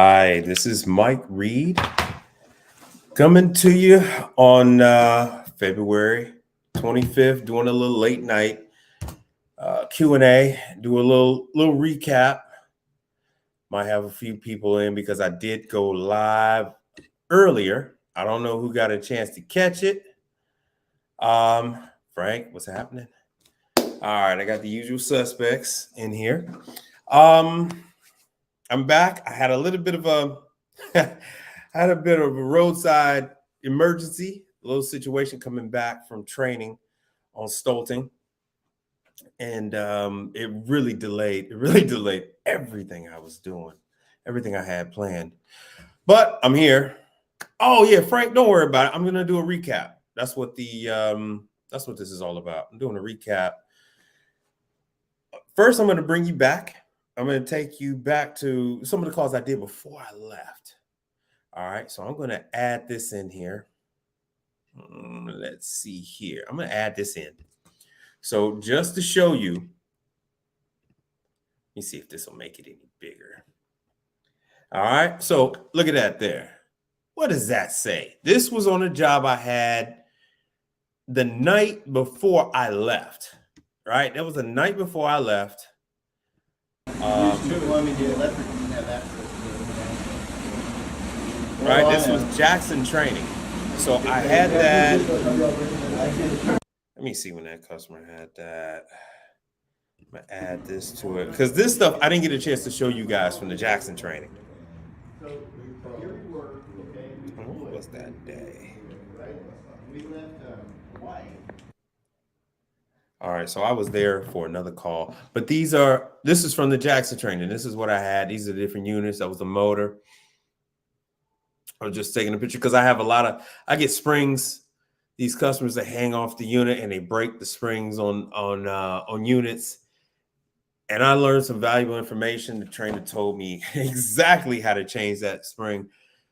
Hi, this is Mike Reed coming to you on February 25th, doing a little late night Q&A, do a little recap. Might have a few people in because I did go live earlier. I don't know who got a chance to catch it. Frank, what's happening? All right, I got the usual suspects in here. I'm back. I had a little bit of a roadside emergency, a little situation coming back from training on Stolting. And it really delayed everything I was doing, everything I had planned. But I'm here. Oh yeah, Frank, don't worry about it. I'm gonna do a recap. That's what this is all about. I'm doing a recap. First, I'm gonna bring you back. I'm gonna take you back to some of the calls I did before I left. All right, so I'm gonna add this in here. Let's see here. I'm gonna add this in. So just to show you, let me see if this will make it any bigger. All right, so look at that there. What does that say? This was on a job I had the night before I left, right? That was the night before I left. Right, this was Jackson Training. So I had that. Let me see when that customer had that. I'm gonna add this to it because this stuff I didn't get a chance to show you guys from the Jackson Training. What was that day? All right, so I was there for another call, but this is from the Jackson Training. This is what I had. These are the different units. That was the motor. I was just taking a picture because I get springs. These customers that hang off the unit and they break the springs on units. And I learned some valuable information. The trainer told me exactly how to change that spring.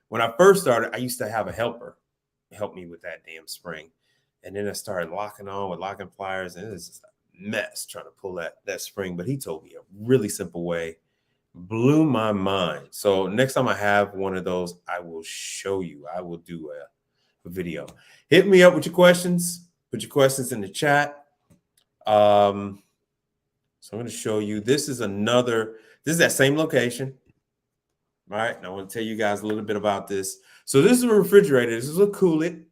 When I first started, I used to have a helper help me with that damn spring. And then I started locking on with locking pliers, and it was just a mess trying to pull that spring. But he told me a really simple way. Blew my mind. So next time I have one of those, I will show you. I will do a video. Hit me up with your questions. Put your questions in the chat. So I'm going to show you. This is that same location. All right. And I want to tell you guys a little bit about this. So this is a refrigerator. This is a coolant.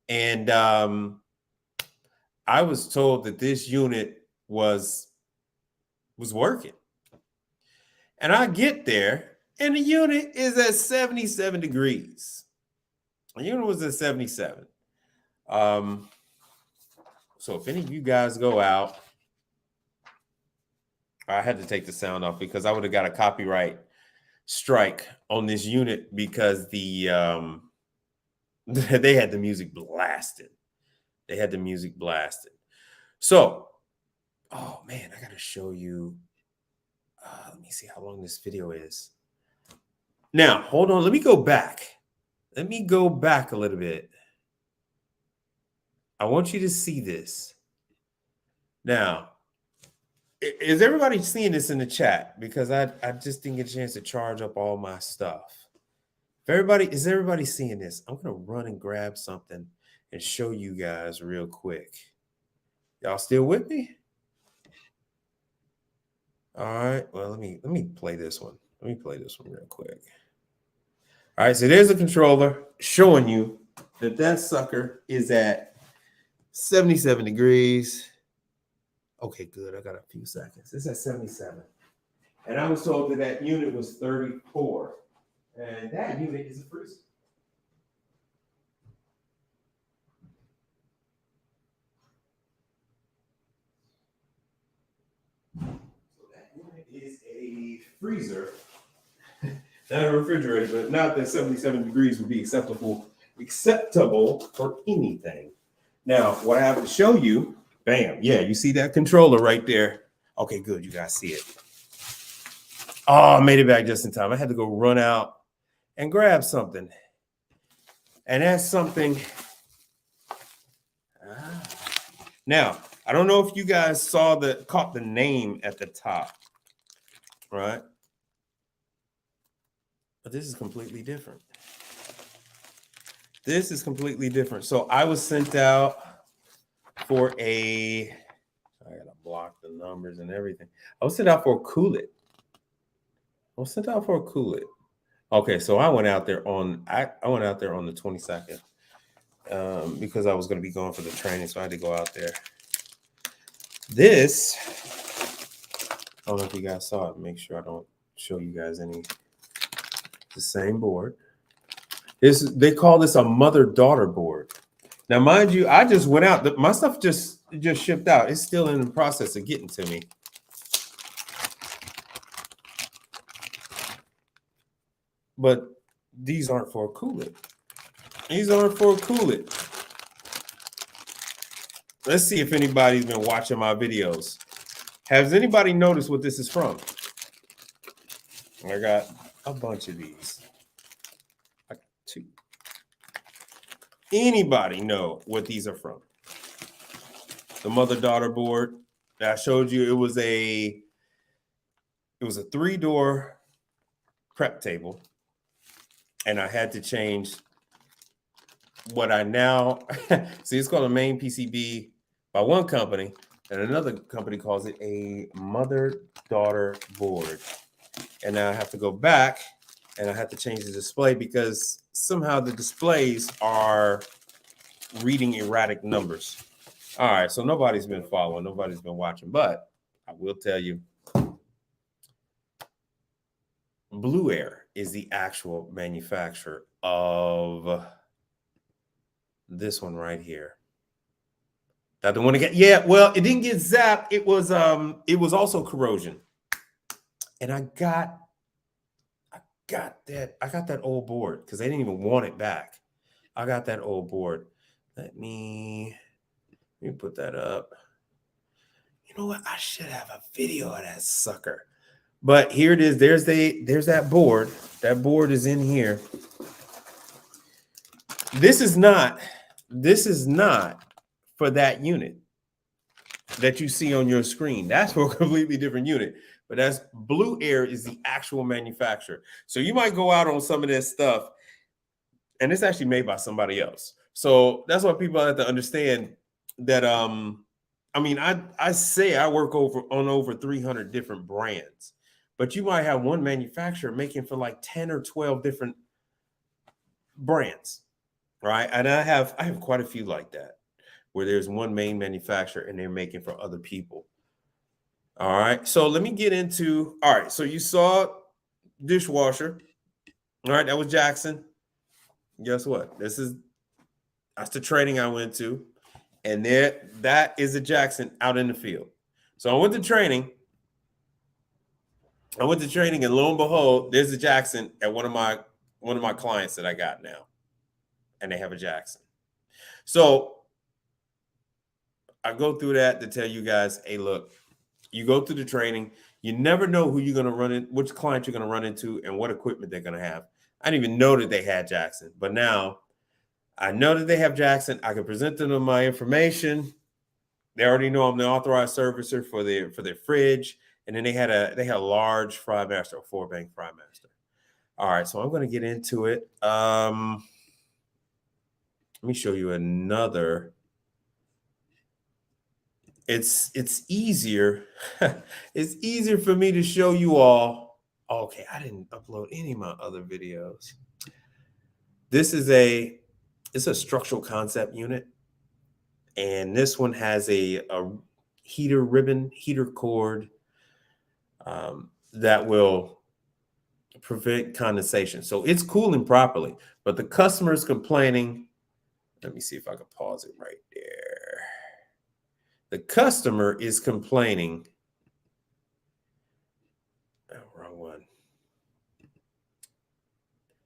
And I was told that this unit was working. And I get there, and the unit is at 77 degrees. The unit was at 77. So if any of you guys go out, I had to take the sound off because I would have got a copyright strike on this unit because they had the music blasted. So, oh man, I got to show you. Let me see how long this video is. Now, hold on. Let me go back. Let me go back a little bit. I want you to see this. Now, is everybody seeing this in the chat? Because I just didn't get a chance to charge up all my stuff. Is everybody seeing this? I'm going to run and grab something and show you guys real quick. Y'all still with me? All right. Well, let me play this one. Let me play this one real quick. All right. So there's a controller showing you that sucker is at 77 degrees. Okay, good. I got a few seconds. It's at 77. And I was told that unit was 34. And that unit is a freezer. Is a freezer, not a refrigerator, but not that 77 degrees would be acceptable for anything. Now, what I have to show you, bam, yeah, you see that controller right there. Okay, good, you guys see it. Oh, I made it back just in time. I had to go run out and grab something. And that's something. Now, I don't know if you guys caught the name at the top. Right? But this is completely different. This is completely different. So I was sent out for I gotta block the numbers and everything. I was sent out for a Kool-It. Okay, so I went out there on I went out there on the 22nd because I was going to be going for the training, so I had to go out there. This, I don't know if you guys saw it. Make sure I don't show you guys the same board. They call this a mother-daughter board. Now, mind you, I just went out. My stuff just shipped out. It's still in the process of getting to me. But these aren't for a Kool-It. These aren't for a Kool-It. Let's see if anybody's been watching my videos. Has anybody noticed what this is from? I got a bunch of these. Like 2. Anybody know what these are from? The mother-daughter board that I showed you, it was a 3-door prep table. And I had to change what I now see. It's called a main PCB by one company, and another company calls it a mother-daughter board. And now I have to go back and I have to change the display because somehow the displays are reading erratic numbers. All right, so nobody's been following, nobody's been watching, but I will tell you, Blue Air is the actual manufacturer of this one right here. That the one to get, yeah, well, it didn't get zapped. It was also corrosion. And I got that old board because they didn't even want it back. I got that old board. Let me put that up. You know what? I should have a video of that sucker. But here it is. There's that board. That board is in here. This is not for that unit that you see on your screen. That's for a completely different unit. But that's Blue Air is the actual manufacturer. So you might go out on some of this stuff, and it's actually made by somebody else. So that's why people have to understand that. I mean, I say I work on over 300 different brands, but you might have one manufacturer making for like 10 or 12 different brands, right? And I have quite a few like that, where there's one main manufacturer and they're making for other people. All right, so let me get into, all right, so you saw dishwasher. All right, that was Jackson. Guess what? That's the training I went to. And that is a Jackson out in the field. So I went to training. And lo and behold, there's a Jackson at one of my clients that I got now. And they have a Jackson. So I go through that to tell you guys, hey, look, you go through the training, you never know who you're going to run in, which client you're going to run into, and what equipment they're going to have. I didn't even know that they had Jackson, but now I know that they have Jackson. I can present them my information. They already know I'm the authorized servicer for their fridge, and then they had a large FryMaster, a 4-bank FryMaster. All right, so I'm going to get into it. Let me show you another. It's easier. It's easier for me to show you all. Okay, I didn't upload any of my other videos. This is it's a structural concept unit, and this one has a heater cord that will prevent condensation. So it's cooling properly, but the customer is complaining. Let me see if I can pause it right there. The customer is complaining. Oh, wrong one.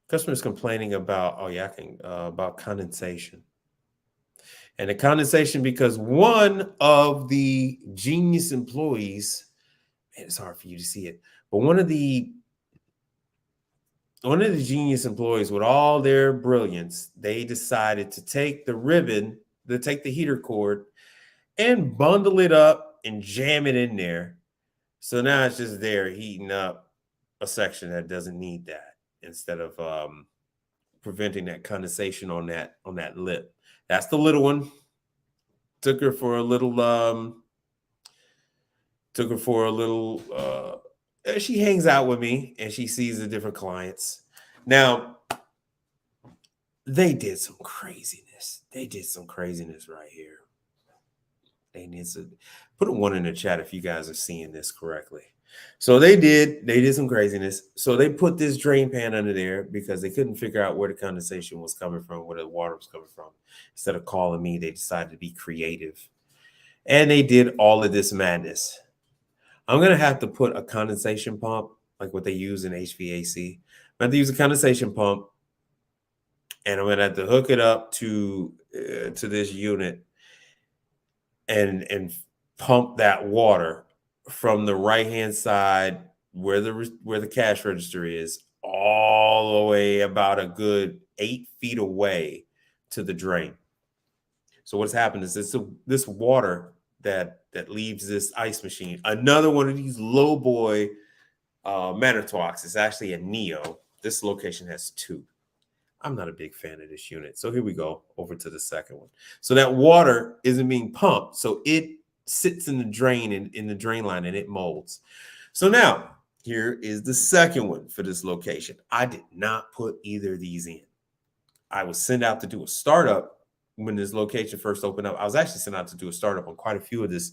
Customer is complaining about, about condensation. And the condensation because one of the Genius employees, man, it's hard for you to see it, but one of the Genius employees, with all their brilliance, they decided to take the ribbon, take the heater cord and bundle it up and jam it in there. So now it's just there heating up a section that doesn't need that. instead of preventing that condensation on that lip. That's the little one. Took her for a little she hangs out with me and she sees the different clients. Now, they did some craziness. They did some craziness right here. They need to put a 1 in the chat if you guys are seeing this correctly. So they did some craziness. So they put this drain pan under there because they couldn't figure out where the condensation was coming from, where the water was coming from. Instead of calling me, they decided to be creative. And they did all of this madness. I'm going to have to put a condensation pump, like what they use in HVAC. I'm going to have to use a condensation pump, and I'm going to have to hook it up to this unit and pump that water from the right-hand side where the cash register is all the way about a good 8 feet away to the drain. So what's happened is this water that leaves this ice machine, another one of these low boy Manitowocks. It's actually a Neo. This location has 2. I'm not a big fan of this unit. So here we go over to the second one. So that water isn't being pumped. So it sits in the drain in the drain line and it molds. So now here is the second one for this location. I did not put either of these in. I was sent out to do a startup when this location first opened up. I was actually sent out to do a startup on quite a few of this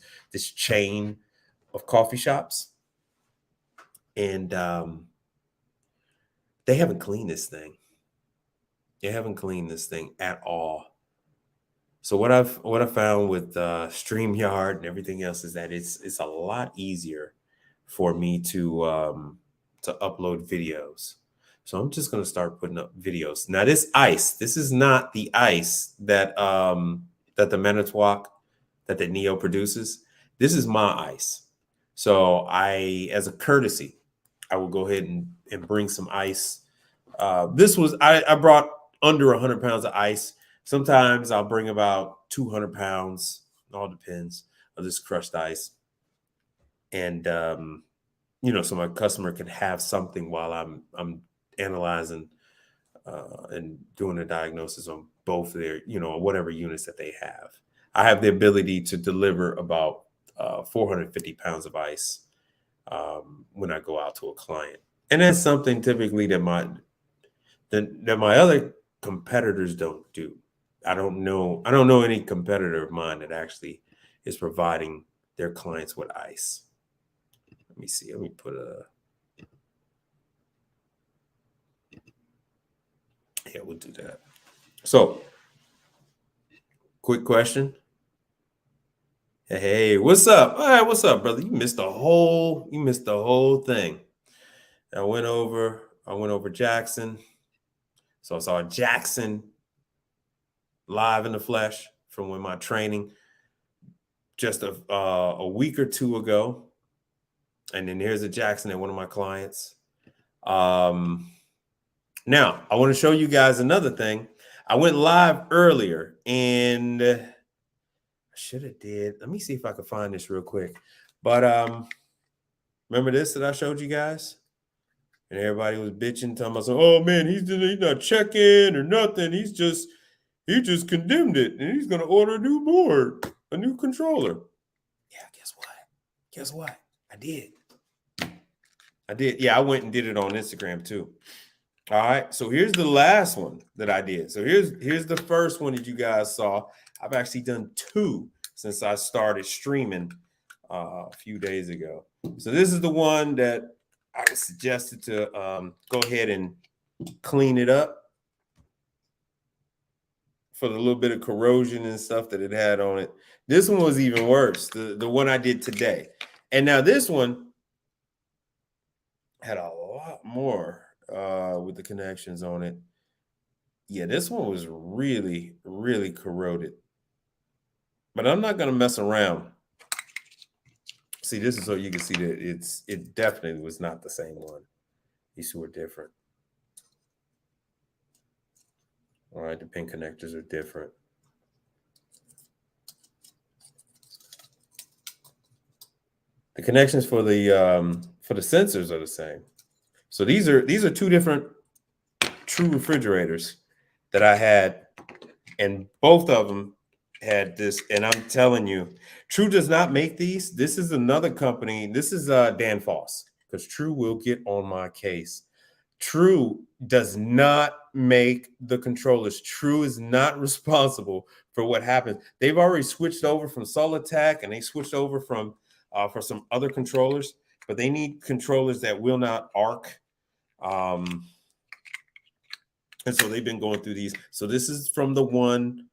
chain of coffee shops. And they haven't cleaned this thing. They haven't cleaned this thing at all. So what I've found with StreamYard and everything else is that it's a lot easier for me to upload videos. So I'm just going to start putting up videos. Now this ice, this is not the ice that the Manitowoc, that the Neo produces. This is my ice. So as a courtesy, I will go ahead and bring some ice. I brought under 100 pounds of ice. Sometimes I'll bring about 200 pounds. It all depends of this crushed ice. And so my customer can have something while I'm analyzing and doing a diagnosis on both of their, whatever units that they have. I have the ability to deliver about 450 pounds of ice when I go out to a client. And that's something typically that my other competitors don't do. I don't know any competitor of mine that actually is providing their clients with ice. Let me see. Let me put we'll do that. So, quick question. Hey, what's up? All right, what's up, brother? You missed the whole thing. I went over Jackson. So I saw Jackson live in the flesh from when my training just a week or two ago. And then here's a Jackson at one of my clients. Now, I want to show you guys another thing. I went live earlier and I should have did. Let me see if I can find this real quick. But remember this that I showed you guys? And everybody was bitching, talking about, oh man, he's not checking or nothing. He just condemned it and he's going to order a new board, a new controller. Yeah, guess what? I did. Yeah, I went and did it on Instagram too. All right, so here's the last one that I did. So here's the first one that you guys saw. I've actually done 2 since I started streaming a few days ago. So this is the one that I suggested to go ahead and clean it up for the little bit of corrosion and stuff that it had on it. This one was even worse, the one I did today. And now this one had a lot more with the connections on it. Yeah, this one was really, really corroded. But I'm not going to mess around. See, this is so you can see that it definitely was not the same one. These two are different. All right, the pin connectors are different. The connections for the sensors are the same. So these are 2 different True refrigerators that I had, and both of them had this. And I'm telling you, True does not make these. This is another company. This is Danfoss, because True will get on my case. True does not make the controllers. True is not responsible for what happens. They've already switched over from Solitac, and they switched over from for some other controllers, but they need controllers that will not arc. And so they've been going through these. So this is from the one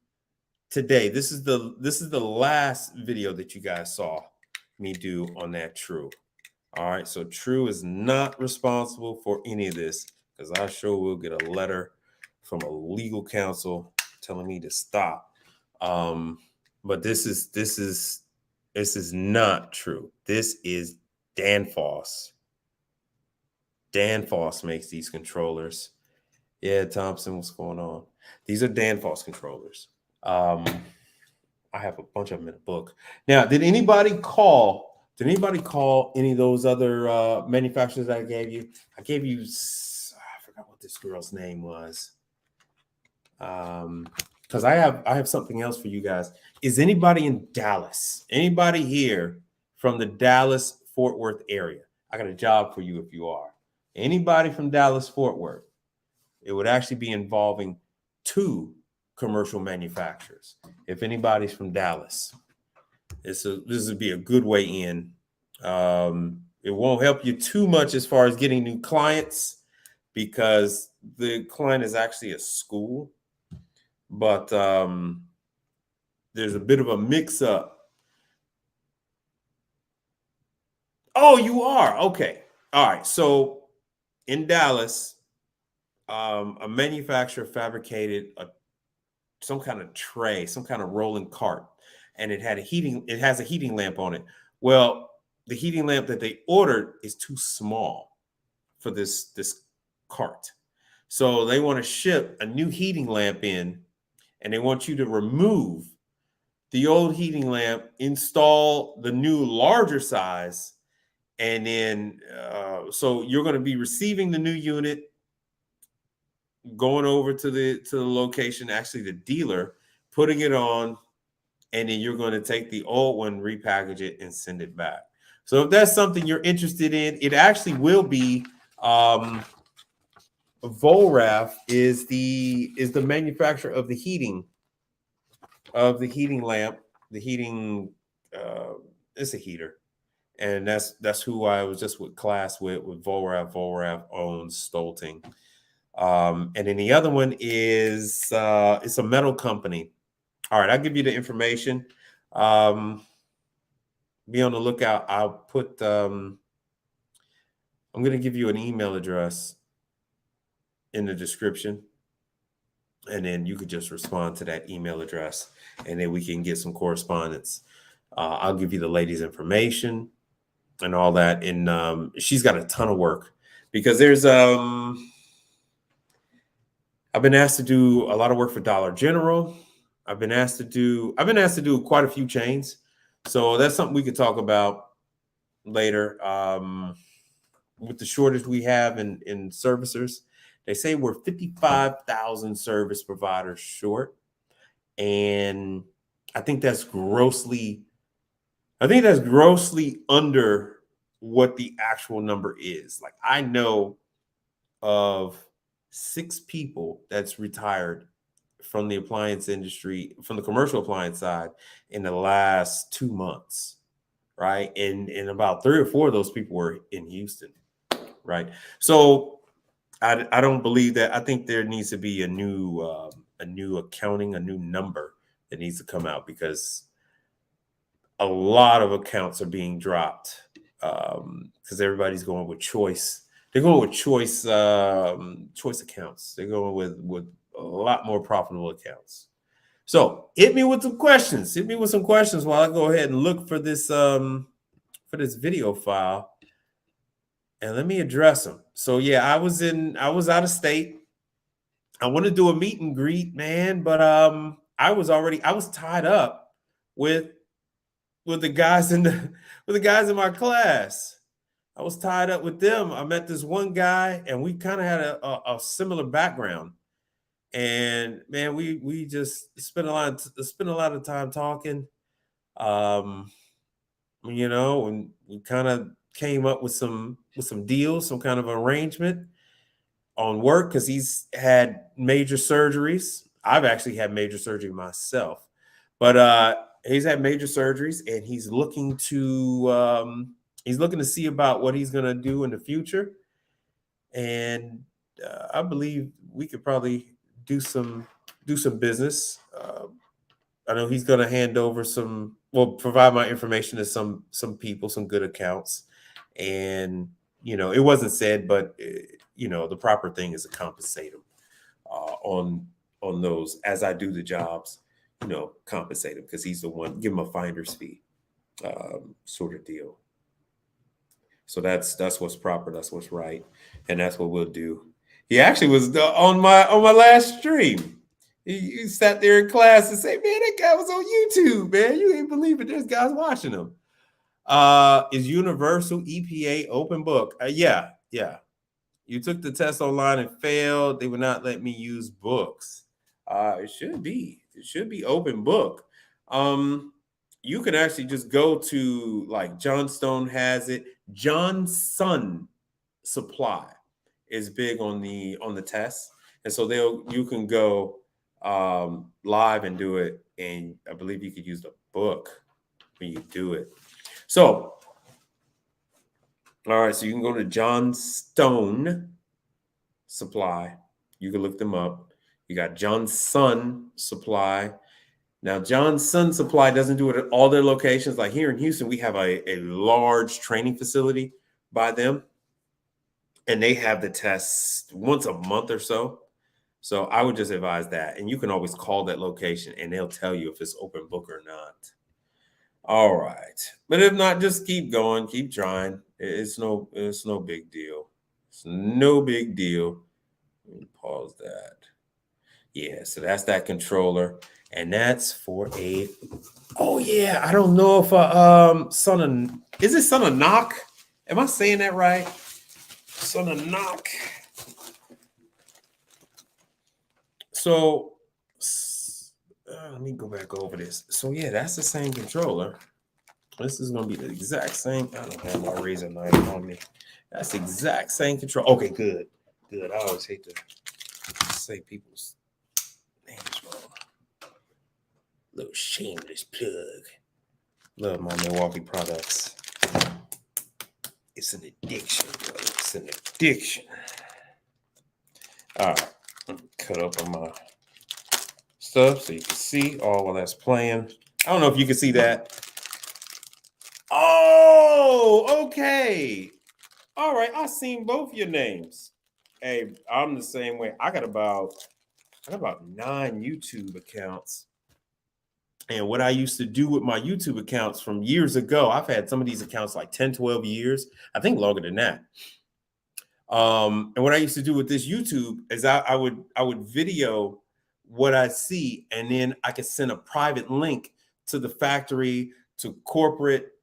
today. This is the last video that you guys saw me do on that True. All right, so True is not responsible for any of this, because I sure will get a letter from a legal counsel telling me to stop. But this is not True. This is Danfoss. Danfoss makes these controllers. Yeah, Thompson, what's going on? These are Danfoss controllers. I have a bunch of them in a book. Now, did anybody call any of those other manufacturers that I gave you? I gave you, I forgot what this girl's name was. Because I have something else for you guys. Is anybody in Dallas? Anybody here from the Dallas Fort Worth area? I got a job for you if you are. Anybody from Dallas Fort Worth? It would actually be involving 2 commercial manufacturers. If anybody's from Dallas, this would be a good way in. It won't help you too much as far as getting new clients, because the client is actually a school, but there's a bit of a mix-up. Oh, you are? Okay. All right. So in Dallas, a manufacturer fabricated some kind of tray, some kind of rolling cart, and it has a heating lamp on it. Well, the heating lamp that they ordered is too small for this cart. So they want to ship a new heating lamp in, and they want you to remove the old heating lamp, install the new larger size, and then so you're going to be receiving the new unit, going over to the location, actually the dealer, putting it on, and then you're going to take the old one, repackage it, and send it back. So if that's something you're interested in, it actually will be Vollraff is the manufacturer of the heating lamp. The heating it's a heater, and that's who I was just with class with Vollraff. Vollraff owns Stolting. And then the other one is it's a metal company. All right, I'll give you the information. Be on the lookout. I'll put I'm going to give you an email address in the description, and then you could just respond to that email address, and then we can get some correspondence. I'll give you the lady's information and all that. And she's got a ton of work, because there's I've been asked to do a lot of work for Dollar General. I've been asked to do quite a few chains. So that's something we could talk about later. With the shortage we have in servicers, they say we're 55,000 service providers short. And I think that's grossly under what the actual number is. Like, I know of 6 people that's retired from the appliance industry, from the commercial appliance side, in the last 2 months, right? And about 3 or 4 of those people were in Houston, right? So I don't believe that. I think there needs to be a new accounting, a new number that needs to come out, because a lot of accounts are being dropped because everybody's going with choice. They're going with choice accounts. They're going with a lot more profitable accounts. So hit me with some questions. Hit me with some questions while I go ahead and look for this video file, and let me address them. So yeah, I was out of state. I want to do a meet and greet, man, but I was tied up with the guys in my class. I was tied up with them. I met this one guy, and we kind of had a similar background. And man, we just spent a lot of time talking. Um, and we kind of came up with some deals, some kind of arrangement on work because he's had major surgeries. I've actually had major surgery myself, but he's had major surgeries, and he's looking to see about what he's going to do in the future. And I believe we could probably do some business. I know he's going to hand over provide my information to some people, some good accounts, and it wasn't said, but the proper thing is to compensate him on those as I do the jobs. Compensate him because he's the one. Give him a finder's fee, sort of deal. So that's what's proper. That's what's right, and that's what we'll do. He actually was on my last stream. He sat there in class and say, "Man, that guy was on YouTube, man. You ain't believe it. There's guys watching him." Is Universal EPA open book? Yeah. You took the test online and failed. They would not let me use books. It should be. It should be open book. You can actually just go to, like, Johnstone has it. Johnson Supply is big on the test, and so you can go live and do it, and I believe you could use the book when you do it. So, all right, so you can go to Johnstone Supply. You can look them up. You got Johnson Supply. Now, Johnson Supply doesn't do it at all their locations. Like here in Houston, we have a large training facility by them, and they have the tests once a month or so. So I would just advise that. And you can always call that location, and they'll tell you if it's open book or not. All right. But if not, just keep going, keep trying. It's no big deal. It's no big deal. Let me pause that. Yeah, so that's that controller. And that's for oh yeah, I don't know if is it Son of Knock? Am I saying that right? Son of Knock. So let me go back over this. So yeah, that's the same controller. This is gonna be the exact same. I don't have my razor knife on me. That's the exact same control. Okay, good. I always hate to say people's names wrong. Little shameless plug. Love my Milwaukee products. It's an addiction, brother. It's an addiction. All right, let me cut up on my stuff so you can see all while that's playing. I don't know if you can see that. Oh, okay. All right, I seen both your names. Hey, I'm the same way. I got about 9 YouTube accounts. And what I used to do with my YouTube accounts from years ago, I've had some of these accounts like 10, 12 years. I think longer than that. And what I used to do with this YouTube is I would video what I see, and then I could send a private link to the factory, to corporate,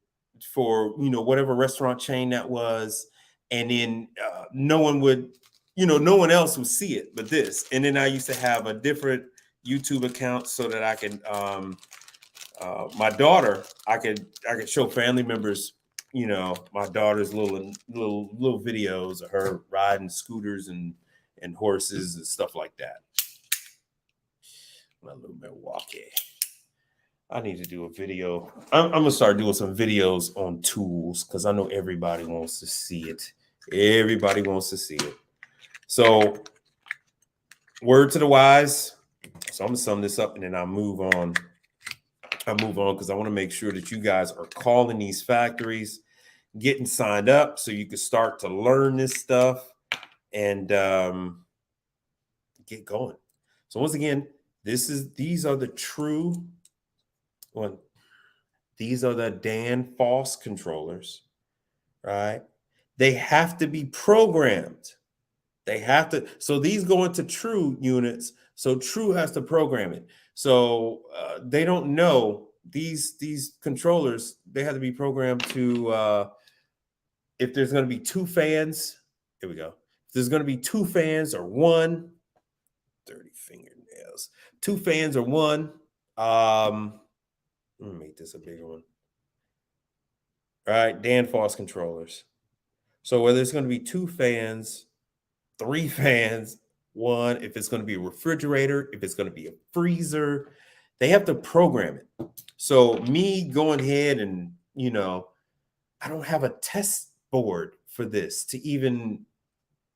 for whatever restaurant chain that was, and then no one else would see it but this. And then I used to have a different YouTube account so that I can my daughter, I could show family members, my daughter's little videos of her riding scooters and horses and stuff like that. My little Milwaukee. I need to do a video. I'm gonna start doing some videos on tools because I know everybody wants to see it. Everybody wants to see it. So, word to the wise. So I'm gonna sum this up and then I'll move on. Because I want to make sure that you guys are calling these factories, getting signed up so you can start to learn this stuff and get going. So once again, these are the true one. These are the Danfoss controllers, right? They have to be programmed. They have to. So these go into True units. So True has to program it. So they don't know these controllers. They have to be programmed to if there's going to be 2 fans, here we go. If there's going to be 2 fans or 1, 30 fingernails, 2 fans or 1. Let me make this a bigger one. All right, Danfoss controllers. So whether it's going to be 2 fans, 3 fans, 1, if it's going to be a refrigerator, if it's going to be a freezer, they have to program it. So me going ahead and, I don't have a test board for this to even,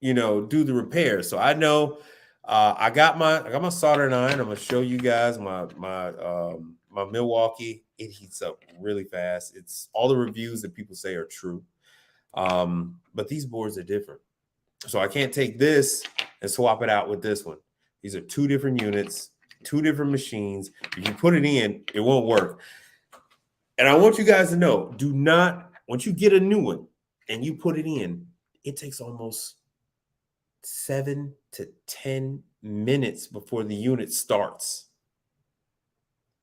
do the repair. So I know I got my soldering iron. I'm gonna show you guys my Milwaukee. It heats up really fast. It's all the reviews that people say are true. But these boards are different. So I can't take this and swap it out with this one. These are 2 different units, 2 different machines. If you put it in, it won't work. And I want you guys to know, do not, once you get a new one and you put it in, it takes almost 7 to 10 minutes before the unit starts.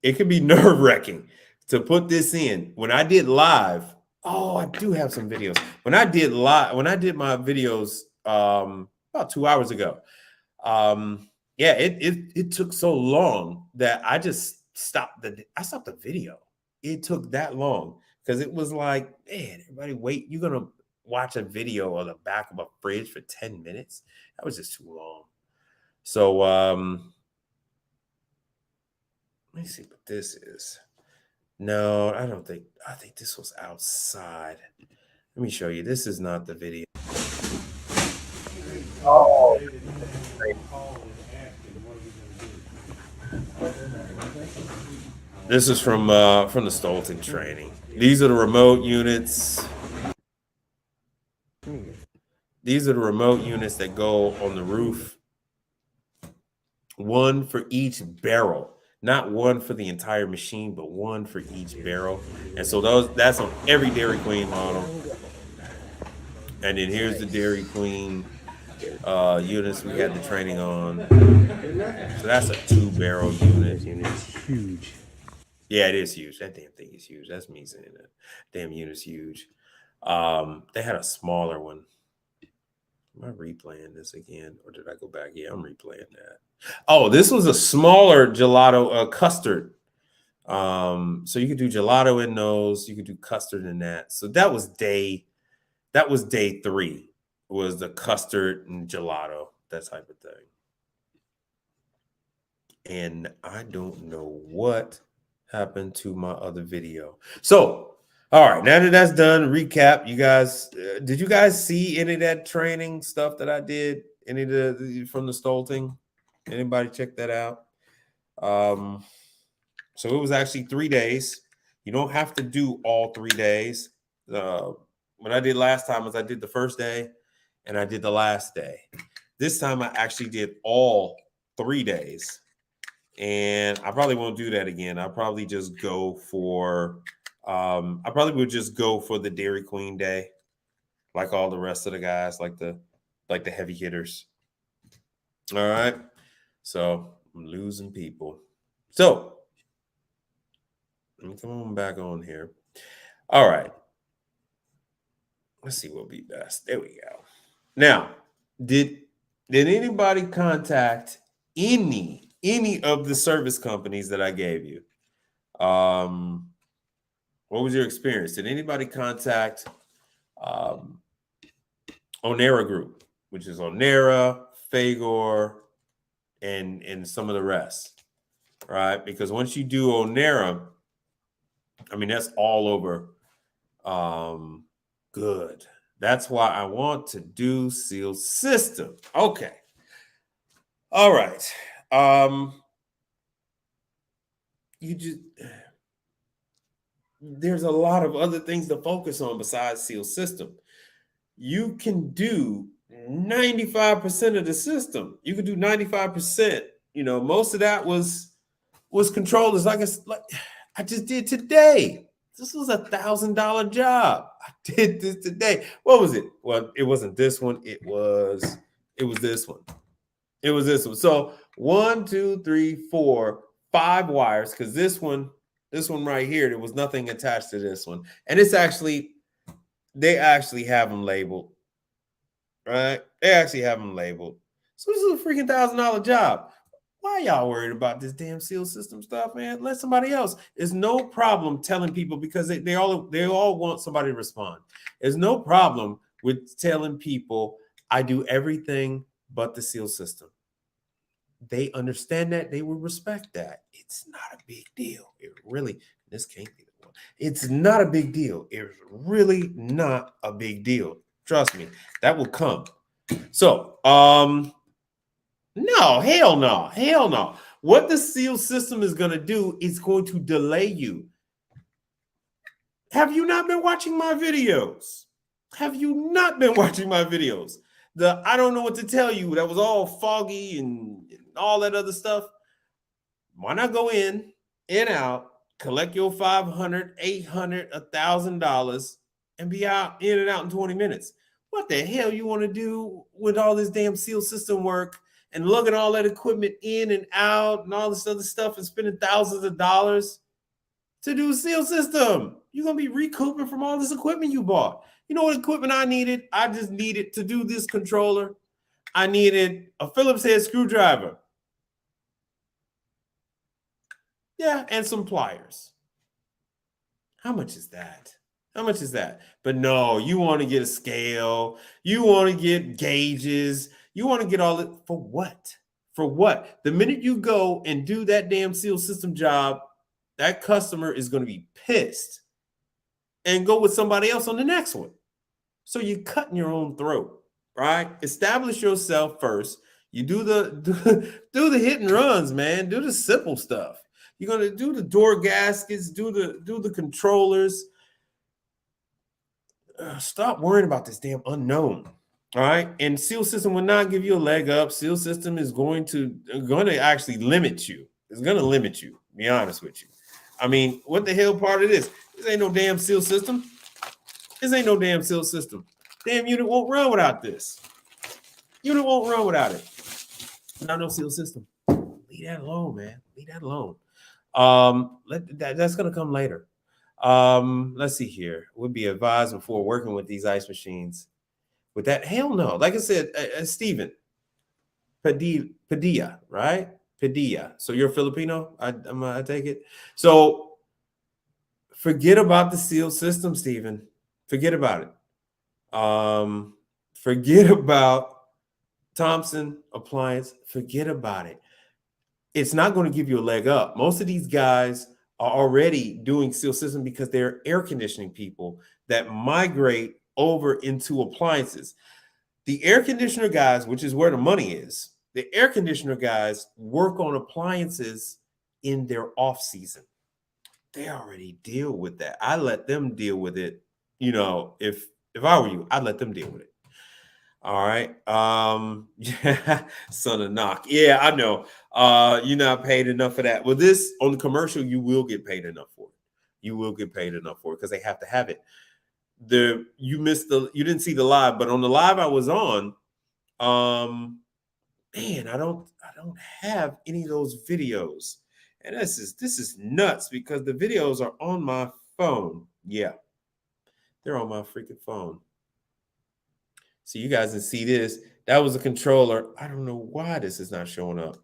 It can be nerve-wracking to put this in. When I did live, I do have some videos. When I did my videos about 2 hours ago, it took so long that I just stopped the video. It took that long because it was like, man, everybody wait, you're gonna watch a video on the back of a fridge for 10 minutes? That was just too long. So let me see what this is. No, I think this was outside. Let me show you. This is not the video. Oh. This is from the Stolten training. These are the remote units. These are the remote units that go on the roof. 1 for each barrel. Not 1 for the entire machine, but 1 for each barrel. And so that's on every Dairy Queen model. And then here's the Dairy Queen units we had the training on. So that's a 2-barrel unit. It's huge. Yeah, it is huge. That damn thing is huge. That's me saying that. Damn unit's huge. They had a smaller one. Am I replaying this again? Or did I go back? Yeah, I'm replaying that. Oh, this was a smaller gelato custard. So you could do gelato in those. You could do custard in that. So that was day 3, was the custard and gelato, that type of thing. And I don't know what happened to my other video. So, all right, now that that's done, recap. You guys, did you guys see any of that training stuff that I did? Any of the from the Stolting? Anybody check that out? So it was actually 3 days. You don't have to do all 3 days. What I did last time was I did the first day and I did the last day. This time I actually did all 3 days. And I probably won't do that again. I'll probably just go for I probably would just go for the Dairy Queen day, like all the rest of the guys, like the heavy hitters. All right. So I'm losing people. So let me come on back on here. All right. Let's see what will be best. There we go. Now, did anybody contact any of the service companies that I gave you? What was your experience? Did anybody contact Onera Group, which is Onera, Fagor, and some of the rest, right? Because once you do Onera, I mean, that's all over good. That's why I want to do Seal System. Okay. All right. There's a lot of other things to focus on besides Seal System. You can do 95% of the system. You can do 95%. Most of that was controllers. Like I just did today. This was $1,000 job. I did this today. What was it? Well, it wasn't this one. It was this one. It was this one. So 1, 2, 3, 4, 5 wires, because this one right here, there was nothing attached to this one. And it's actually, They actually have them labeled, right? They actually have them labeled. So this is a freaking $1,000 job. Why y'all worried about this damn seal system stuff, man? Let somebody else. It's no problem telling people because they all want somebody to respond. There's no problem with telling people I do everything but the seal system. They understand that, they will respect that. It's not a big deal. It really, this can't be the one. It's not a big deal. It's really not a big deal. Trust me, that will come. So, no, hell no, hell no. What the seal system is going to do is going to delay you. Have you not been watching my videos? Have you not been watching my videos? I don't know what to tell you. That was all foggy and all that other stuff. Why not go in out, collect your $500, $800, $1,000, and be out in and out in 20 minutes? What the hell you want to do with all this damn seal system work and lugging all that equipment in and out and all this other stuff and spending thousands of dollars to do a seal system? You're going to be recouping from all this equipment you bought. You know what equipment I needed? I just needed to do this controller. I needed a Phillips head screwdriver. Yeah, and some pliers. How much is that? How much is that? But no, you want to get a scale. You want to get gauges. You want to get all it for what? For what? The minute you go and do that damn seal system job, that customer is going to be pissed and go with somebody else on the next one. So you're cutting your own throat, right? Establish yourself first. You do the hit and runs, man. Do the simple stuff. You're gonna do the door gaskets, do the controllers. Stop worrying about this damn unknown. All right. And seal system will not give you a leg up. Seal system is going to actually limit you. It's going to limit you, to be honest with you. I mean, what the hell part of this? This ain't no damn seal system. This ain't no damn seal system. Damn unit won't run without this. Unit won't run without it. Not no seal system. Leave that alone, man. Leave that alone. That's gonna come later. Let's see here. Would be advised before working with these ice machines. With that, hell no. Like I said, Steven Padilla, right? Padilla. So you're Filipino, I take it. So forget about the seal system, Steven. Forget about it. Forget about Thompson Appliance. Forget about it. It's not going to give you a leg up. Most of these guys are already doing seal system because they're air conditioning people that migrate over into appliances. The air conditioner guys, which is where the money is, the air conditioner guys work on appliances in their off season. They already deal with that. I let them deal with it. You know, if I were you, I'd let them deal with it. All right. Yeah, son of knock. Yeah, I know. You're not paid enough for that. Well, this on the commercial, you will get paid enough for it. You will get paid enough for it because they have to have it. You didn't see the live, but on the live I was on, man, I don't have any of those videos. And this is nuts because the videos are on my phone. Yeah, they're on my freaking phone. So you guys can see this. That was a controller. I don't know why this is not showing up.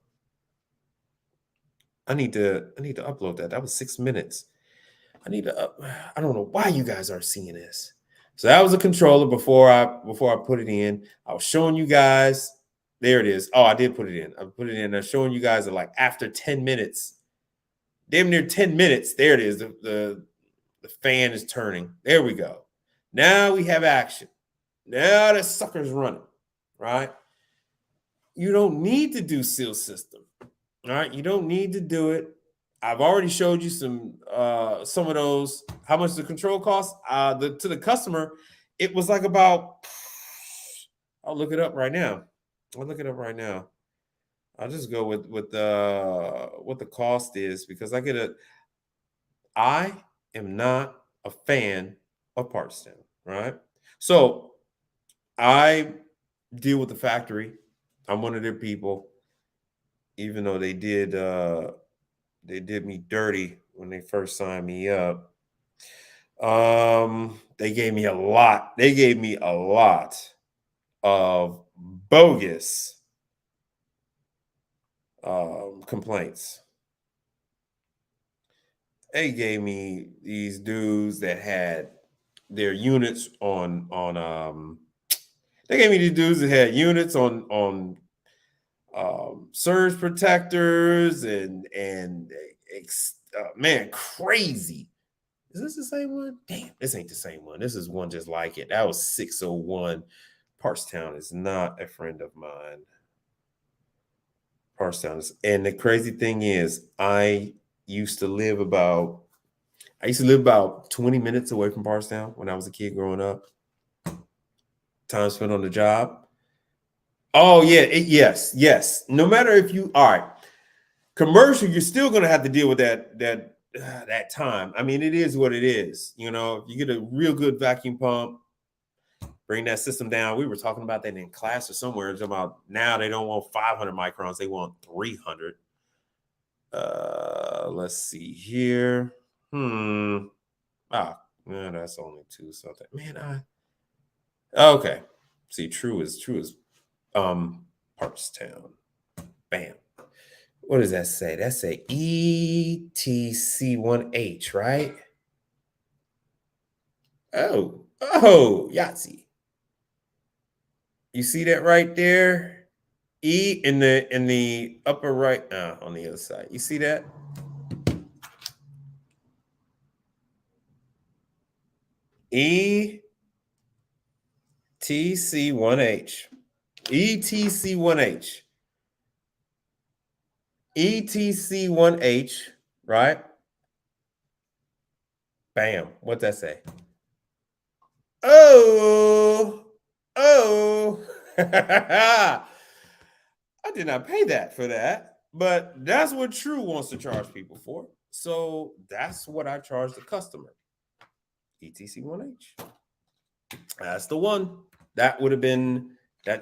I need to upload that. That was 6 minutes. I don't know why you guys aren't seeing this. So that was a controller before I put it in. I was showing you guys. There it is. Oh, I did put it in. I put it in. I'm showing you guys that like after 10 minutes, damn near 10 minutes. There it is. The fan is turning. There we go. Now we have action. Now the sucker's running, right? You don't need to do seal system. All right. You don't need to do it. I've already showed you some of those. How much the control cost? To the customer, it was like about. I'll look it up right now. I'll just go with what the cost is because I am not a fan of PartsTown, right? So I deal with the factory. I'm one of their people, even though they did me dirty when they first signed me up. They gave me a lot. They gave me a lot of bogus complaints. They gave me these dudes that had their units on they gave me these dudes that had units on surge protectors and man, crazy. Is this the same one? Damn, this ain't the same one. This is one just like it. That was 601. Parstown is not a friend of mine. Parstown is, and the crazy thing is, used to live about I used to live about 20 minutes away from Parstown when I was a kid growing up. Time spent on the job. Oh yeah, yes. No matter if you all right, commercial, you're still gonna have to deal with that time. I mean, it is what it is. You know, if you get a real good vacuum pump, bring that system down. We were talking about that in class or somewhere. It's about now they don't want 500 microns, they want 300. Let's see here. Man, that's only two something. Man, okay. See, true is Parkstown. Bam. What does that say? That say ETC1H, right? Oh, Yahtzee. You see that right there? E in the upper right, on the other side. You see that? ETC1H. ETC1H. ETC1H, right? Bam. What'd that say? Oh. I did not pay that for that, but that's what True wants to charge people for. So that's what I charge the customer. ETC1H. That's the one. That would have been, I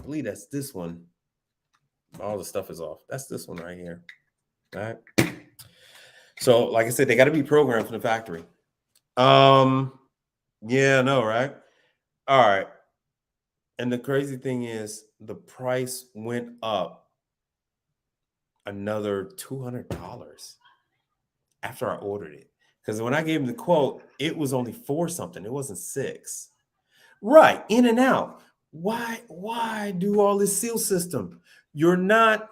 believe that's this one. All the stuff is off. That's this one right here. All right. So, like I said, they got to be programmed from the factory. Yeah, no, right? All right. And the crazy thing is, the price went up another $200 after I ordered it. Because when I gave him the quote, it was only 4 something. It wasn't 6. Right, in and out. Why do all this seal system? You're not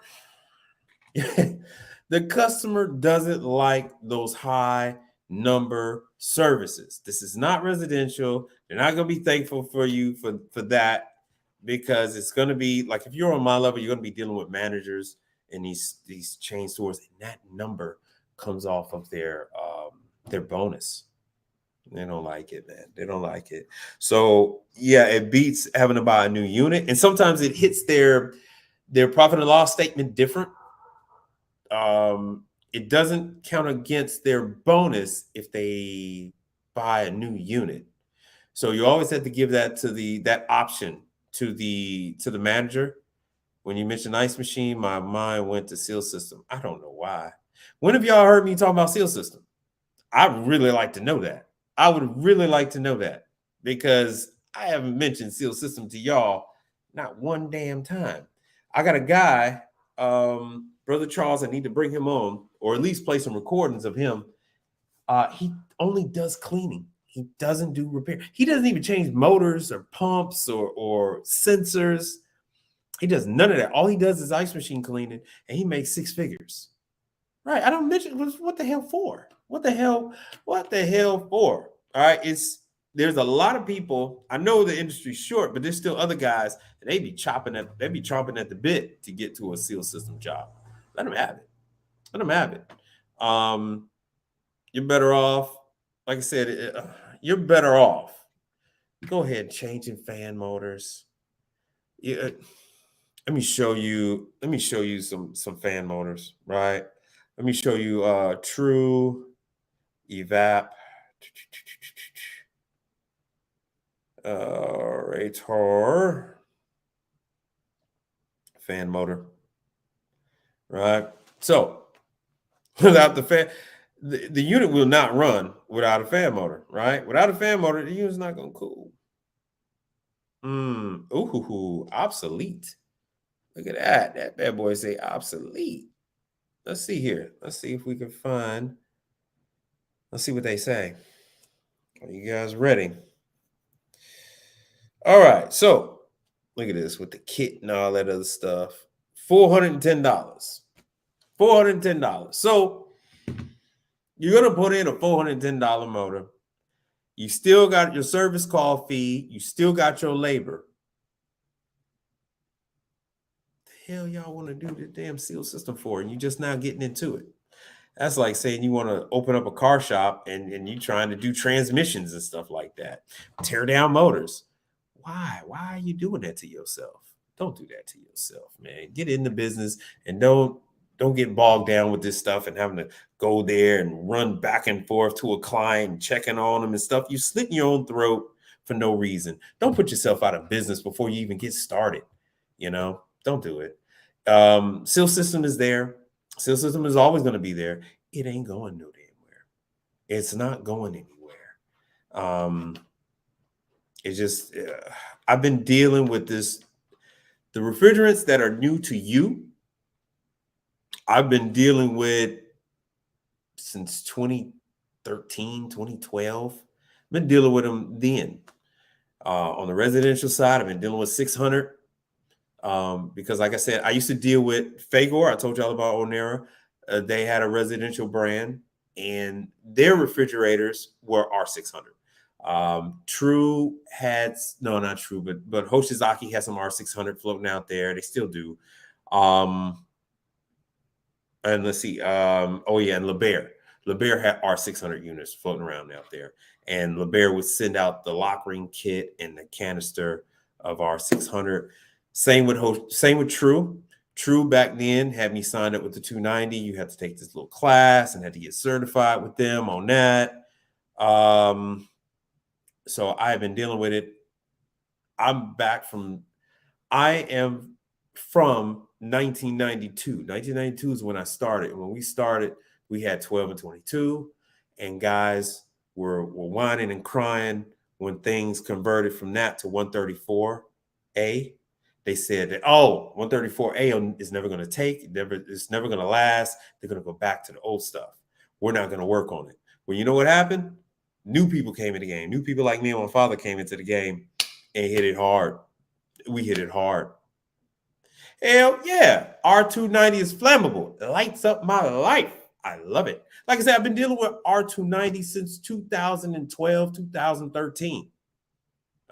the customer doesn't like those high number services. This is not residential. They're not going to be thankful for you for that, because it's going to be like, if you're on my level, you're going to be dealing with managers in these chain stores, and that number comes off of their bonus. They don't like it, man. They don't like it. So yeah, it beats having to buy a new unit, and sometimes it hits their profit and loss statement different. It doesn't count against their bonus if they buy a new unit. So you always have to give that to that option to the manager. When you mentioned ice machine, my mind went to seal system. I don't know why. When have y'all heard me talk about seal system? I would really like to know that. I would really like to know that, because I haven't mentioned seal system to y'all not one damn time. I got a guy, Brother Charles, I need to bring him on, or at least play some recordings of him. He only does cleaning. He doesn't do repair. He doesn't even change motors or pumps or sensors. He does none of that. All he does is ice machine cleaning, and he makes 6 figures. Right. I don't mention what the hell for? What the hell for? All right. There's a lot of people. I know the industry's short, but there's still other guys, and they be chomping at the bit to get to a seal system job. Let them have it. Let them have it. You're better off. Like I said, you're better off. Go ahead, changing fan motors. Yeah. Let me show you some fan motors, right? Let me show you True Evap Rator fan motor, right? So without the fan, the unit will not run without a fan motor, right? Without a fan motor, the unit's not gonna cool. Ooh, obsolete. Look at that. That bad boy say obsolete. Let's see here. Let's see if we can find. Let's see what they say. Are you guys ready? All right. So look at this with the kit and all that other stuff. $410. $410. So you're gonna put in a $410 motor. You still got your service call fee. You still got your labor. The hell y'all want to do the damn seal system for? And you just now getting into it. That's like saying you want to open up a car shop and you trying to do transmissions and stuff like that. Tear down motors. Why? Why are you doing that to yourself? Don't do that to yourself, man. Get in the business and don't get bogged down with this stuff and having to go there and run back and forth to a client and checking on them and stuff. You slit your own throat for no reason. Don't put yourself out of business before you even get started. Don't do it. Seal system is there. Seal system is always going to be there. It ain't going no damn where. It's not going anywhere. It's just I've been dealing with this. The refrigerants that are new to you, I've been dealing with since 2013, 2012. I've been dealing with them then. On the residential side, I've been dealing with 600. Because like I said, I used to deal with Fagor. I told y'all about Onera. They had a residential brand and their refrigerators were R600. True had, no, not True, but Hoshizaki has some R600 floating out there. They still do. And let's see. And LeBaire. LeBaire had R600 units floating around out there. And LeBaire would send out the lock ring kit and the canister of R600. Same with True. True back then had me signed up with the 290. You had to take this little class and had to get certified with them on that. So I have been dealing with it. I am from 1992. 1992 is when I started. When we started, we had 12 and 22, and guys were whining and crying when things converted from that to 134A. They said that, 134A is never going to take, it's never going to last. They're going to go back to the old stuff. We're not going to work on it. Well, you know what happened? New people came in the game. New people like me and my father came into the game and hit it hard. We hit it hard. Hell yeah. R290 is flammable. It lights up my life. I love it. Like I said, I've been dealing with R290 since 2012, 2013.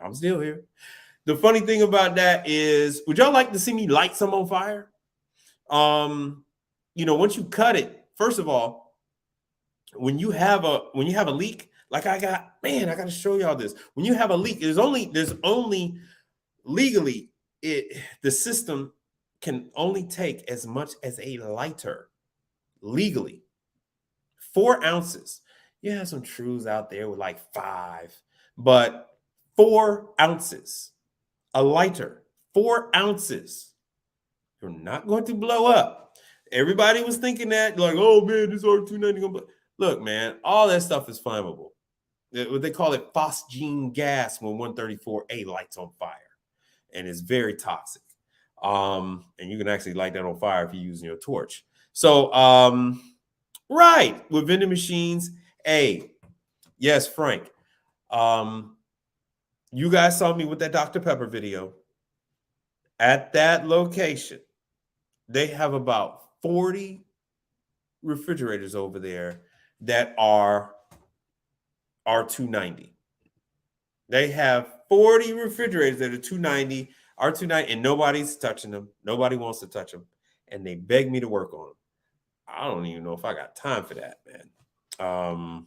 I'm still here. The funny thing about that is, would y'all like to see me light some on fire? Once you cut it, first of all, when you have a leak, like I got to show y'all this. When you have a leak, there's only legally the system can only take as much as a lighter legally. 4 ounces. You have some Trues out there with like 5, but 4 ounces. A lighter, 4 ounces. You're not going to blow up. Everybody was thinking that, like, oh man, this R290 gonna blow. Look, man, all that stuff is flammable. What they call it phosgene gas when 134A lights on fire, and it's very toxic. And you can actually light that on fire if you're using your torch. So, right, with vending machines, yes, Frank. You guys saw me with that Dr. Pepper video. At that location, they have about 40 refrigerators over there that are R290. They have 40 refrigerators that are 290, R290, and nobody's touching them. Nobody wants to touch them. And they beg me to work on them. I don't even know if I got time for that, man.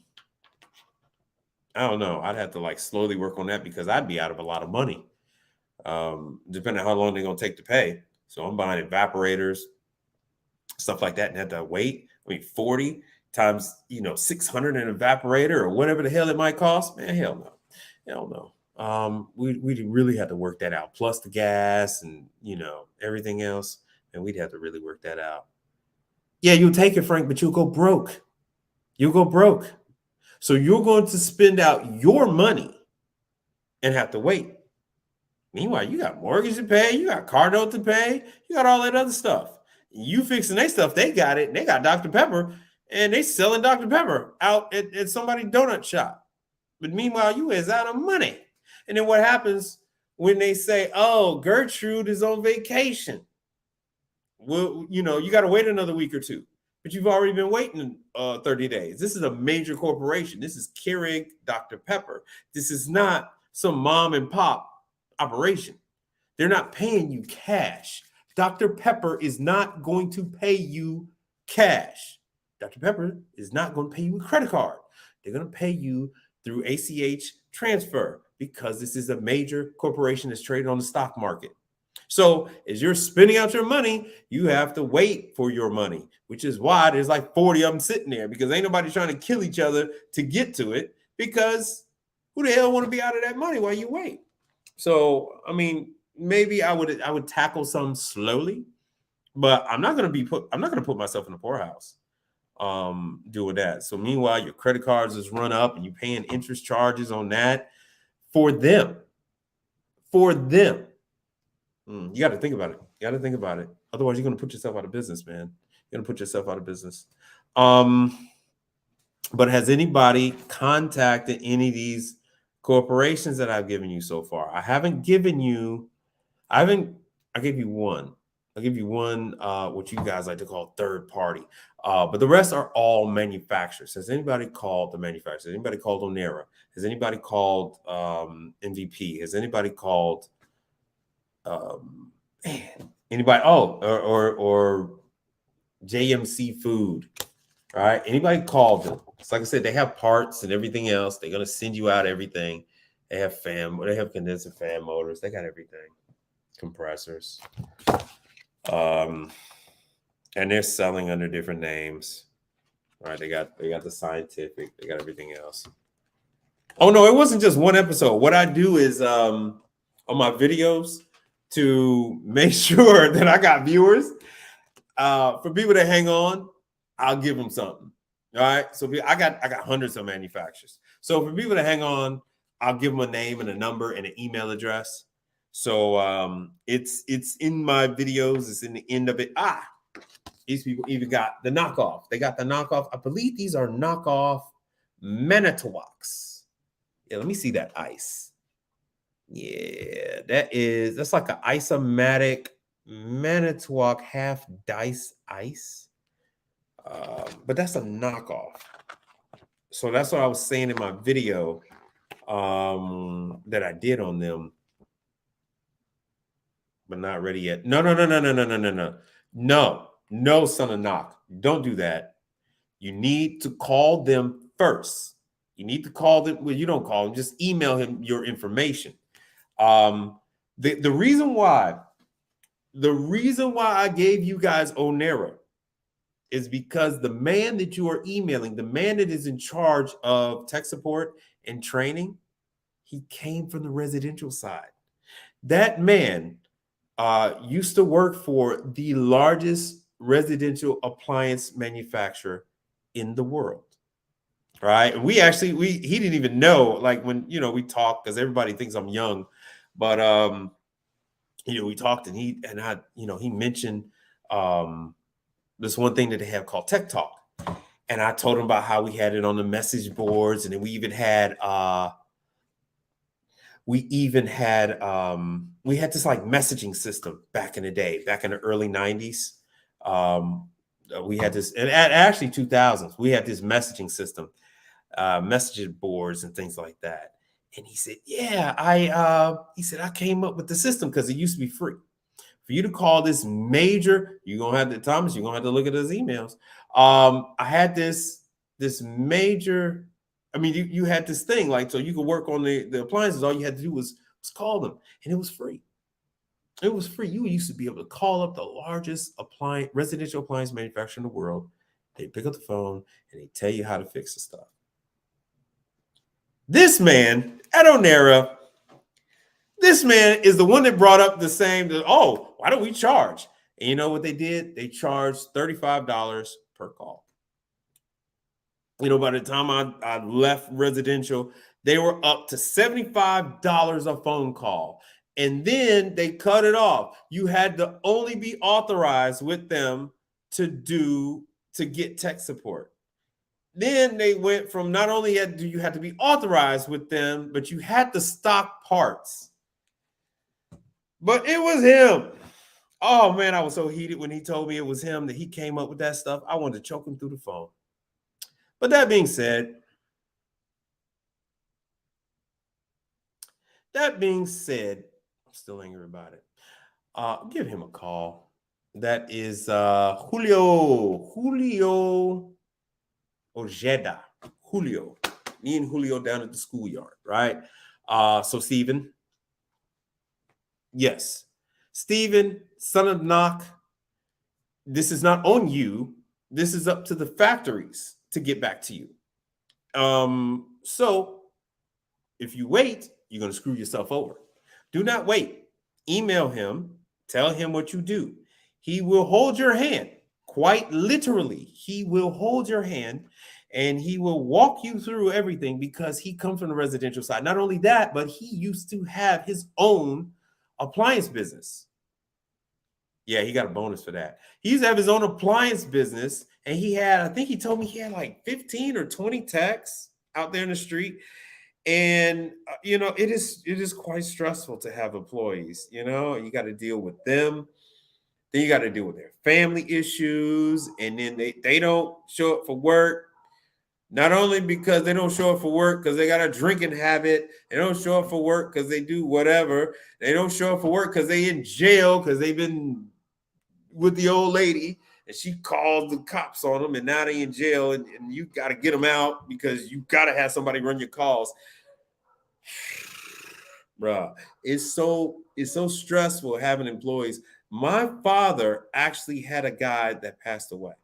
I don't know. I'd have to like slowly work on that because I'd be out of a lot of money, depending on how long they're going to take to pay. So I'm buying evaporators, stuff like that, and have to wait. 40 times, 600 an evaporator or whatever the hell it might cost. Man, hell no. We really had to work that out. Plus the gas and, everything else. And we'd have to really work that out. Yeah, you'll take it, Frank, but you'll go broke. You'll go broke. So you're going to spend out your money and have to wait. Meanwhile, you got mortgage to pay, you got car note to pay, you got all that other stuff. You fixing their stuff, they got it. They got Dr. Pepper, and they selling Dr. Pepper out at somebody's donut shop. But meanwhile, you is out of money. And then what happens when they say, oh, Gertrude is on vacation? Well, you got to wait another week or two. But you've already been waiting 30 days. This is a major corporation. This is Keurig Dr. Pepper. This is not some mom and pop operation. They're not paying you cash. Dr. Pepper is not going to pay you cash. Dr. Pepper is not going to pay you a credit card. They're going to pay you through ACH transfer because this is a major corporation that's traded on the stock market. So as you're spending out your money, you have to wait for your money, which is why there's like 40 of them sitting there, because ain't nobody trying to kill each other to get to it, because who the hell want to be out of that money while you wait? So, I mean, maybe I would tackle some slowly, but I'm not going to put myself in the poorhouse doing that. So meanwhile, your credit cards is run up and you're paying interest charges on that for them. You got to think about it. Otherwise, you're going to put yourself out of business, man. You're going to put yourself out of business. But has anybody contacted any of these corporations that I've given you so far? I gave you one. I'll give you one, what you guys like to call third party. But the rest are all manufacturers. Has anybody called the manufacturers? Has anybody called Onera? Has anybody called MVP? Has anybody called anybody? Or JMC Food? All right. Anybody called them? It's like I said, they have parts and everything else. They're gonna send you out everything. They have condenser fan motors. They got everything. Compressors. And they're selling under different names. All right, they got the Scientific, they got everything else. Oh no, it wasn't just one episode. What I do is on my videos, to make sure that I got viewers, for people that hang on, I'll give them something. All right. So I got hundreds of manufacturers. So for people that hang on, I'll give them a name and a number and an email address. So it's in my videos. It's in the end of it. These people even got the knockoff. They got the knockoff. I believe these are knockoff Manitowocks. Yeah, let me see that ice. Yeah, that's like an Isomatic Manitowoc half dice ice. But that's a knockoff. So that's what I was saying in my video that I did on them. But not ready yet. No, son of knock. Don't do that. You need to call them first. You need to call them. Well, you don't call them. Just email him your information. The reason why I gave you guys Onera is because the man that you are emailing, the man that is in charge of tech support and training, he came from the residential side. That man used to work for the largest residential appliance manufacturer in the world. Right. And he didn't even know, like, when, we talked, because everybody thinks I'm young, but, we talked and he mentioned this one thing that they have called Tech Talk. And I told him about how we had it on the message boards. And then we had this like messaging system back in the day, back in the early 90s. We had this, and actually 2000s, we had this messaging system, messaging boards and things like that. And he said, yeah, I came up with the system because it used to be free. For you to call this major, you're going to have to look at those emails. I had this major, you had this thing, like, so you could work on the appliances. All you had to do was call them, and it was free. It was free. You used to be able to call up the largest residential appliance manufacturer in the world. They pick up the phone and they tell you how to fix the stuff. This man at Onera, this man is the one that brought up the same. Why don't we charge? And you know what they did? They charged $35 per call. By the time I left residential, they were up to $75 a phone call. And then they cut it off. You had to only be authorized with them to get tech support. Then they went from not only do you have to be authorized with them, but you had to stock parts. But it was him. Oh man, I was so heated when he told me it was him, that he came up with that stuff. I wanted to choke him through the phone. But that being said, I'm still angry about it. Give him a call. That is Julio Ojeda. Julio. Me and Julio down at the schoolyard, right? So Stephen. Yes. Stephen, son of Knock, this is not on you. This is up to the factories to get back to you. So if you wait, you're going to screw yourself over. Do not wait. Email him. Tell him what you do. He will hold your hand. Quite literally, he will hold your hand and he will walk you through everything, because he comes from the residential side. Not only that, but he used to have his own appliance business. Yeah, he got a bonus for that. He used to have his own appliance business, and I think he told me he had like 15 or 20 techs out there in the street. And it is quite stressful to have employees. You got to deal with them. Then you got to deal with their family issues, and then they don't show up for work. Not only because they don't show up for work because they got a drinking habit. They don't show up for work because they do whatever. They don't show up for work because they in jail because they've been with the old lady and she called the cops on them, and now they in jail, and you got to get them out because you got to have somebody run your calls. Bruh, it's so stressful having employees. My father actually had a guy that passed away.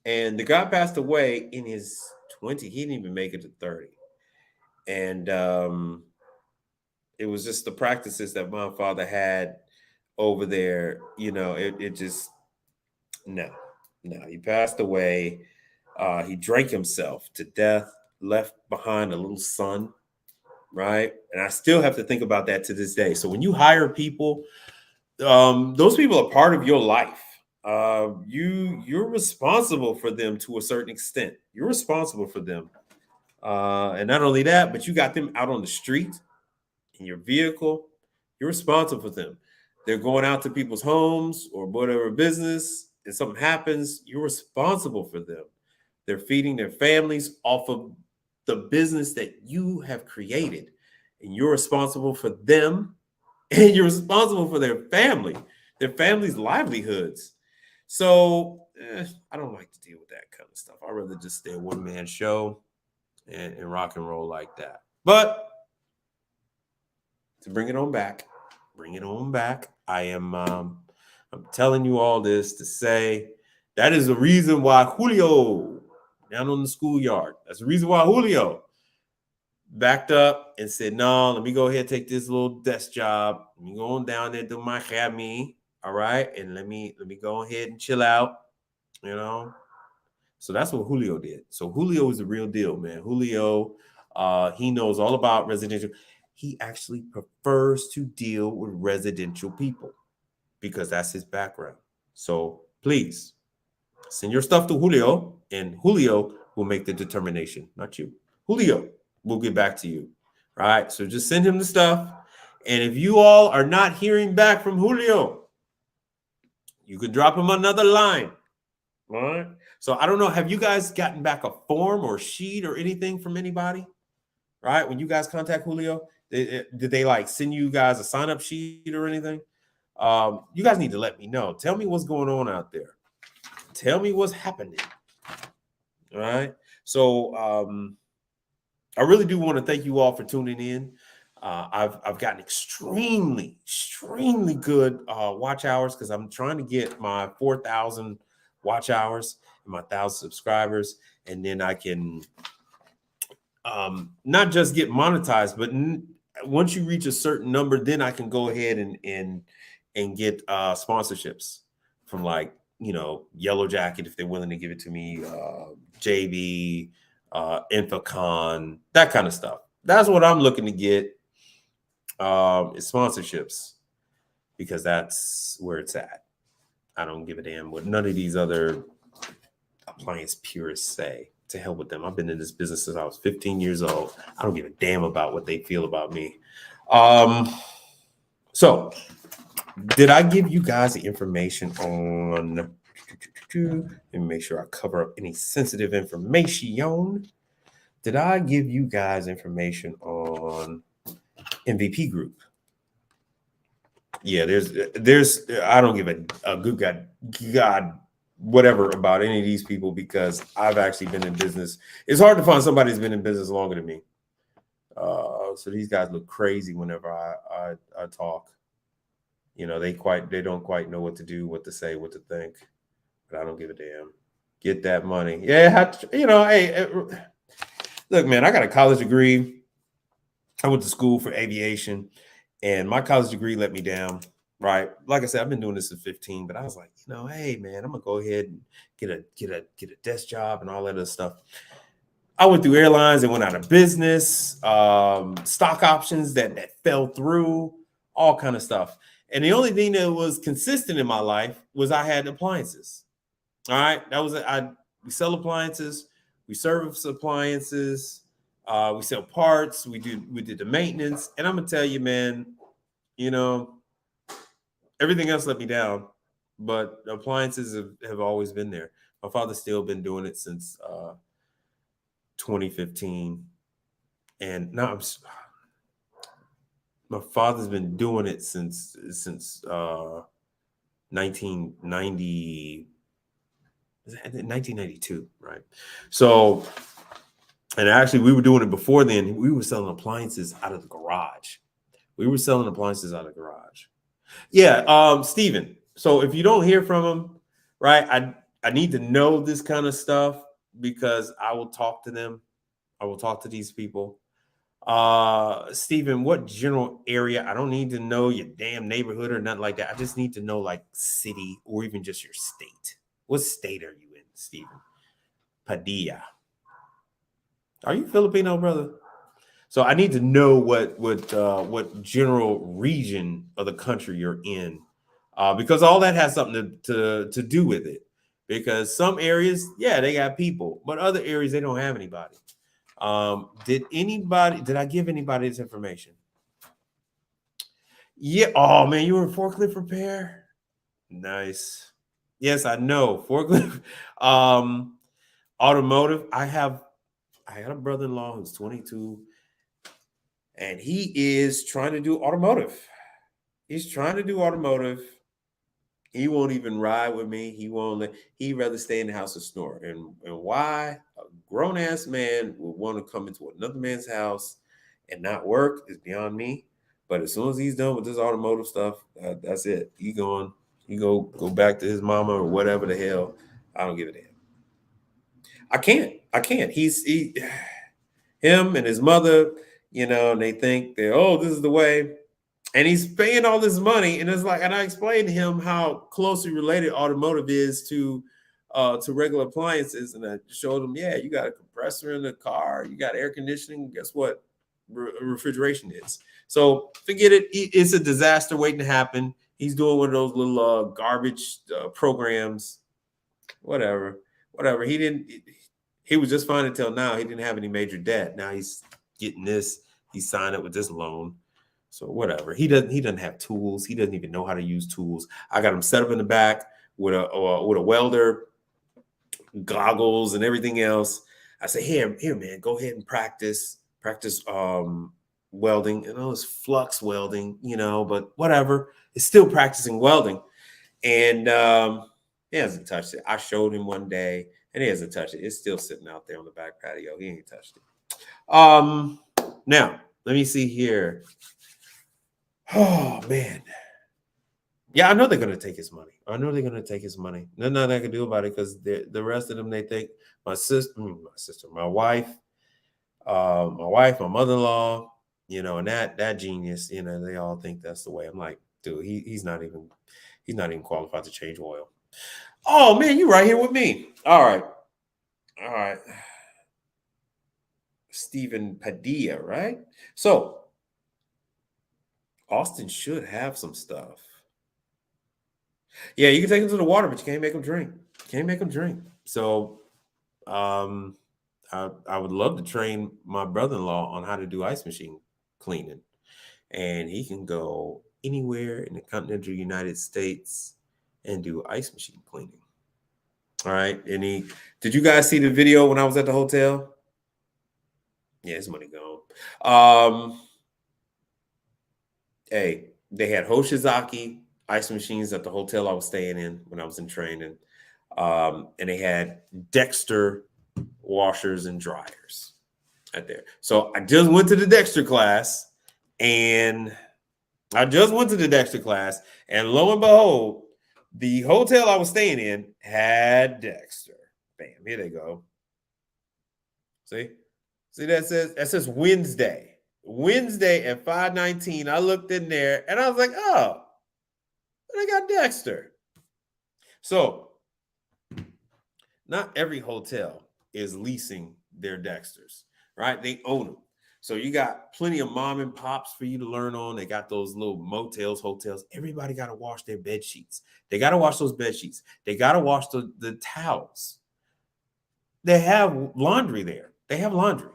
And the guy passed away in his 20s. He didn't even make it to 30. And it was just the practices that my father had over there. It just, no. He passed away. He drank himself to death, left behind a little son, right? And I still have to think about that to this day. So when you hire people, those people are part of your life. You're responsible for them to a certain extent. You're responsible for them. And not only that, but you got them out on the street in your vehicle. You're responsible for them. They're going out to people's homes or whatever business, and something happens, you're responsible for them. They're feeding their families off of the business that you have created, and you're responsible for them, and you're responsible for their family's livelihoods. So I don't like to deal with that kind of stuff. I'd rather just stay a one-man show and rock and roll like that. But to bring it on back, I'm telling you all this to say that is the reason why Julio down on the schoolyard, that's the reason why Julio backed up and said, no, let me go ahead and take this little desk job. Let me go on down there to Miami. All right. And let me go ahead and chill out, So that's what Julio did. So Julio is the real deal, man. Julio, he knows all about residential. He actually prefers to deal with residential people because that's his background. So please send your stuff to Julio, and Julio will make the determination, not you. Julio will get back to you. All right. So just send him the stuff. And if you all are not hearing back from Julio, you could drop him another line. All right. So I don't know. Have you guys gotten back a form or sheet or anything from anybody? Right. When you guys contact Julio, did they like send you guys a sign up sheet or anything? You guys need to let me know. Tell me what's going on out there. Tell me what's happening. All right. So I really do want to thank you all for tuning in. I've gotten extremely good watch hours because I'm trying to get my 4,000 watch hours and my 1,000 subscribers, and then I can not just get monetized, but once you reach a certain number, then I can go ahead and get sponsorships from like Yellow Jacket if they're willing to give it to me, JB, Infocon, that kind of stuff. That's what I'm looking to get. Is sponsorships, because that's where it's at. I don't give a damn what none of these other appliance purists say. To hell with them. I've been in this business since I was 15 years old. I don't give a damn about what they feel about me. So did I give you guys the information on? Let me make sure I cover up any sensitive information. Did I give you guys information on MVP Group? Yeah, there's I don't give a good God whatever about any of these people, because I've actually been in business. It's hard to find somebody who's been in business longer than me. So these guys look crazy whenever I talk. They don't quite know what to do, what to say, what to think. But I don't give a damn. Get that money. Yeah, hey, look, man, I got a college degree. I went to school for aviation, and my college degree let me down. Right. Like I said, I've been doing this since 15, but I was like, hey man, I'm gonna go ahead and get a desk job and all that other stuff. I went through airlines and went out of business, stock options that fell through, all kind of stuff. And the only thing that was consistent in my life was I had appliances. All right. That was it. We sell appliances, we service appliances, we sell parts, we did the maintenance. And I'm gonna tell you, man, everything else let me down, but appliances have always been there. My father's still been doing it since 2015, and now my father's been doing it since 1992, right? So, and actually, we were doing it before then. We were selling appliances out of the garage. Yeah, Steven. So if you don't hear from him, right, I need to know this kind of stuff, because I will talk to them. I will talk to these people. Steven, what general area? I don't need to know your damn neighborhood or nothing like that. I just need to know like city or even just your state. What state are you in, Steven? Padilla. Are you Filipino, brother? So I need to know what general region of the country you're in, because all that has something to do with it. Because some areas, yeah, they got people, but other areas they don't have anybody. Did I give anybody this information? Yeah. Oh man, you were in forklift repair. Nice. Yes, I know forklift. Automotive. I had a brother-in-law who's 22. And he is trying to do automotive. He's trying to do automotive. He won't even ride with me. He'd rather stay in the house and snore. And why a grown ass man would want to come into another man's house and not work is beyond me. But as soon as he's done with this automotive stuff, that's it. He go back to his mama or whatever the hell. I don't give a damn. I can't. Him and his mother, and they think this is the way. And he's paying all this money, and it's like, and I explained to him how closely related automotive is to regular appliances, and I showed him, yeah, you got a compressor in the car, you got air conditioning. Guess what? Refrigeration is. So forget it. It's a disaster waiting to happen. He's doing one of those little garbage programs. Whatever. He didn't. He was just fine until now. He didn't have any major debt. Now he's getting this. He signed up with this loan. So whatever. He doesn't have tools. He doesn't even know how to use tools. I got him set up in the back with a welder, goggles, and everything else. I say, here, man, go ahead and practice welding. It's flux welding, but whatever. It's still practicing welding. And he hasn't touched it. I showed him one day, and he hasn't touched it. It's still sitting out there on the back patio. He ain't touched it. Now, let me see here. Oh, man. Yeah, I know they're going to take his money. There's nothing I can do about it, because the rest of them, they think my wife, my mother-in-law, and that genius, they all think that's the way. I'm like, dude, he's not even qualified to change oil. Oh man, you right here with me. All right. All right. Stephen Padilla, right? So Austin should have some stuff. Yeah, you can take them to the water, but you can't make them drink. Can't make them drink. So um I would love to train my brother-in-law on how to do ice machine cleaning. And he can go anywhere in the continental United States and do ice machine cleaning. All right. And he did you guys see the video when I was at the hotel? Yeah, his money gone. Hey, they had Hoshizaki ice machines at the hotel I was staying in when I was in training. And they had Dexter washers and dryers right there. So I just went to the Dexter class and lo and behold, the hotel I was staying in had Dexter. Bam, here they go. See that says Wednesday. Wednesday at 5:19. I looked in there and I was like, oh, they got Dexter. So not every hotel is leasing their Dexters, right? They own them. So you got plenty of mom and pops for you to learn on. They got those little motels, hotels. Everybody got to wash their bed sheets. They got to wash those bed sheets. They got to wash the towels. They have laundry there. They have laundry.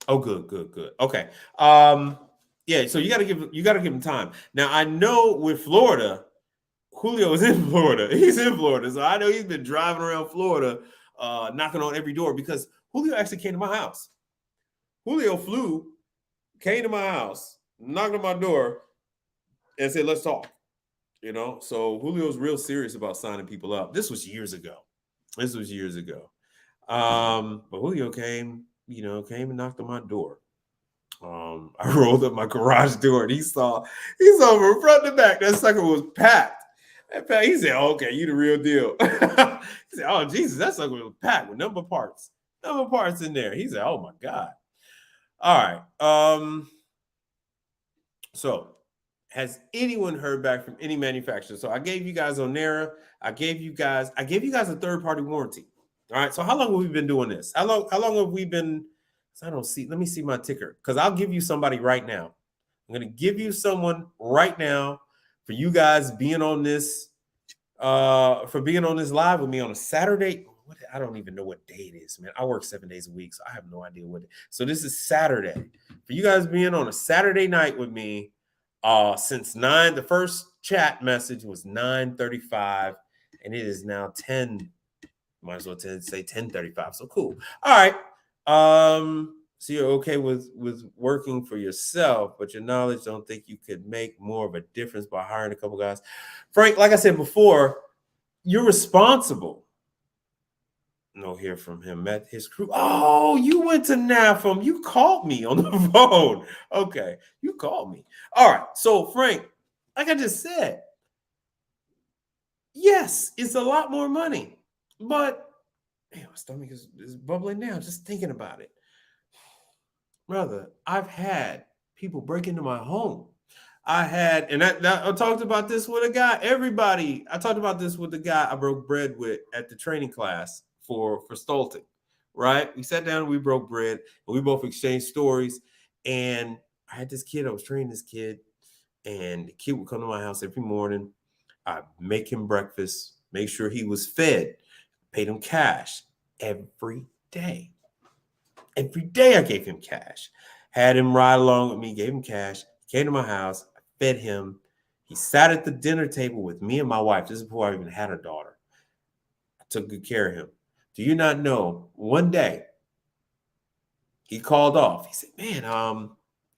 Oh, good. Okay. Yeah, so you got to give them time. Now I know with Florida, Julio is in Florida. He's in Florida. So I know he's been driving around Florida, knocking on every door because Julio actually came to my house. Julio came to my house, knocked on my door, and said, let's talk. So Julio's real serious about signing people up. This was years ago. But Julio came and knocked on my door. I rolled up my garage door and he saw from front to back. That sucker was packed. He said, oh, okay, you the real deal. He said, oh, Jesus, that sucker was packed with number parts in there. He said, oh my God. All right. So has anyone heard back from any manufacturer? So I gave you guys Onera. I gave you guys a third-party warranty. All right. So how long have we been doing this? How long have we been? I don't see. Let me see my ticker because I'll give you somebody right now. I'm going to give you someone right now for you guys being on this live with me on a Saturday. I don't even know what day it is, man. I work 7 days a week, so I have no idea what. So this is Saturday. For you guys being on a Saturday night with me, since 9, the first chat message was 9:35, and it is now 10. Might as well say 10:35. So cool. All right. So you're okay with working for yourself, but your knowledge don't think you could make more of a difference by hiring a couple guys. Frank, like I said before, you're responsible. No hear from him. Met his crew. Oh, you went to NAFM. You called me on the phone. Okay, you called me. All right. So Frank, like I just said, yes, it's a lot more money, but man, my stomach is bubbling now just thinking about it. Brother, I've had people break into my home. I talked about this with a guy. I talked about this with the guy I broke bread with at the training class for Stolting, right? We sat down and we broke bread and we both exchanged stories. And I had this kid, I was training this kid, and the kid would come to my house every morning. I'd make him breakfast, make sure he was fed, paid him cash every day. Every day I gave him cash, had him ride along with me, gave him cash, came to my house, I fed him. He sat at the dinner table with me and my wife. This is before I even had a daughter. I took good care of him. Do you not know, one day he called off. He said, man,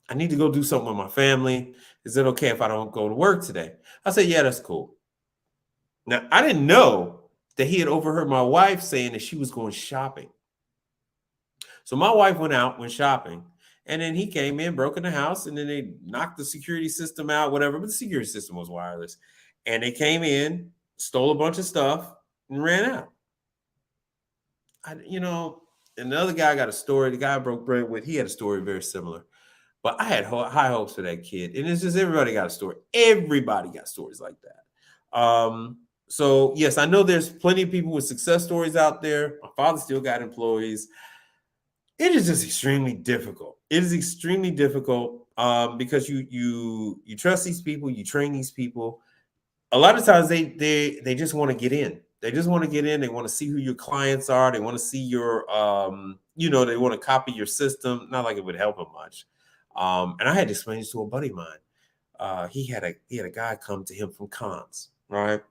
I need to go do something with my family. Is it okay if I don't go to work today? I said, yeah, that's cool. Now, I didn't know that he had overheard my wife saying that she was going shopping. So my wife went shopping, and then he came in, broke in the house, and then they knocked the security system out, whatever. But the security system was wireless. And they came in, stole a bunch of stuff, and ran out. And the other guy got a story. The guy I broke bread with, he had a story very similar. But I had high hopes for that kid. And it's just everybody got a story. Everybody got stories like that. So yes, I know there's plenty of people with success stories out there. My father still got employees. It is just extremely difficult. It is extremely difficult because you trust these people, you train these people. A lot of times they just want to get in. They just want to get in. They want to see who your clients are. They want to see your they want to copy your system. Not like it would help them much. And I had to explain this to a buddy of mine. He had a guy come to him from Cons, right?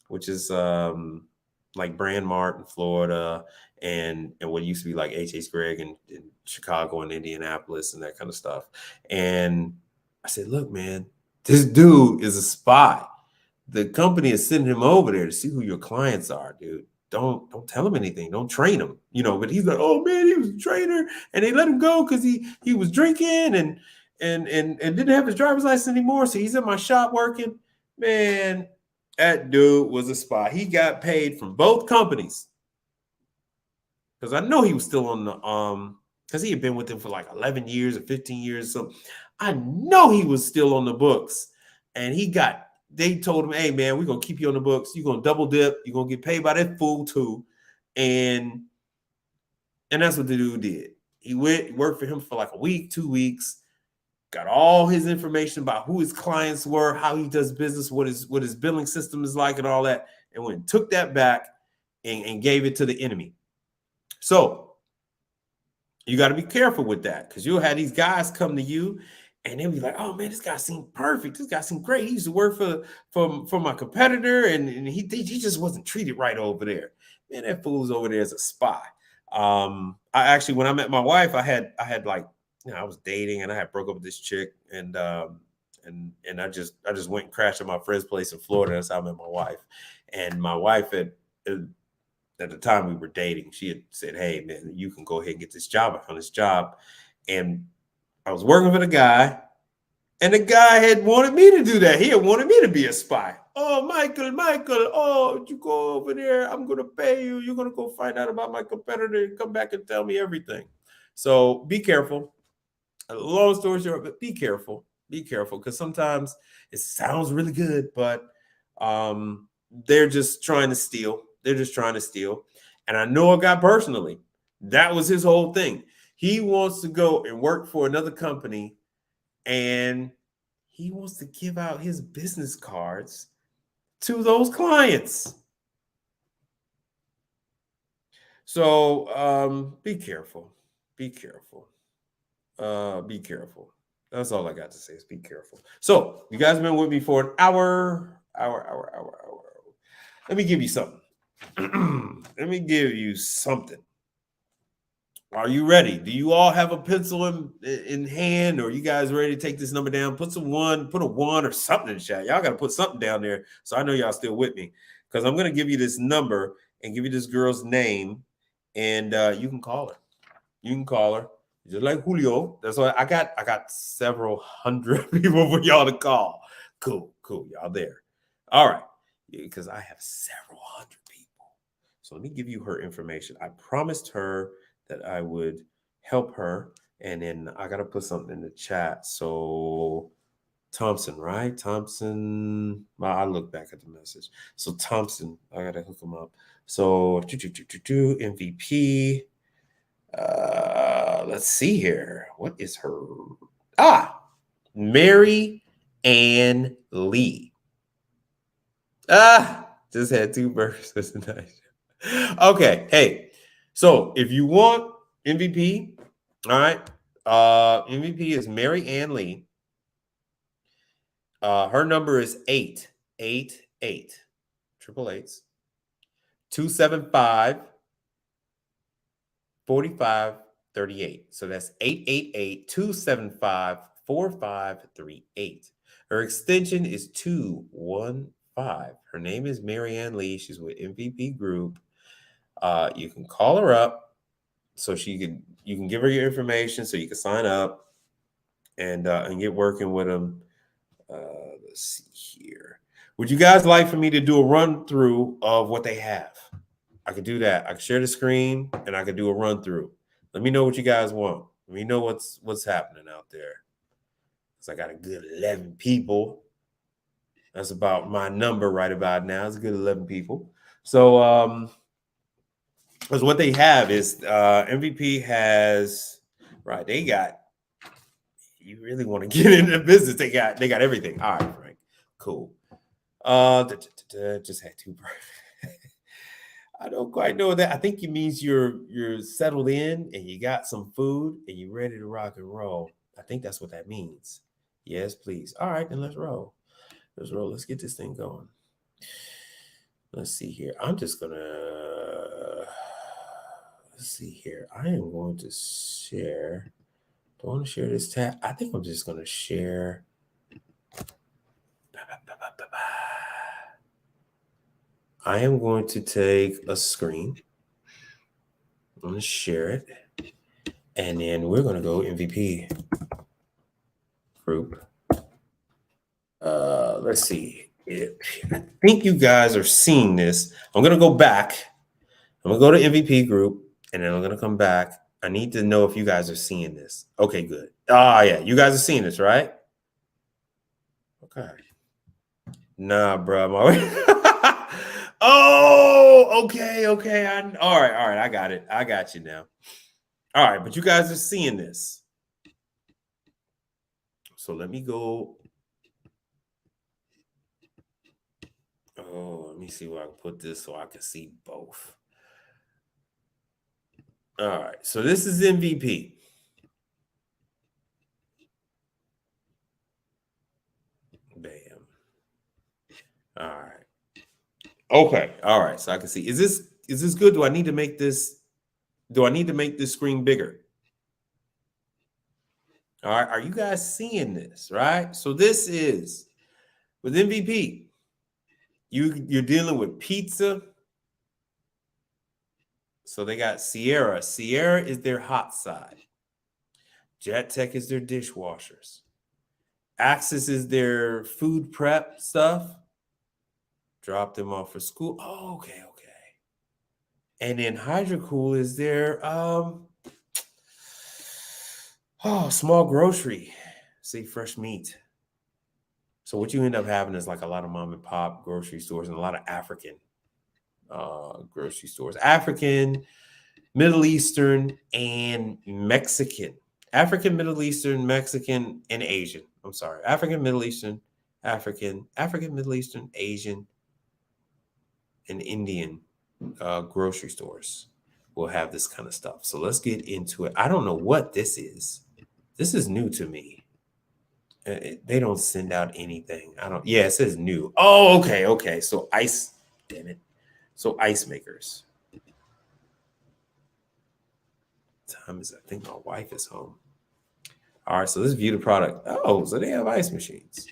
Which is like Brand Mart in Florida and what used to be like H.H. Gregg in Chicago and Indianapolis and that kind of stuff. And I said, look, man, this dude is a spy. The company is sending him over there to see who your clients are, dude. Don't tell him anything. Don't train him, But he's like, oh man, he was a trainer, and they let him go because he was drinking and didn't have his driver's license anymore. So he's in my shop working. Man, that dude was a spy. He got paid from both companies because I know he was still on the because he had been with them for like 11 years or 15 years. So I know he was still on the books, and they told him, hey man, we're gonna keep you on the books. You're gonna double dip. You're gonna get paid by that fool too, and that's what the dude did. He worked for him for like a week, 2 weeks, got all his information about who his clients were, how he does business, what his billing system is like, and all that, and went and took that back and gave it to the enemy. So you got to be careful with that because you'll have these guys come to you and they'll be like, oh man, this guy seemed perfect. This guy seemed great. He used to work for my competitor and he just wasn't treated right over there. Man, that fool's over there as a spy. I actually, when I met my wife, I had like, I was dating and I had broke up with this chick and I just went and crashed at my friend's place in Florida. That's how I met my wife. And my wife at the time we were dating, she had said, hey man, you can go ahead and get this job. I found this job. And I was working for the guy, and the guy had wanted me to do that. He had wanted me to be a spy. Oh, Michael, oh, you go over there. I'm going to pay you. You're going to go find out about my competitor and come back and tell me everything. So be careful. A long story short, but be careful. Be careful because sometimes it sounds really good, but they're just trying to steal. They're just trying to steal. And I know a guy personally. That was his whole thing. He wants to go and work for another company and he wants to give out his business cards to those clients. So be careful. Be careful. Be careful. That's all I got to say is be careful. So you guys have been with me for an hour. Let me give you something. Let me give you something. Are you ready? Do you all have a pencil in hand, or are you guys ready to take this number down? Put a one or something in the chat. Y'all got to put something down there so I know y'all still with me, because I'm going to give you this number and give you this girl's name, and you can call her. You can call her just like Julio. That's why I got several hundred people for y'all to call. Cool. Y'all there. All right. Because I have several hundred people. So let me give you her information. I promised her that I would help her. And then I got to put something in the chat. So Thompson, right? Thompson. Well, I'll look back at the message. So Thompson, I got to hook him up. So MVP. Let's see here. What is her? Mary Ann Lee. Just had two birds. That's nice. Okay, hey. So if you want MVP, all right. MVP is Mary Ann Lee. Her number is 888 275 4538. So that's 888-275-4538. Her extension is 215. Her name is Mary Ann Lee. She's with MVP Group. You can call her up so you can give her your information so you can sign up and get working with them. Let's see here. Would you guys like for me to do a run through of what they have? I could do that. I can share the screen and I could do a run through. Let me know what you guys want. Let me know what's happening out there. Because I got a good 11 people. That's about my number right about now. It's a good 11 people. So because what they have is MVP has right. They got. You really want to get into business? They got everything. All right, Frank. Cool. Just had two. I don't quite know that. I think it means you're settled in and you got some food and you're ready to rock and roll. I think that's what that means. Yes, please. All right, then let's roll. Let's roll. Let's get this thing going. Let's see here. I'm just gonna let's see here. I am going to share. Do I want to share this tab? I think I'm just gonna share. I am going to take a screen. I'm gonna share it. And then we're gonna go MVP group. Let's see. I think you guys are seeing this. I'm gonna go back. I'm gonna go to MVP group, and then I'm gonna come back. I need to know if you guys are seeing this. Okay, good. Ah, yeah, you guys are seeing this, right? Okay. Nah, bro. Oh, okay. All right. I got it. I got you now. All right, but you guys are seeing this. So let me go. Oh, let me see where I can put this so I can see both. All right, so this is MVP. Bam. All right. Okay. All right. So I can see. Is this good? Do I need to make this? Do I need to make this screen bigger? All right. Are you guys seeing this? Right. So this is with MVP. You're dealing with pizza. So they got Sierra. Sierra is their hot side. Jet Tech is their dishwashers. Axis is their food prep stuff. Drop them off for school. Oh, okay. And then Hydrocool is their small grocery. See, fresh meat. So what you end up having is like a lot of mom and pop grocery stores and a lot of African grocery stores. African, Middle Eastern, and Mexican. African, Middle Eastern, Mexican, and Asian. I'm sorry. African, Middle Eastern, African, Middle Eastern, Asian, and Indian grocery stores will have this kind of stuff. So let's get into it. I don't know what this is. This is new to me. They don't send out anything. I don't. Yeah, it says new. Oh, okay. So ice. Damn it. So ice makers. Time is. I think my wife is home. All right. So let's view the product. Oh, so they have ice machines.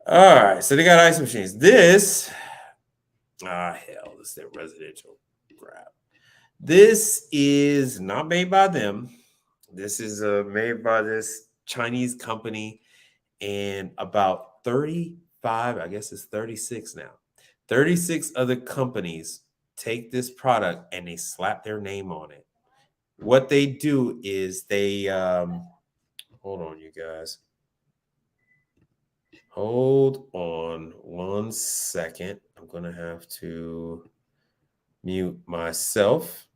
All right. So they got ice machines. This. Hell, this is their residential crap. This is not made by them. This is made by this Chinese company, and about 35, I guess it's 36 now. 36 other companies take this product and they slap their name on it. What they do is they hold on, you guys. Hold on 1 second. I'm gonna have to mute myself.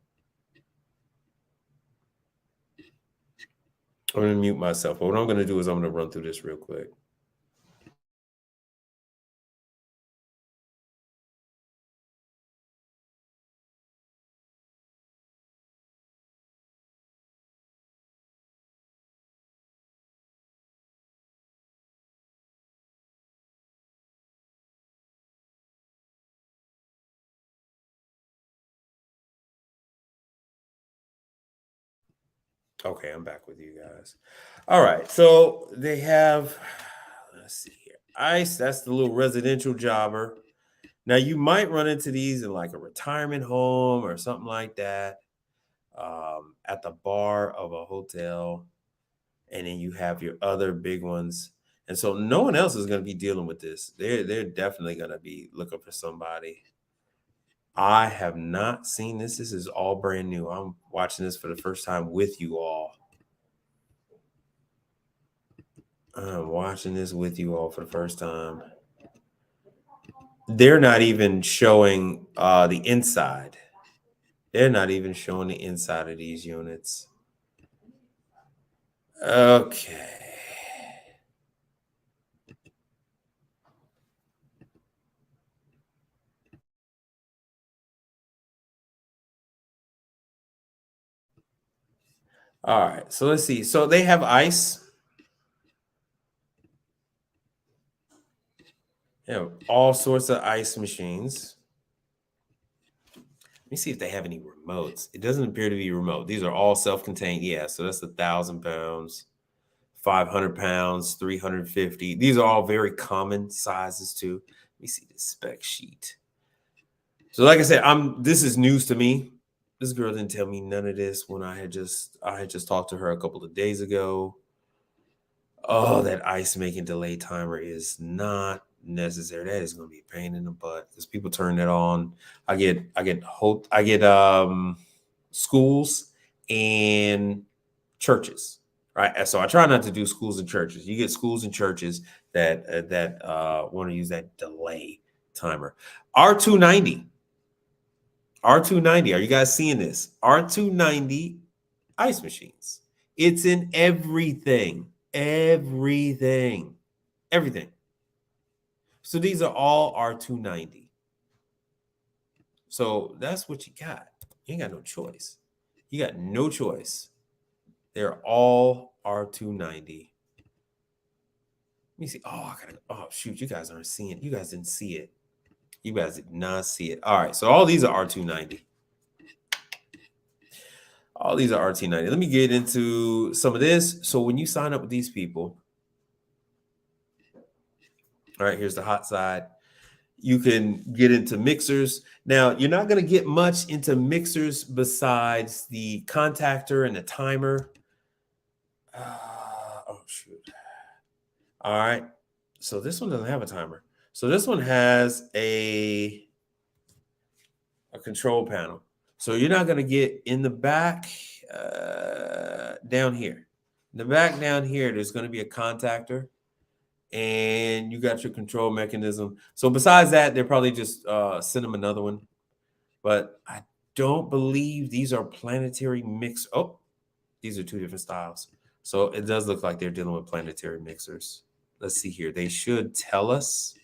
I'm gonna mute myself. What I'm gonna do is I'm gonna run through this real quick. Okay, I'm back with you guys. All right, so they have, let's see here, ice. That's the little residential jobber. Now you might run into these in like a retirement home or something like that, at the bar of a hotel, and then you have your other big ones. And so no one else is going to be dealing with this. They're definitely going to be looking for somebody. I have not seen this. This is all brand new. I'm watching this for the first time with you all. I'm watching this with you all for the first time. They're not even showing the inside. They're not even showing the inside of these units. Okay. All right. So let's see. So they have ice. They have all sorts of ice machines. Let me see if they have any remotes. It doesn't appear to be remote. These are all self-contained. Yeah, so that's 1,000 pounds, 500 pounds, 350. These are all very common sizes too. Let me see the spec sheet. So, like I said, this is news to me. This girl didn't tell me none of this when I had just talked to her a couple of days ago. Oh, that ice making delay timer is not necessary. That is going to be a pain in the butt because people turn that on. I get schools and churches, right? So I try not to do schools and churches. You get schools and churches that want to use that delay timer. R290. R290. Are you guys seeing this? R290 ice machines. It's in everything. Everything. Everything. So these are all R290. So that's what you got. You ain't got no choice. You got no choice. They're all R290. Let me see. Oh, shoot. You guys aren't seeing it. You guys didn't see it. You guys did not see it. All right. So all these are R290. All these are RT90. Let me get into some of this. So when you sign up with these people, all right, here's the hot side. You can get into mixers. Now, you're not going to get much into mixers besides the contactor and the timer. Oh, shoot. All right. So this one doesn't have a timer. So this one has a control panel. So you're not going to get in the back down here. In the back down here, there's going to be a contactor and you got your control mechanism. So besides that, they'll probably just send them another one. But I don't believe these are planetary mix. Oh, these are two different styles. So it does look like they're dealing with planetary mixers. Let's see here. They should tell us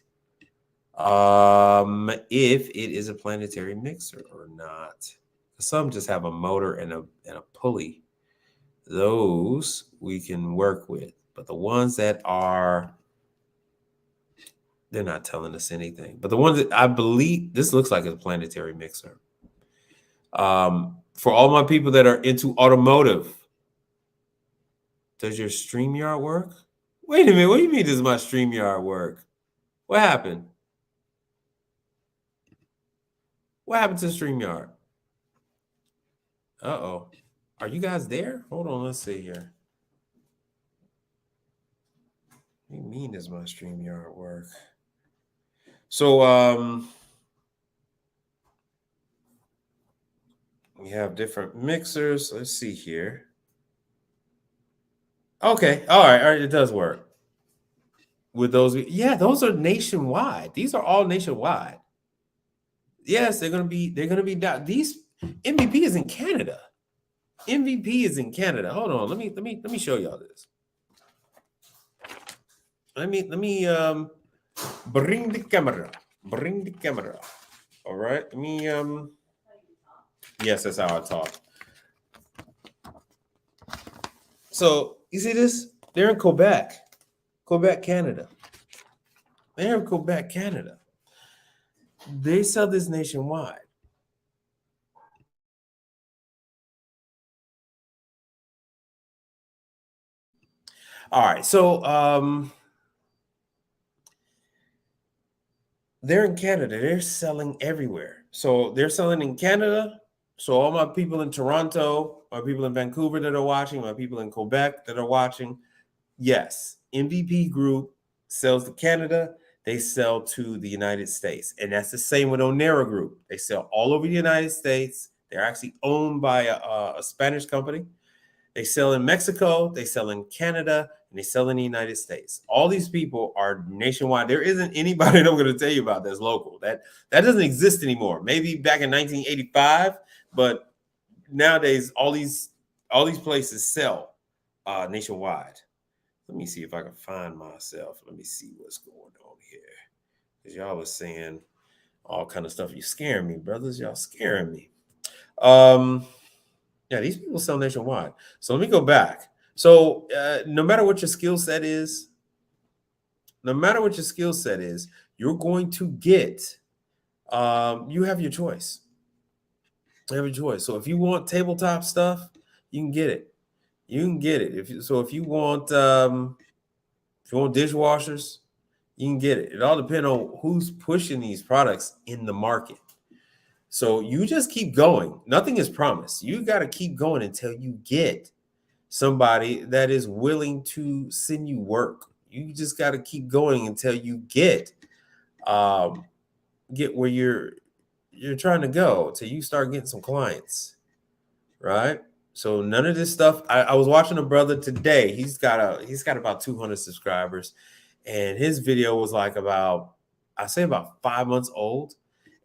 if it is a planetary mixer or not. Some just have a motor and a pulley. Those we can work with, but the ones that are, they're not telling us anything. But the ones that I believe, this looks like a planetary mixer. For all my people that are into automotive, does your StreamYard work? Wait a minute, what do you mean does my StreamYard work? What happened? What happened to StreamYard? Uh-oh. Are you guys there? Hold on, let's see here. What do you mean does my StreamYard work? So we have different mixers. Let's see here. Okay, all right, it does work. With those, yeah, those are nationwide. These are all nationwide. Yes, they're gonna be these MVP is in Canada. MVP is in Canada. Hold on, let me show y'all this. Let me bring the camera. Bring the camera. All right. Let me yes, that's how I talk. So you see this? They're in Quebec, Canada. They're in Quebec, Canada. They sell this nationwide. All right. So they're in Canada. They're selling everywhere. So they're selling in Canada. So all my people in Toronto, my people in Vancouver that are watching, my people in Quebec that are watching, yes, MVP Group sells to Canada. They sell to the United States. And that's the same with Onera Group. They sell all over the United States. They're actually owned by a Spanish company. They sell in Mexico. They sell in Canada. and they sell in the United States. All these people are nationwide. There isn't anybody that I'm going to tell you about that's local. That doesn't exist anymore. Maybe back in 1985, but nowadays all these places sell nationwide. Let me see if I can find myself. Let me see what's going on here. Because y'all was saying all kind of stuff. You scaring me, brothers. Y'all scaring me. Yeah, these people sell nationwide. So let me go back. So no matter what your skill set is, you're going to get. You have your choice. You have your choice. So if you want tabletop stuff, you can get it. If you want dishwashers, you can get it. It all depends on who's pushing these products in the market. So you just keep going. Nothing is promised. You got to keep going until you get somebody that is willing to send you work. You just got to keep going until you get where you're trying to go, till you start getting some clients, right? So none of this stuff. I was watching a brother today. He's got about 200 subscribers, and his video was like about 5 months old,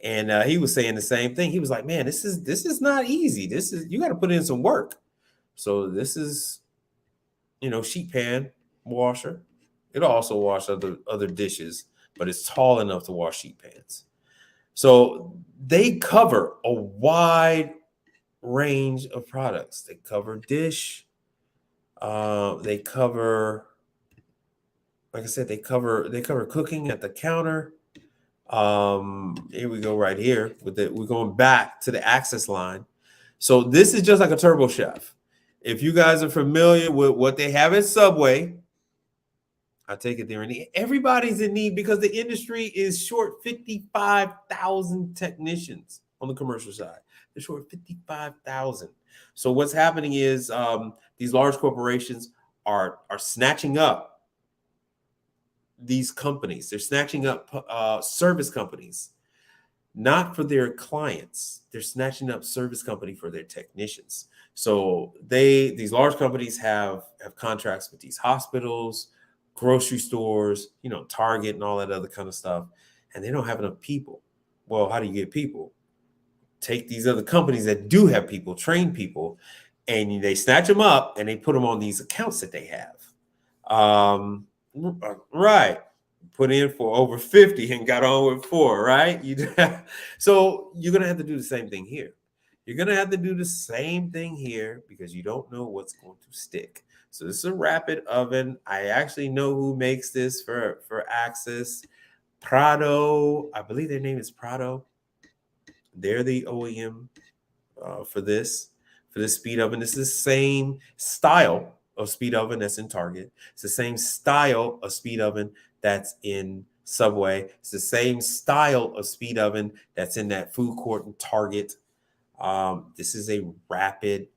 and he was saying the same thing. He was like, "Man, this is not easy. You got to put in some work." So this is, sheet pan washer. It'll also wash other dishes, but it's tall enough to wash sheet pans. So they cover a wide range of products. They cover dish. They cover, like I said, they cover cooking at the counter. Here we go right here we're going back to the access line. So this is just like a Turbo Chef. If you guys are familiar with what they have at Subway, I take it they're in need. Everybody's in need because the industry is short 55,000 technicians on the commercial side. They're short 55,000. So what's happening is these large corporations are snatching up these companies. They're snatching up service companies, not for their clients. They're snatching up service company for their technicians. So these large companies have contracts with these hospitals, grocery stores, Target and all that other kind of stuff, and they don't have enough people. Well, how do you get people? Take these other companies that do have people, train people, and they snatch them up and they put them on these accounts that they have. Right. Put in for over 50 and got on with 4, right? So you're going to have to do the same thing here. You're going to have to do the same thing here because you don't know what's going to stick. So this is a rapid oven. I actually know who makes this for Axis. Prado, I believe their name is Prado. They're the OEM for this speed oven. It's the same style of speed oven that's in Target. It's the same style of speed oven that's in Subway. It's the same style of speed oven that's in that food court and Target. This is a rapid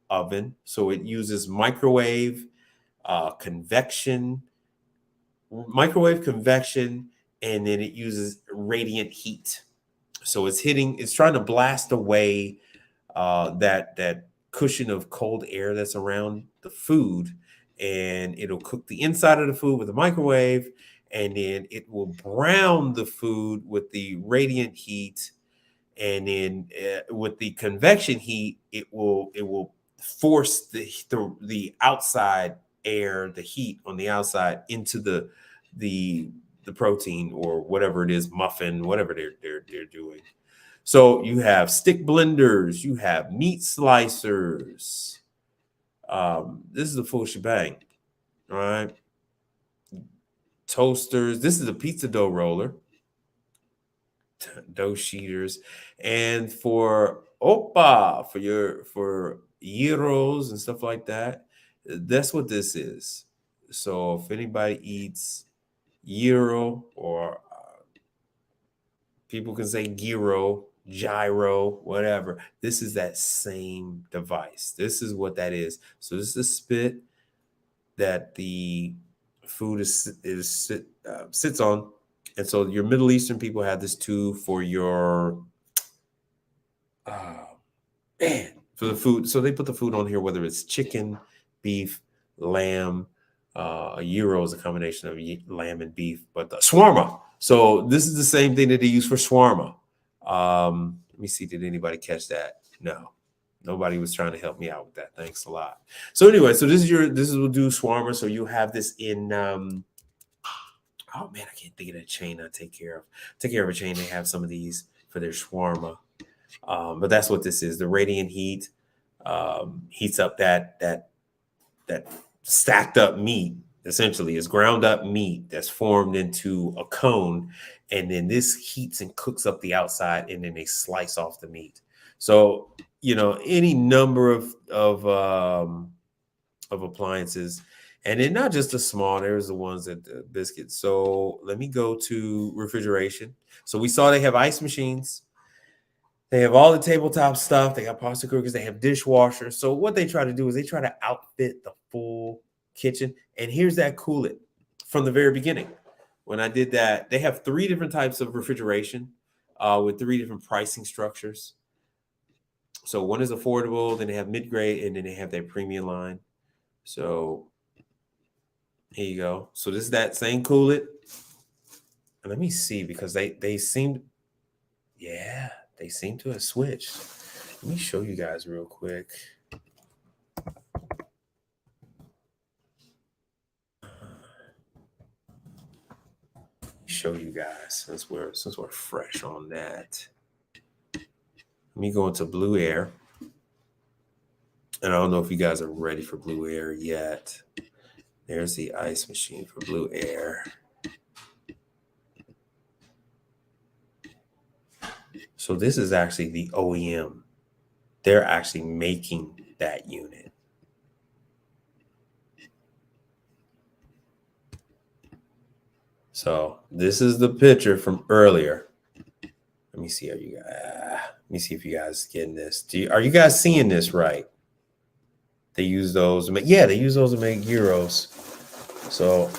oven, so it uses microwave convection, and then it uses radiant heat. So it's trying to blast away that cushion of cold air that's around the food, and it'll cook the inside of the food with the microwave, and then it will brown the food with the radiant heat, and then with the convection heat, it will force the outside air, the heat on the outside into the protein or whatever it is, muffin, whatever they're doing. So you have stick blenders, you have meat slicers. This is the full shebang, all right? Toasters. This is a pizza dough roller, dough sheeters, and for gyros and stuff like that. That's what this is. So if anybody eats gyro, or people can say gyro, whatever. This is that same device. This is what that is. So this is the spit that the food sits on, and so your Middle Eastern people have this too for your for the food. So they put the food on here, whether it's chicken, beef, lamb, A gyro is a combination of lamb and beef, but the shawarma. So this is the same thing that they use for shawarma. Let me see. Did anybody catch that? No, nobody was trying to help me out with that. Thanks a lot. So anyway, so this is we'll do shawarma. So you have this in. Oh man, I can't think of that chain I take care of. Take care of a chain. They have some of these for their shawarma. But that's what this is. The radiant heat heats up that stacked up meat. Essentially, is ground up meat that's formed into a cone, and then this heats and cooks up the outside, and then they slice off the meat. So any number of appliances, and then not just the small. There's the ones that biscuits. So let me go to refrigeration. So we saw they have ice machines. They have all the tabletop stuff. They got pasta cookers. They have dishwashers. So what they try to do is they try to outfit the full kitchen. And here's that cool it from the very beginning. When I did that, they have 3 different types of refrigeration with 3 different pricing structures. So one is affordable, then they have mid-grade, and then they have their premium line. So here you go. So this is that same cool it. And let me see, because they seem, yeah, they seem to have switched. Let me show you guys real quick. Show you guys since we're fresh on that. Let me go into Blue Air. And I don't know if you guys are ready for Blue Air yet. There's the ice machine for Blue Air. So this is actually the OEM. They're actually making that unit. So this is the picture from earlier. Let me see. Let me see if you guys getting this. Are you guys seeing this right? They use those to make, they use those to make gyros. So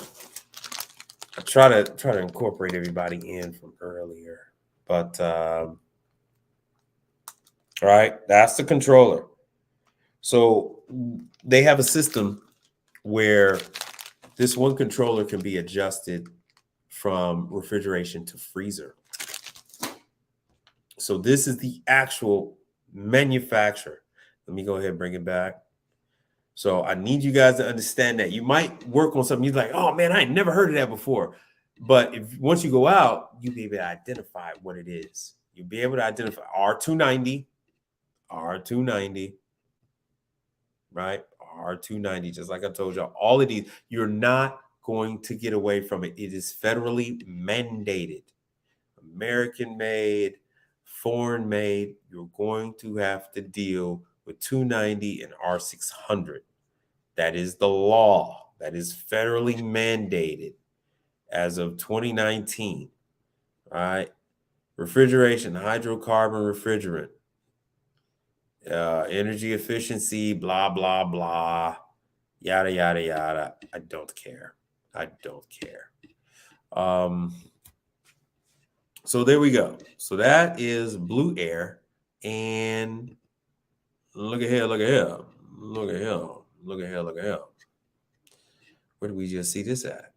I try to incorporate everybody in from earlier. But all right, that's the controller. So they have a system where this one controller can be adjusted from refrigeration to freezer. So this is the actual manufacturer. Let me go ahead and bring it back. So I need you guys to understand that. You might work on something, you're like, oh man, I ain't never heard of that before. But if once you go out, you'll be able to identify what it is. You'll be able to identify R290, right? R290, just like I told y'all, all of these, you're not going to get away from it. It is federally mandated, American made, foreign made. You're going to have to deal with 290 and R600. That is the law. That is federally mandated as of 2019. All right. Refrigeration, hydrocarbon refrigerant, energy efficiency, blah, blah, blah, yada, yada, yada. I don't care. So there we go. So that is Blue Air. And look at here. Where did we just see this at?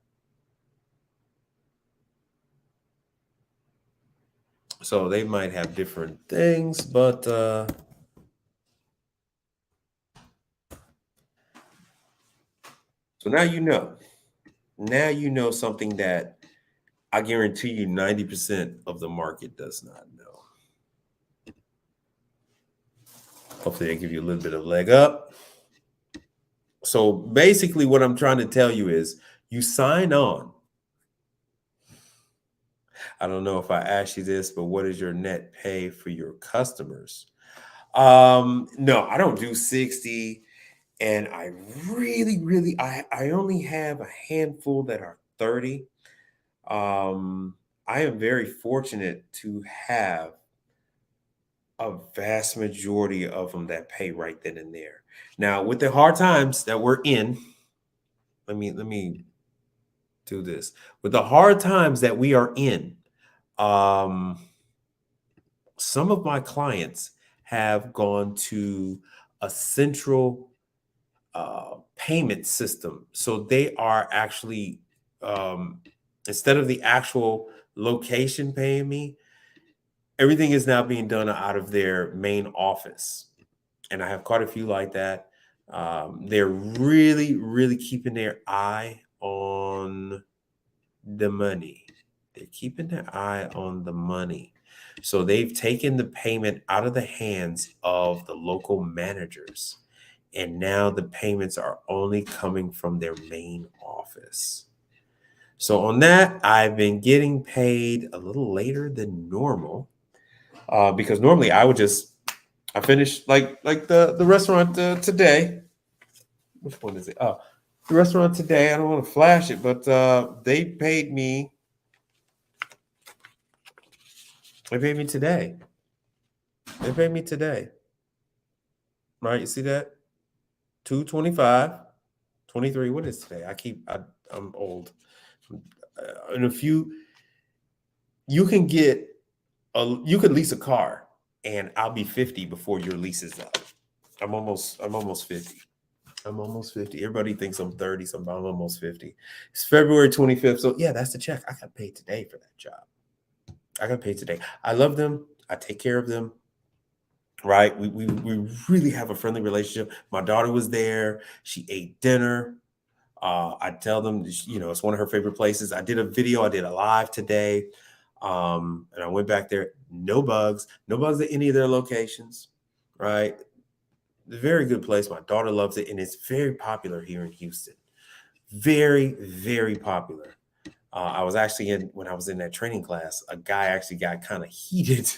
So they might have different things, but so now you know. Now you know something that I guarantee you 90% of the market does not know. Hopefully, they give you a little bit of leg up. So basically, what I'm trying to tell you is you sign on. I don't know if I asked you this, but what is your net pay for your customers? No, I don't do 60. And I really, I only have a handful that are 30. I am very fortunate to have a vast majority of them that pay right then and there. Now, with the hard times that we're in, let me do this. With the hard times that we are in, some of my clients have gone to a central payment system. So they are actually, instead of the actual location paying me, everything is now being done out of their main office. And I have quite a few like that. They're really, really keeping their eye on the money. They're keeping their eye on the money. So they've taken the payment out of the hands of the local managers. And now the payments are only coming from their main office. So on that, I've been getting paid a little later than normal, because normally I finished like the restaurant today. Which one is it? Oh, the restaurant today. I don't want to flash it, but they paid me. They paid me today. They paid me today. Right? You see that? 225, 23. What is today? I'm old. In a few, you can you could lease a car, and I'll be 50 before your lease is up. I'm almost 50. I'm almost 50. Everybody thinks I'm 30, so I'm almost 50. It's February 25th. So yeah, that's the check. I got paid today for that job. I got paid today. I love them. I take care of them. Right. We really have a friendly relationship. My daughter was there. She ate dinner. I tell them, it's one of her favorite places. I did a video. I did a live today. And I went back there. No bugs at any of their locations. Right. Very good place. My daughter loves it, and it's very popular here in Houston. Very, very popular. I was actually when I was in that training class, a guy actually got kind of heated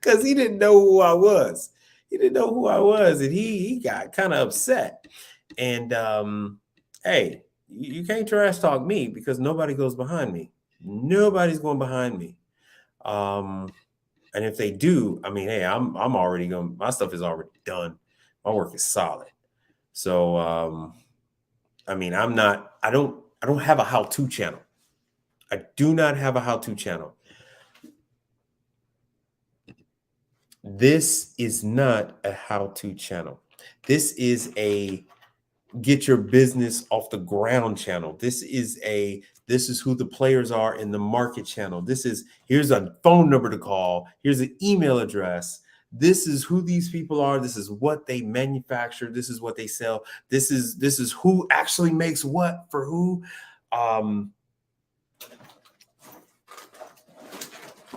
because he didn't know who I was. He didn't know who I was, and he got kind of upset. And hey, you can't trash talk me because nobody goes behind me. Nobody's going behind me. And if they do, I mean, hey, I'm already going. My stuff is already done. My work is solid. So I mean, I don't have a how-to channel. I do not have a how-to channel. This is not a how-to channel. This is a get your business off the ground channel. This is who the players are in the market channel. Here's a phone number to call. Here's an email address. This is who these people are. This is what they manufacture. This is what they sell. This is who actually makes what for who.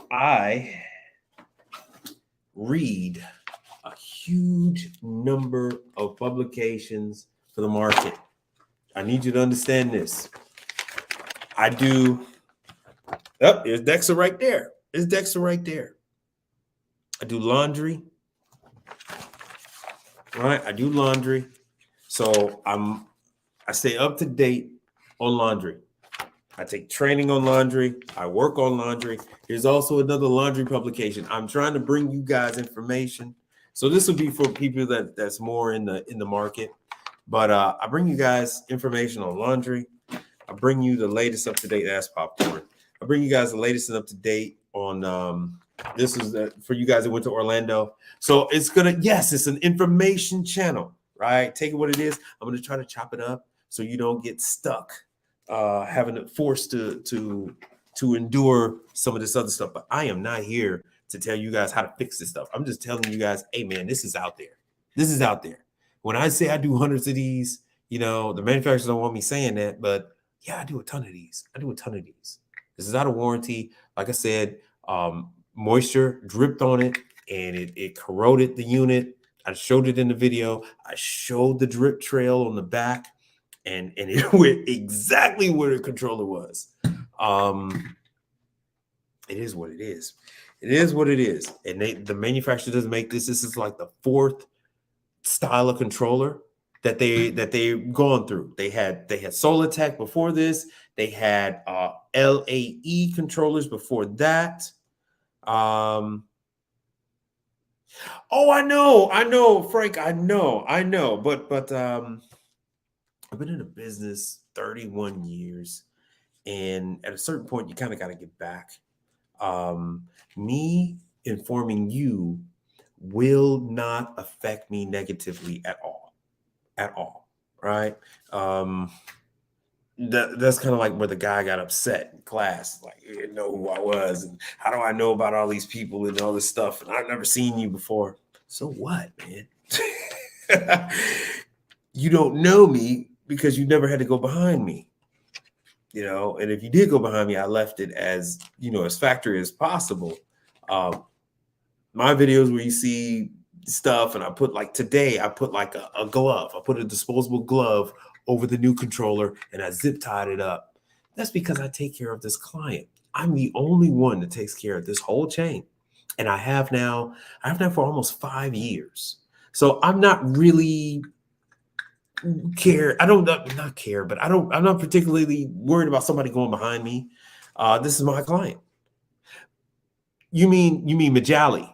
I read a huge number of publications for the market. I need you to understand this. I do. Oh, there's Dexter right there. There's Dexter right there. I do laundry. Right? I do laundry. So I stay up to date on laundry. I take training on laundry. I work on laundry. There's also another laundry publication. I'm trying to bring you guys information. So this will be for people that's more in the market. But I bring you guys information on laundry. I bring you the latest up to date. That's popcorn. I bring you guys the latest and up to date on. This is for you guys that went to Orlando. So it's an information channel, right? Take it what it is. I'm gonna try to chop it up so you don't get stuck having it forced to endure some of this other stuff. But I am not here to tell you guys how to fix this stuff. I'm just telling you guys, hey man, this is out there. This is out there. When I say I do hundreds of these, the manufacturers don't want me saying that, but yeah, I do a ton of these. This is out of warranty. Like I said, moisture dripped on it and it corroded the unit. I showed it in the video. I showed the drip trail on the back. And it went exactly where the controller was. It is what it is. It is what it is. And the manufacturer doesn't make this. This is like the fourth style of controller that they've gone through. They had Solitech before this. They had LAE controllers before that. Oh, I know, Frank. I know. But I've been in the business 31 years, and at a certain point, you kind of got to get back. Me informing you will not affect me negatively at all. at all, right? That's kind of like where the guy got upset in class, like you didn't know who I was, and how do I know about all these people and all this stuff, and I've never seen you before. So what, man? You don't know me because you never had to go behind me, and if you did go behind me, I left it as as factory as possible. Um, my videos where you see stuff, and I put like today, I put like a glove, I put a disposable glove over the new controller, and I zip tied it up. That's because I take care of this client. I'm the only one that takes care of this whole chain, and I have now for almost 5 years. So I'm not really care. I don't not care, but I'm not particularly worried about somebody going behind me. This is my client. You mean Majali?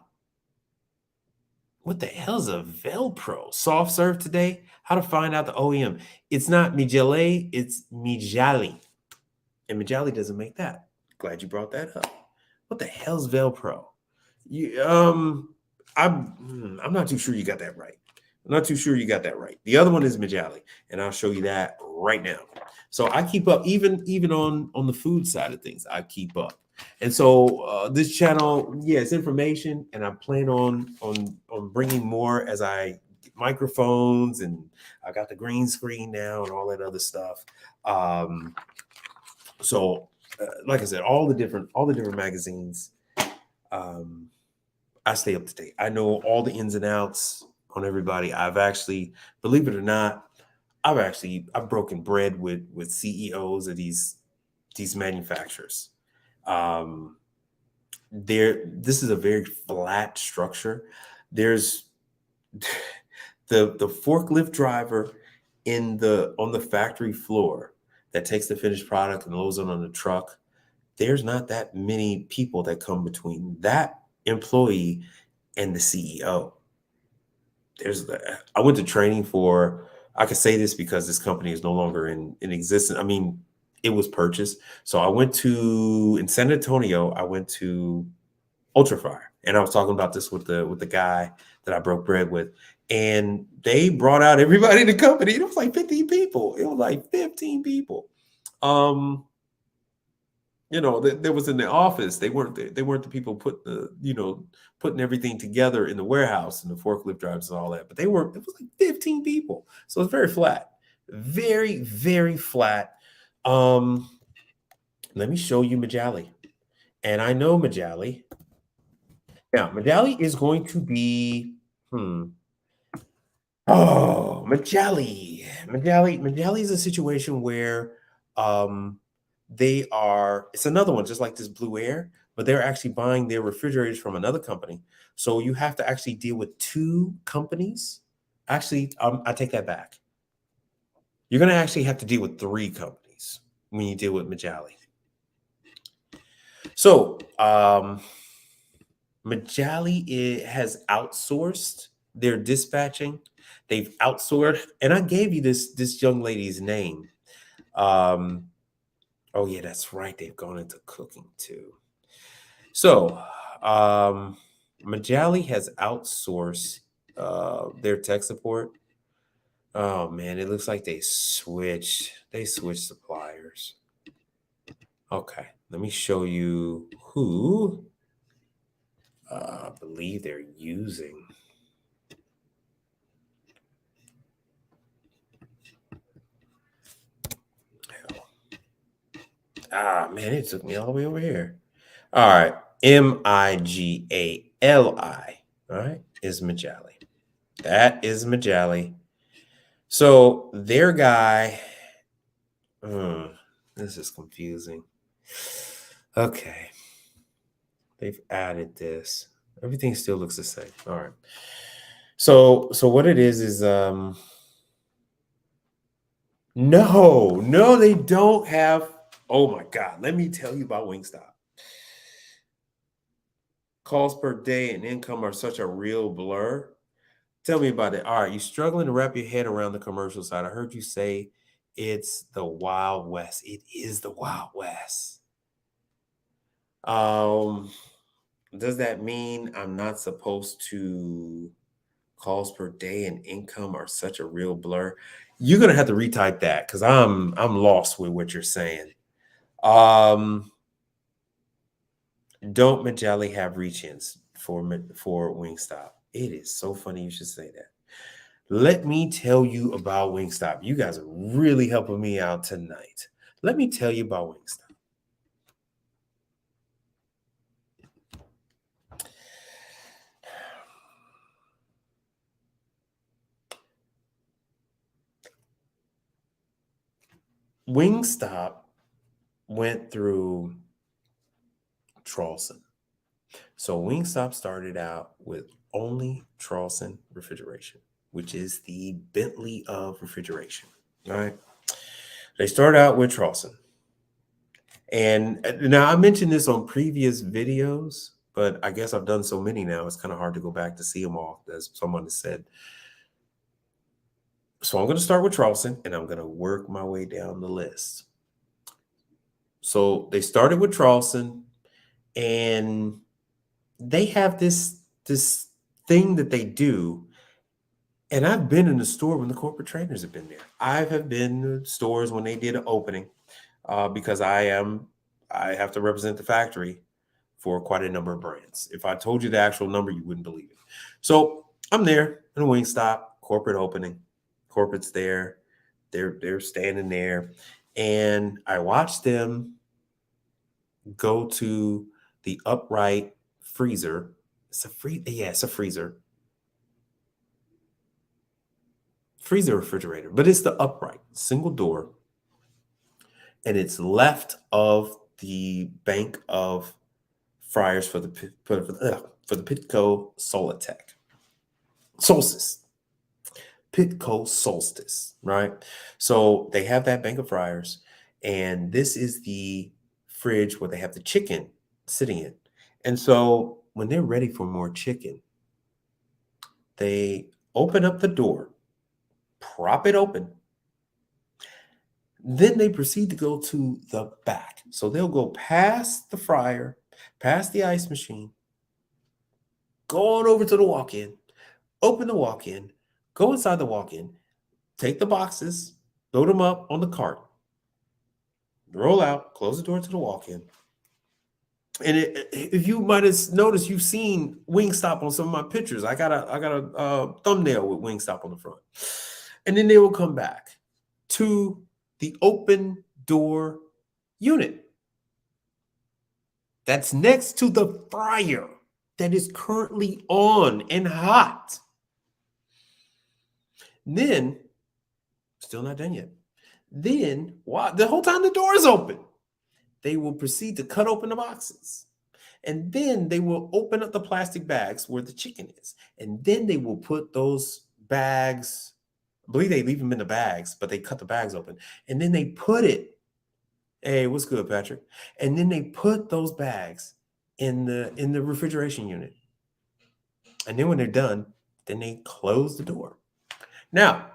What the hell is a Velpro? Soft serve today? How to find out the OEM? It's not Mijale, it's Mijali. And Mijali doesn't make that. Glad you brought that up. What the hell's Velpro? You I'm not too sure you got that right. I'm not too sure you got that right. The other one is Mijali, and I'll show you that right now. So I keep up, even on the food side of things. I keep up, and so this channel, yeah, it's information, and I plan on bringing more as I get microphones, and I got the green screen now and all that other stuff. So, like I said, all the different magazines. Um, I stay up to date. I know all the ins and outs on everybody. I've actually, believe it or not, I've broken bread with CEOs of these manufacturers. Um, this is a very flat structure. There's the forklift driver on the factory floor that takes the finished product and loads it on the truck. There's not that many people that come between that employee and the CEO. I went to training for, I could say this because this company is no longer in existence. I mean, it was purchased. So in San Antonio, I went to Ultrafire, and I was talking about this with the guy that I broke bread with, and they brought out everybody in the company. It was like 15 people. It was like 15 people. Um, that was in the office. They weren't the people putting everything together in the warehouse and the forklift drivers and all that. But it was like 15 people. So it's very flat. Very, very flat. Um, Let me show you Majali. And I know Majali. Now, Majali is going to be oh, Majali. Majali is a situation where it's another one, just like this Blue Air, but they're actually buying their refrigerators from another company. So you have to actually deal with two companies. Actually, I take that back. You're going to actually have to deal with three companies when you deal with Majali. So Majali has outsourced their dispatching. They've outsourced, and I gave you this young lady's name. Oh yeah, that's right. They've gone into cooking too. So, Majali has outsourced their tech support. Oh man, it looks like they switched suppliers. Okay, let me show you who I believe they're using. Ah man, it took me all the way over here. All right, Migali. All right, is Majali. That is Majali. So their guy, this is confusing. Okay, they've added this. Everything still looks the same. All right. So what it is no, they don't have. Oh my God, let me tell you about Wingstop. Calls per day and income are such a real blur. Tell me about it. All right, you struggling to wrap your head around the commercial side. I heard you say it's the Wild West. It is the Wild West. Um, does that mean I'm not supposed to calls per day and income are such a real blur. You're gonna have to retype that because I'm lost with what you're saying. Um, don't Majelli have reach-ins for Wingstop? It is so funny you should say that. Let me tell you about Wingstop. You guys are really helping me out tonight. Let me tell you about Wingstop. Wingstop went through Tralson. So Wingstop started out with only Tralson refrigeration, which is the Bentley of refrigeration. All right. They started out with Tralson. And now I mentioned this on previous videos, but I guess I've done so many now, it's kind of hard to go back to see them all, as someone has said. So I'm going to start with Tralson and I'm going to work my way down the list. So they started with Tralson and they have this thing that they do. And I've been in the store when the corporate trainers have been there. I have been to stores when they did an opening because I have to represent the factory for quite a number of brands. If I told you the actual number, you wouldn't believe it. So I'm there in a Wingstop corporate opening. Corporate's there. They're standing there. And I watched them go to the upright freezer. It's a freezer. Freezer refrigerator, but it's the upright single door. And it's left of the bank of fryers for the Pitco Solstice, right? So they have that bank of fryers, and this is the fridge where they have the chicken sitting in. And so when they're ready for more chicken, they open up the door, prop it open. Then they proceed to go to the back. So they'll go past the fryer, past the ice machine, go on over to the walk-in, open the walk-in, go inside the walk-in, take the boxes, load them up on the cart, roll out, close the door to the walk-in. And if you might have noticed, you've seen Wingstop on some of my pictures. I got a thumbnail with Wingstop on the front. And then they will come back to the open door unit that's next to the fryer that is currently on and hot. Then, still not done yet. Then, the whole time the door is open, they will proceed to cut open the boxes. And then they will open up the plastic bags where the chicken is. And then they will put those bags, I believe they leave them in the bags, but they cut the bags open. And then they put it, hey, what's good, Patrick? And then they put those bags in the refrigeration unit. And then when they're done, then they close the door. Now,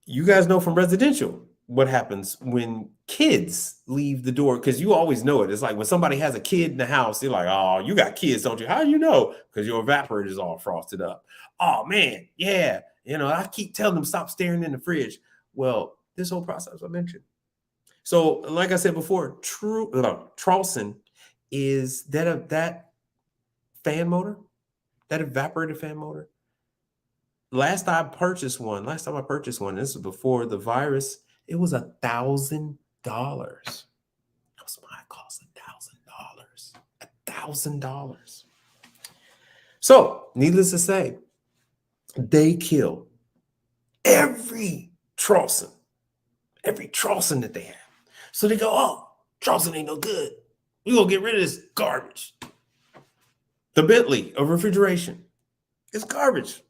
you guys know from residential what happens when kids leave the door, because you always know it. It's like when somebody has a kid in the house, they're like, oh, you got kids, don't you? How do you know? Because your evaporator is all frosted up. Oh, man, yeah. I keep telling them, stop staring in the fridge. Well, this whole process I mentioned. So, like I said before, Tralson is that fan motor, that evaporator fan motor. Last time I purchased one, this was before the virus, it was $1,000. That was my cost, $1,000. $1,000. So, needless to say, they kill every Tralson that they have. So they go, oh, Tralson ain't no good. We're going to get rid of this garbage. The Bentley of refrigeration is garbage.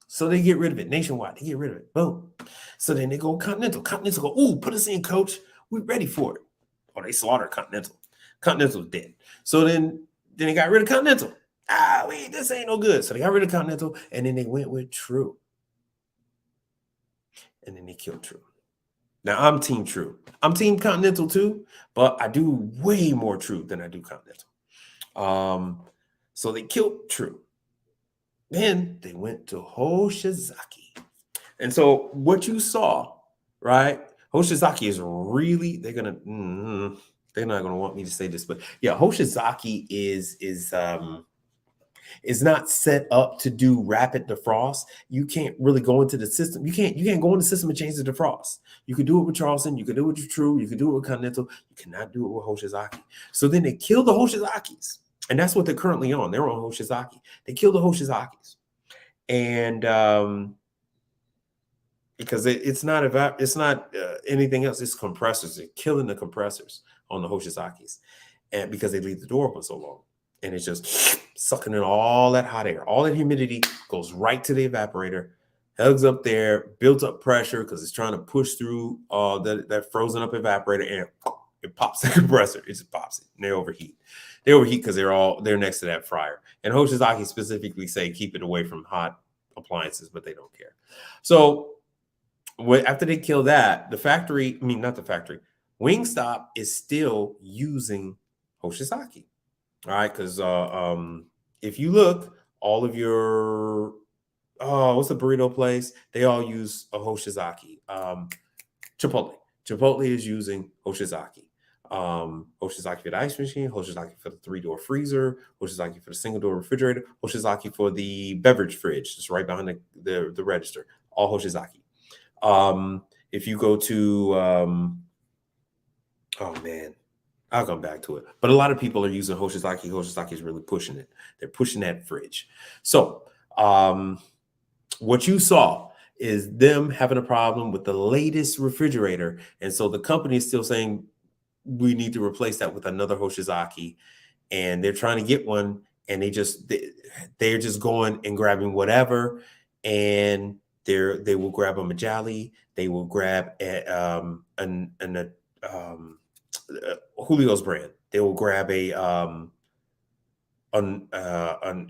So they get rid of it nationwide. They get rid of it. Boom. So then they go Continental. Continental go, ooh, put us in, coach. We're ready for it. Oh, they slaughtered Continental. Continental's dead. So then they got rid of Continental. This ain't no good. So they got rid of Continental, and then they went with True. And then they killed True. Now, I'm Team True. I'm Team Continental too, but I do way more True than I do Continental. So they killed True. Then they went to Hoshizaki. And so what you saw, right? Hoshizaki is really they're not gonna want me to say this, but yeah, Hoshizaki is not set up to do rapid defrost. You can't really go into the system. You can't go in the system and change the defrost. You could do it with Charleston, you could do it with True, you could do it with Continental, you cannot do it with Hoshizaki. So then they killed the Hoshizakis. And that's what they're currently on. They're on Hoshizaki. They killed the Hoshizakis. And because it's not anything else. It's compressors. They're killing the compressors on the Hoshizakis, and because they leave the door open so long, and it's just sucking in all that hot air, all that humidity goes right to the evaporator, hugs up there, builds up pressure because it's trying to push through that frozen up evaporator, and it pops the compressor. It just pops it, and they overheat. They overheat because they're next to that fryer. And Hoshizaki specifically say keep it away from hot appliances, but they don't care. So after they kill that, not the factory, Wingstop is still using Hoshizaki. All right, because if you look, all of your what's the burrito place? They all use a Hoshizaki. Chipotle is using Hoshizaki. Hoshizaki for the ice machine, Hoshizaki for the 3-door freezer, Hoshizaki for the single-door refrigerator, Hoshizaki for the beverage fridge, just right behind the register. All Hoshizaki. If you go to oh man, I'll come back to it. But a lot of people are using Hoshizaki. Hoshizaki is really pushing it. They're pushing that fridge. So what you saw is them having a problem with the latest refrigerator. And so the company is still saying we need to replace that with another Hoshizaki. And they're trying to get one, and they're just going and grabbing whatever. And they will grab a Majali, they will grab Julio's brand. They will grab an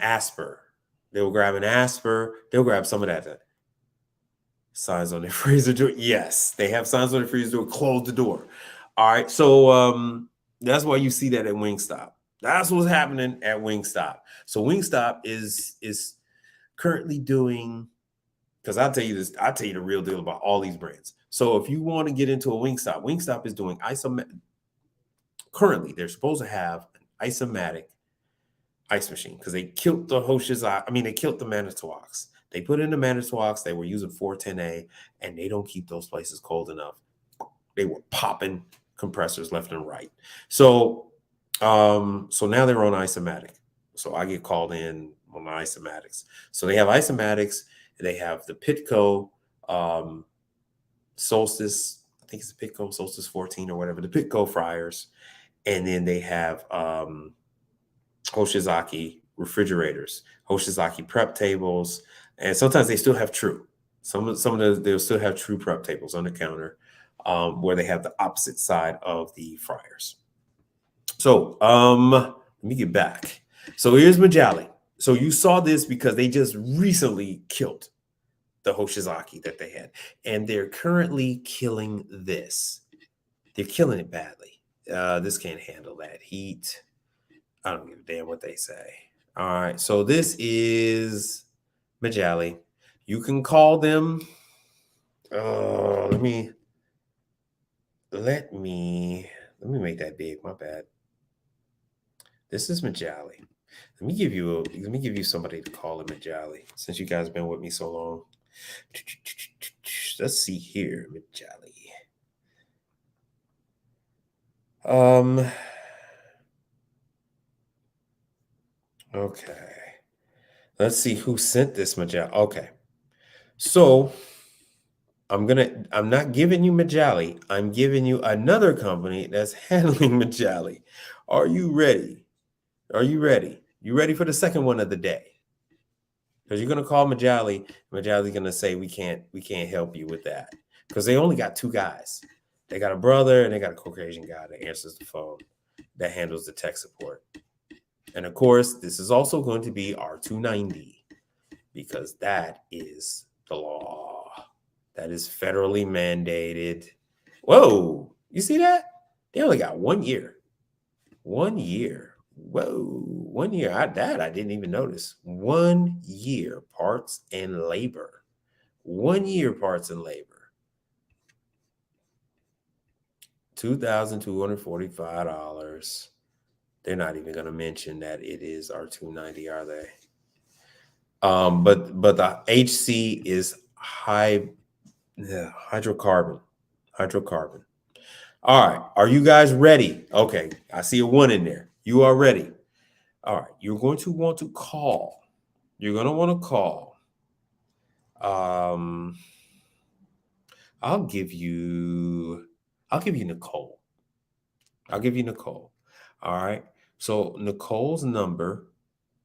Asper. They will grab an Asper. They'll grab some of that. Signs on their freezer door. Yes, they have signs on their freezer door. Close the door. All right. So that's why you see that at Wingstop. That's what's happening at Wingstop. So Wingstop is currently doing, because I'll tell you the real deal about all these brands. So if you want to get into a Wingstop is doing currently they're supposed to have an isomatic ice machine because they killed the they killed the Manitowoc's. They put in the Manitowoc's, they were using 410A, and they don't keep those places cold enough. They were popping compressors left and right. So now they're on isomatic. So I get called in on the isomatics. So they have isomatics. They have the Pitco Solstice. I think it's the Pitco Solstice 14 or whatever. The Pitco fryers, and then they have Hoshizaki refrigerators, Hoshizaki prep tables, and sometimes they still have True. They'll still have True prep tables on the counter where they have the opposite side of the fryers. So let me get back. So here's Majali. So you saw this because they just recently killed the Hoshizaki that they had, and they're currently killing this. They're killing it badly. This can't handle that heat. I don't give a damn what they say. All right, so this is Majali. You can call them. Let me make that big. My bad. This is Majali. Let me give you somebody to call in Majali, since you guys have been with me so long. Let's see here, Majali. Okay. Let's see who sent this Majali. Okay. So I'm not giving you Majali. I'm giving you another company that's handling Majali. Are you ready? Are you ready? You ready for the second one of the day? Because you're gonna call Majali. Majali's gonna say we can't help you with that. Because they only got 2 guys. They got a brother and they got a Caucasian guy that answers the phone, that handles the tech support. And of course, this is also going to be R290, because that is the law. That is federally mandated. Whoa, you see that? They only got 1 year. 1 year. Whoa, 1 year. I didn't even notice. 1 year parts and labor. 1 year parts and labor. $2,245. They're not even going to mention that it is R290, are they? But the HC is hydrocarbon. Hydrocarbon. All right. Are you guys ready? Okay. I see a 1 in there. You are ready. All right. You're going to want to call. You're going to want to call. I'll give you Nicole. I'll give you Nicole. All right. So Nicole's number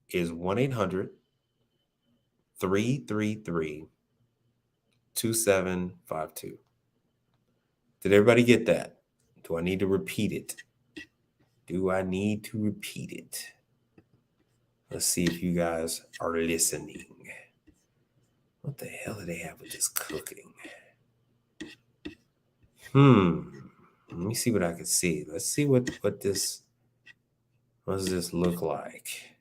is 1-800-333-2752. Did everybody get that? Do I need to repeat it? Let's see if you guys are listening. What the hell do they have with this cooking? Let me see what I can see. Let's see what does this look like?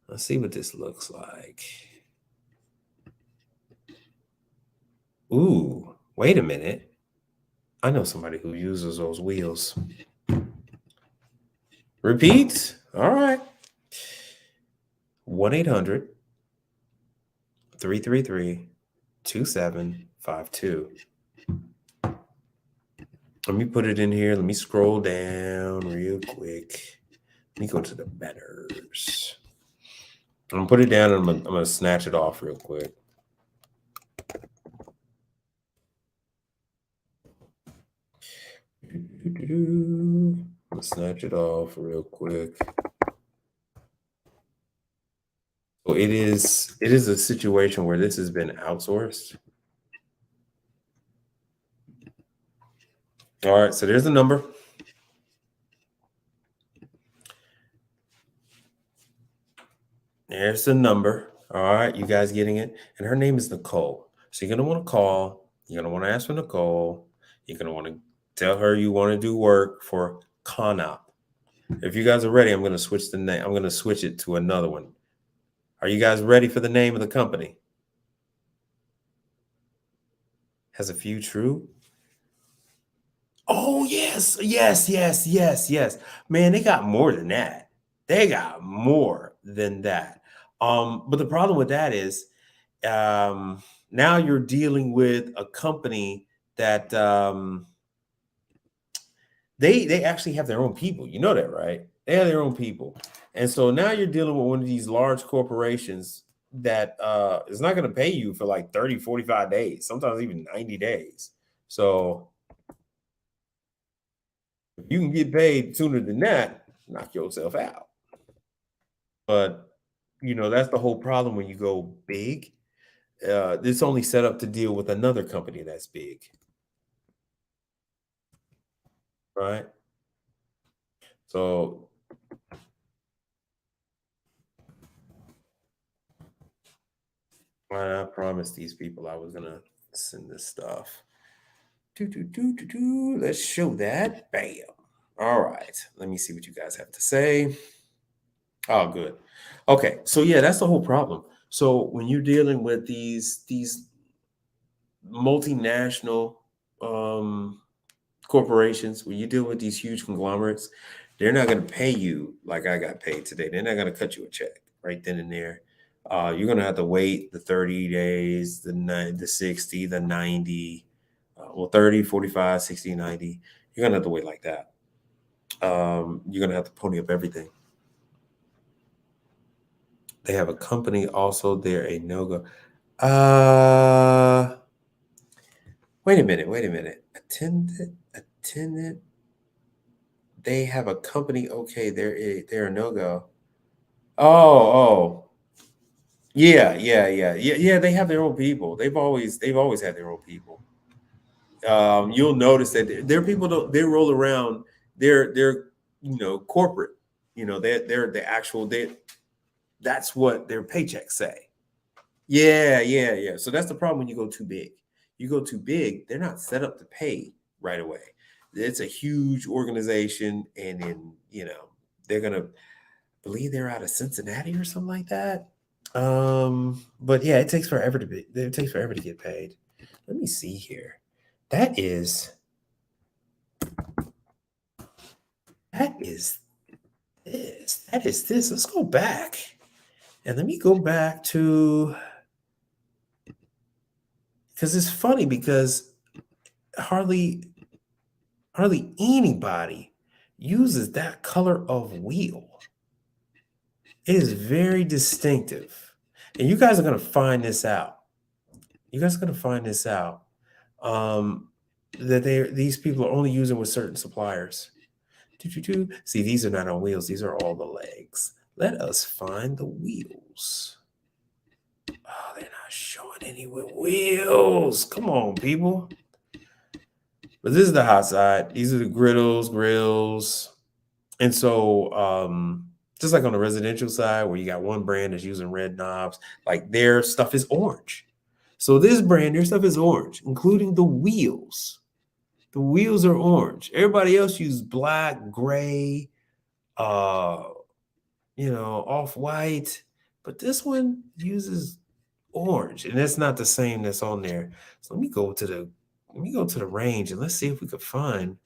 Let's see what this looks like. Ooh, wait a minute. I know somebody who uses those wheels. Repeat. All right. 1-800-333-2752. Let me put it in here. Let me scroll down real quick. Let me go to the banners. I'm gonna put it down and I'm gonna snatch it off real quick. Snatch it off real quick. So it is a situation where this has been outsourced. All right, so there's the number. There's the number. All right, you guys getting it? And her name is Nicole. So you're gonna want to call. You're gonna want to ask for Nicole. You're gonna want to tell her you want to do work for ConOp. If you guys are ready, I'm gonna switch the name. I'm gonna switch it to another one. Are you guys ready for the name of the company? Has a few true. Oh, yes. Man, they got more than that. But the problem with that is now you're dealing with a company that they actually have their own people. You know that, right? They have their own people. And so now you're dealing with one of these large corporations that is not going to pay you for like 30, 45 days, sometimes even 90 days. So if you can get paid sooner than that, knock yourself out. But that's the whole problem when you go big. It's only set up to deal with another company that's big, right? So I promised these people I was gonna send this stuff. Let's show that. Bam. All right. Let me see what you guys have to say. Oh, good. Okay. So yeah, that's the whole problem. So when you're dealing with these multinational corporations, when you deal with these huge conglomerates, they're not going to pay you like I got paid today. They're not going to cut you a check right then and there. You're going to have to wait the 30 days, the 60, the 90, 30, 45, 60, 90. You're going to have to wait like that. You're going to have to pony up everything. They have a company also. They're a no-go. Wait a minute. Attendant. They have a company. Okay, they're a no-go. Oh. Yeah. They have their own people. They've always had their own people. You'll notice that their people they roll around. They're corporate. They're the actual. That's what their paychecks say. Yeah. So that's the problem when you go too big. You go too big, they're not set up to pay right away. It's a huge organization, and then they're gonna believe they're out of Cincinnati or something like that. But yeah, it takes forever to get paid. Let me see here. That is that is this. That is this. Let's go back. And let me go back to, because it's funny because hardly anybody uses that color of wheel. It is very distinctive. And you guys are going to find this out. You guys are going to find this out. That these people are only using with certain suppliers. See, these are not on wheels. These are all the legs. Let us find the wheels. Oh, they're not showing any with wheels. Come on, people. But this is the hot side. These are the grills. And so, just like on the residential side where you got one brand that's using red knobs, like their stuff is orange. So this brand, their stuff is orange, including the wheels. The wheels are orange. Everybody else uses black, gray, off-white. But this one uses orange, and that's not the same that's on there. So let me go to the range and let's see if we could find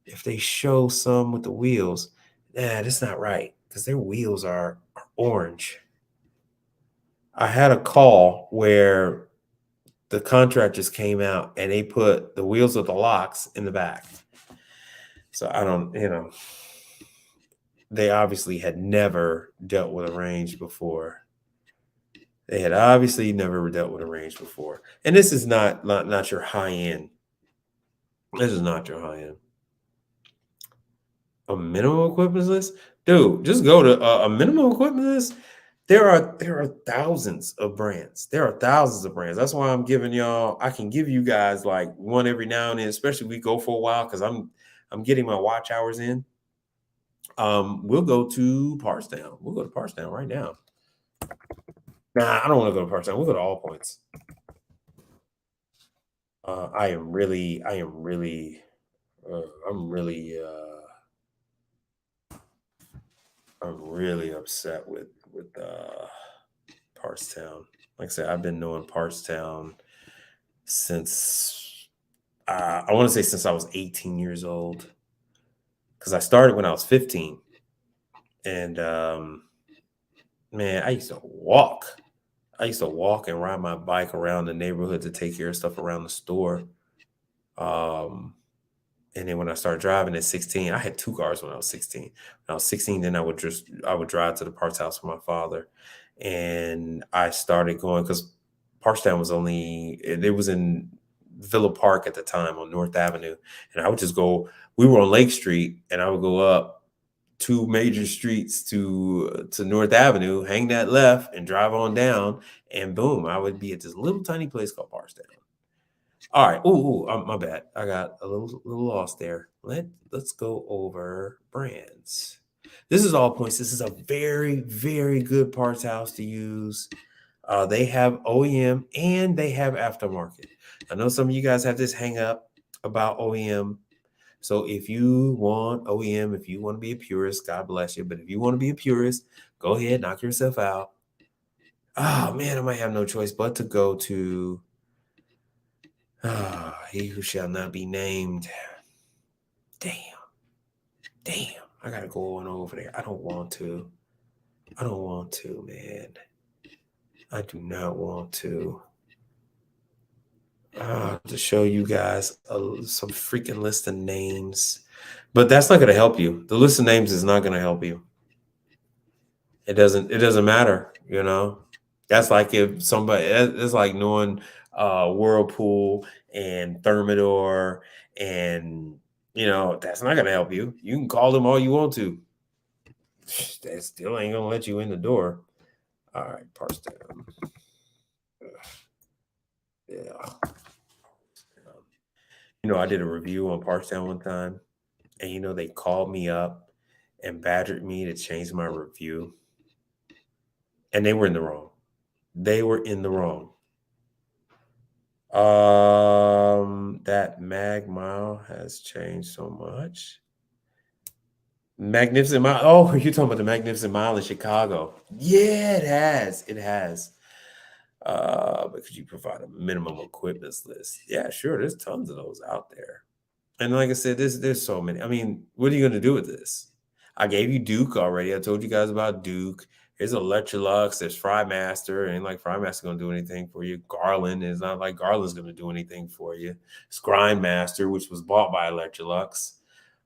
if they show some with the wheels. Nah, that's not right because their wheels are orange. I had a call where the contractors came out and they put the wheels of the locks in the back. So I don't, they obviously had never dealt with a range before. They had obviously never dealt with a range before. And this is not your high end. This is not your high end. A minimum equipment list? Dude, just go to a minimum equipment list. There are thousands of brands. That's why I'm giving y'all, I can give you guys like one every now and then, especially if we go for a while, because I'm getting my watch hours in. We'll go to Parstown. We'll go to Parstown right now. Nah, I don't want to go to Parstown. We'll go to All Points. I'm really upset with Parstown. Like I said, I've been knowing Parstown since I want to say since I was 18 years old, because I started when I was 15, and man, I used to walk. And ride my bike around the neighborhood to take care of stuff around the store. And then when I started driving at 16, I had 2 cars when I was 16. When I was 16, then I would drive to the parts house with my father. And I started going because Parstown it was in Villa Park at the time on North Avenue. And I would just go, we were on Lake Street, and I would go up 2 major streets to North Avenue, hang that left and drive on down. And boom, I would be at this little tiny place called Parstown. All right. My bad. I got a little lost there. Let's go over brands. This is All Points. This is a very, very good parts house to use. They have OEM and they have aftermarket. I know some of you guys have this hang up about OEM. So if you want OEM, if you want to be a purist, God bless you. But if you want to be a purist, go ahead, knock yourself out. Oh man, I might have no choice but to go to he who shall not be named. Damn. I gotta go on over there. I don't want to, man. I do not want to. To show you guys some freaking list of names. But that's not going to help you. The list of names is not going to help you. It doesn't matter, That's like if somebody, it's like knowing Whirlpool and Thermador, and that's not going to help you. You can call them all you want to. That still ain't going to let you in the door. All right, Parstown. Yeah. I did a review on Parstown one time, and they called me up and badgered me to change my review. And they were in the wrong. That mag mile has changed so much. Magnificent Mile. Oh, you're talking about the Magnificent Mile in Chicago. Yeah, it has. It has. But could you provide a minimum equipment list? Yeah, sure. There's tons of those out there. And like I said, there's so many. I mean, what are you gonna do with this? I gave you Duke already. I told you guys about Duke. There's Electrolux. There's Frymaster. Ain't like Frymaster gonna do anything for you. Garland is not like Garland's gonna do anything for you. It's Grindmaster, which was bought by Electrolux.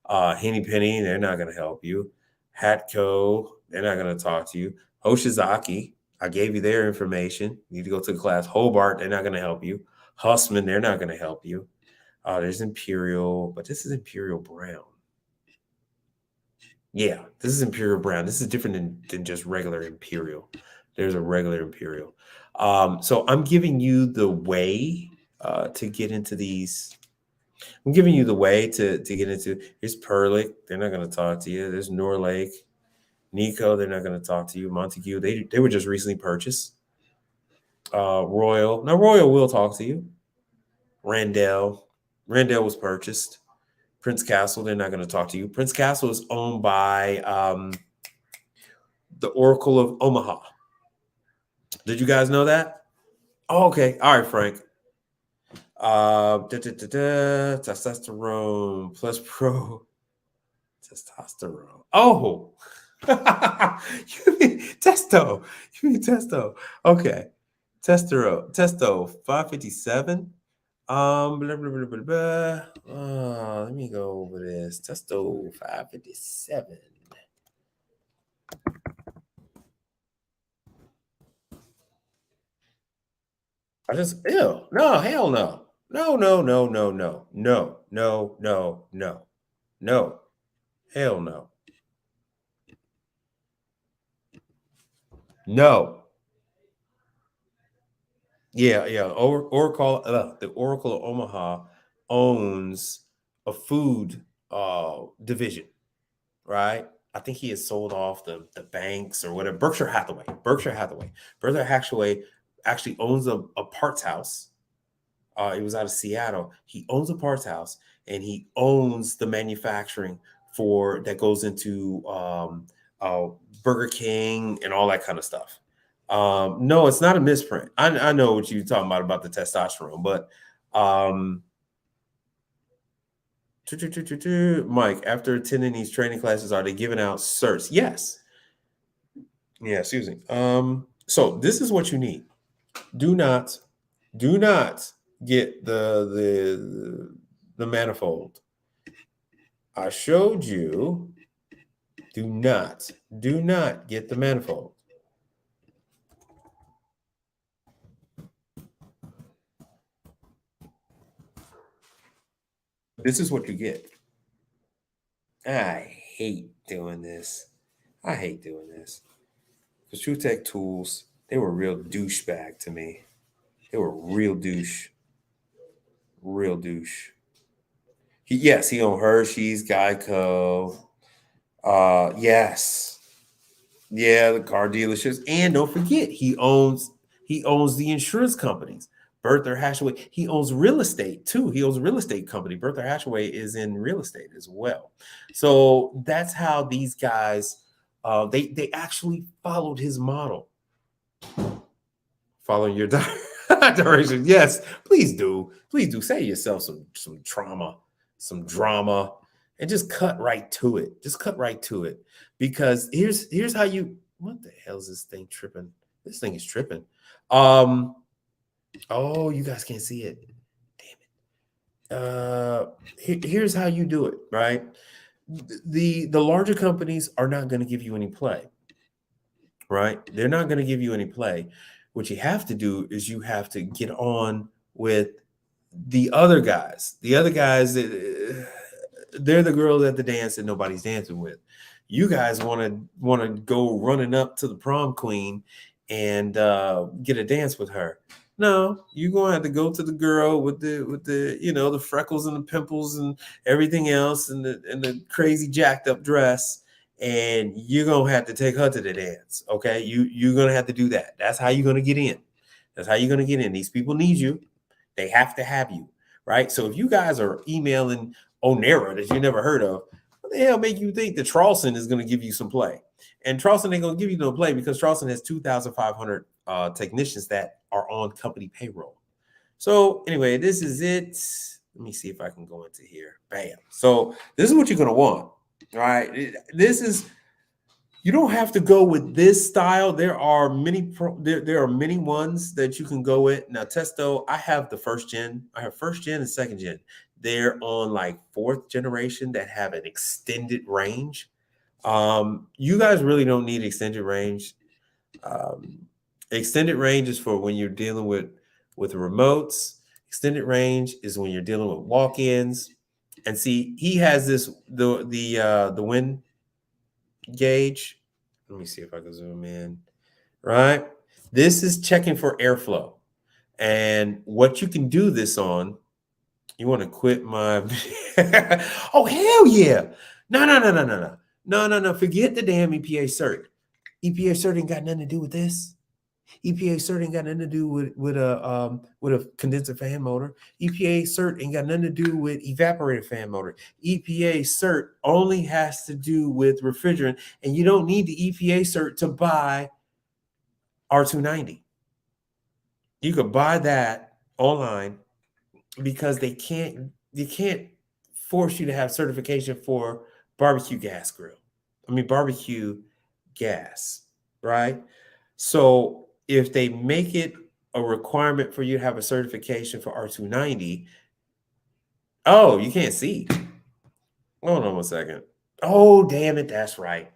Henny Penny, they're not gonna help you. Hatco, they're not gonna talk to you. Hoshizaki, I gave you their information. You need to go to the class. Hobart, they're not gonna help you. Hussman, they're not gonna help you. There's Imperial, but this is Imperial Brown. Yeah, this is Imperial Brown. This is different than just regular Imperial. There's a regular Imperial. So I'm giving you the way to get into these. I'm giving you the way to get into. Here's Perlick. They're not going to talk to you. There's Norlake. Nico, they're not going to talk to you. Montague, they were just recently purchased. Royal. Now, Royal will talk to you. Randell was purchased. Prince Castle, they're not going to talk to you. Prince Castle is owned by the Oracle of Omaha. Did you guys know that? Oh, okay. All right, Frank. Testosterone plus pro testosterone. Oh, you mean testo? You mean testo? Okay, testo 557. Blah, blah, blah, blah, blah. Let me go over this. Testo 557. I just ew. No, hell no. No, no, no, no, no. No, no, no, no. No. Hell no. No. Yeah, yeah. Oracle, the Oracle of Omaha owns a food division, right? I think he has sold off the banks or whatever. Berkshire Hathaway. Berkshire Hathaway actually owns a parts house. He was out of Seattle. He owns a parts house and he owns the manufacturing for that goes into uh, Burger King and all that kind of stuff. No, it's not a misprint. I know what you're talking about the testosterone, but Mike, after attending these training classes, are they giving out certs? Yes. Yeah, excuse me. So this is what you need. Do not get the manifold. I showed you. Do not get the manifold. This is what you get. I hate doing this. Because TrueTech Tools, they were real douchebag to me. They were real douche. Real douche. Yes, he owned Hershey's, Geico. Yes. Yeah, the car dealerships. And don't forget, he owns the insurance companies. Bertha Hashaway, he owns real estate too. He owns a real estate company. Bertha Hashaway is in real estate as well. So that's how these guys they actually followed his model. Following your direction. Yes, please do. Please do. Save yourself some trauma, some drama, and just cut right to it. Just cut right to it. Because here's how you what the hell is this thing tripping? This thing is tripping. Oh, you guys can't see it. Damn it. Here's how you do it, right? The larger companies are not going to give you any play, right? They're not going to give you any play. What you have to do is you have to get on with the other guys. The other guys, they're the girls at the dance that nobody's dancing with. You guys want to go running up to the prom queen and get a dance with her. No, you're gonna have to go to the girl with the the freckles and the pimples and everything else and the crazy jacked up dress, and you're gonna have to take her to the dance. Okay, you're gonna have to do that. That's how you're gonna get in. That's how you're gonna get in. These people need you. They have to have you, right? So if you guys are emailing Onera that you never heard of, what the hell make you think that Charleston is going to give you some play? And Charleston ain't going to give you no play because Charleston has 2,500 technicians that are on company payroll. So anyway, this is it. Let me see if I can go into here. Bam. So this is what you're going to want. All right. This is, you don't have to go with this style. There are many there are many ones that you can go with. Now, Testo, I have the first gen. I have first gen and second gen. They're on like fourth generation that have an extended range. You guys really don't need extended range. Extended range is for when you're dealing with remotes. Extended range is when you're dealing with walk-ins. And see, he has this the wind gauge. Let me see if I can zoom in. Right, this is checking for airflow, and what you can do this on. You want to quit my? Oh hell yeah! No. Forget the damn EPA cert. EPA cert ain't got nothing to do with this. EPA cert ain't got nothing to do with a condenser fan motor. EPA cert ain't got nothing to do with evaporator fan motor. EPA cert only has to do with refrigerant, and you don't need the EPA cert to buy R290. You could buy that online because they can't force you to have certification for barbecue gas grill. Barbecue gas, right? So if they make it a requirement for you to have a certification for R290, oh, you can't see. Hold on 1 second. Oh, damn it. That's right.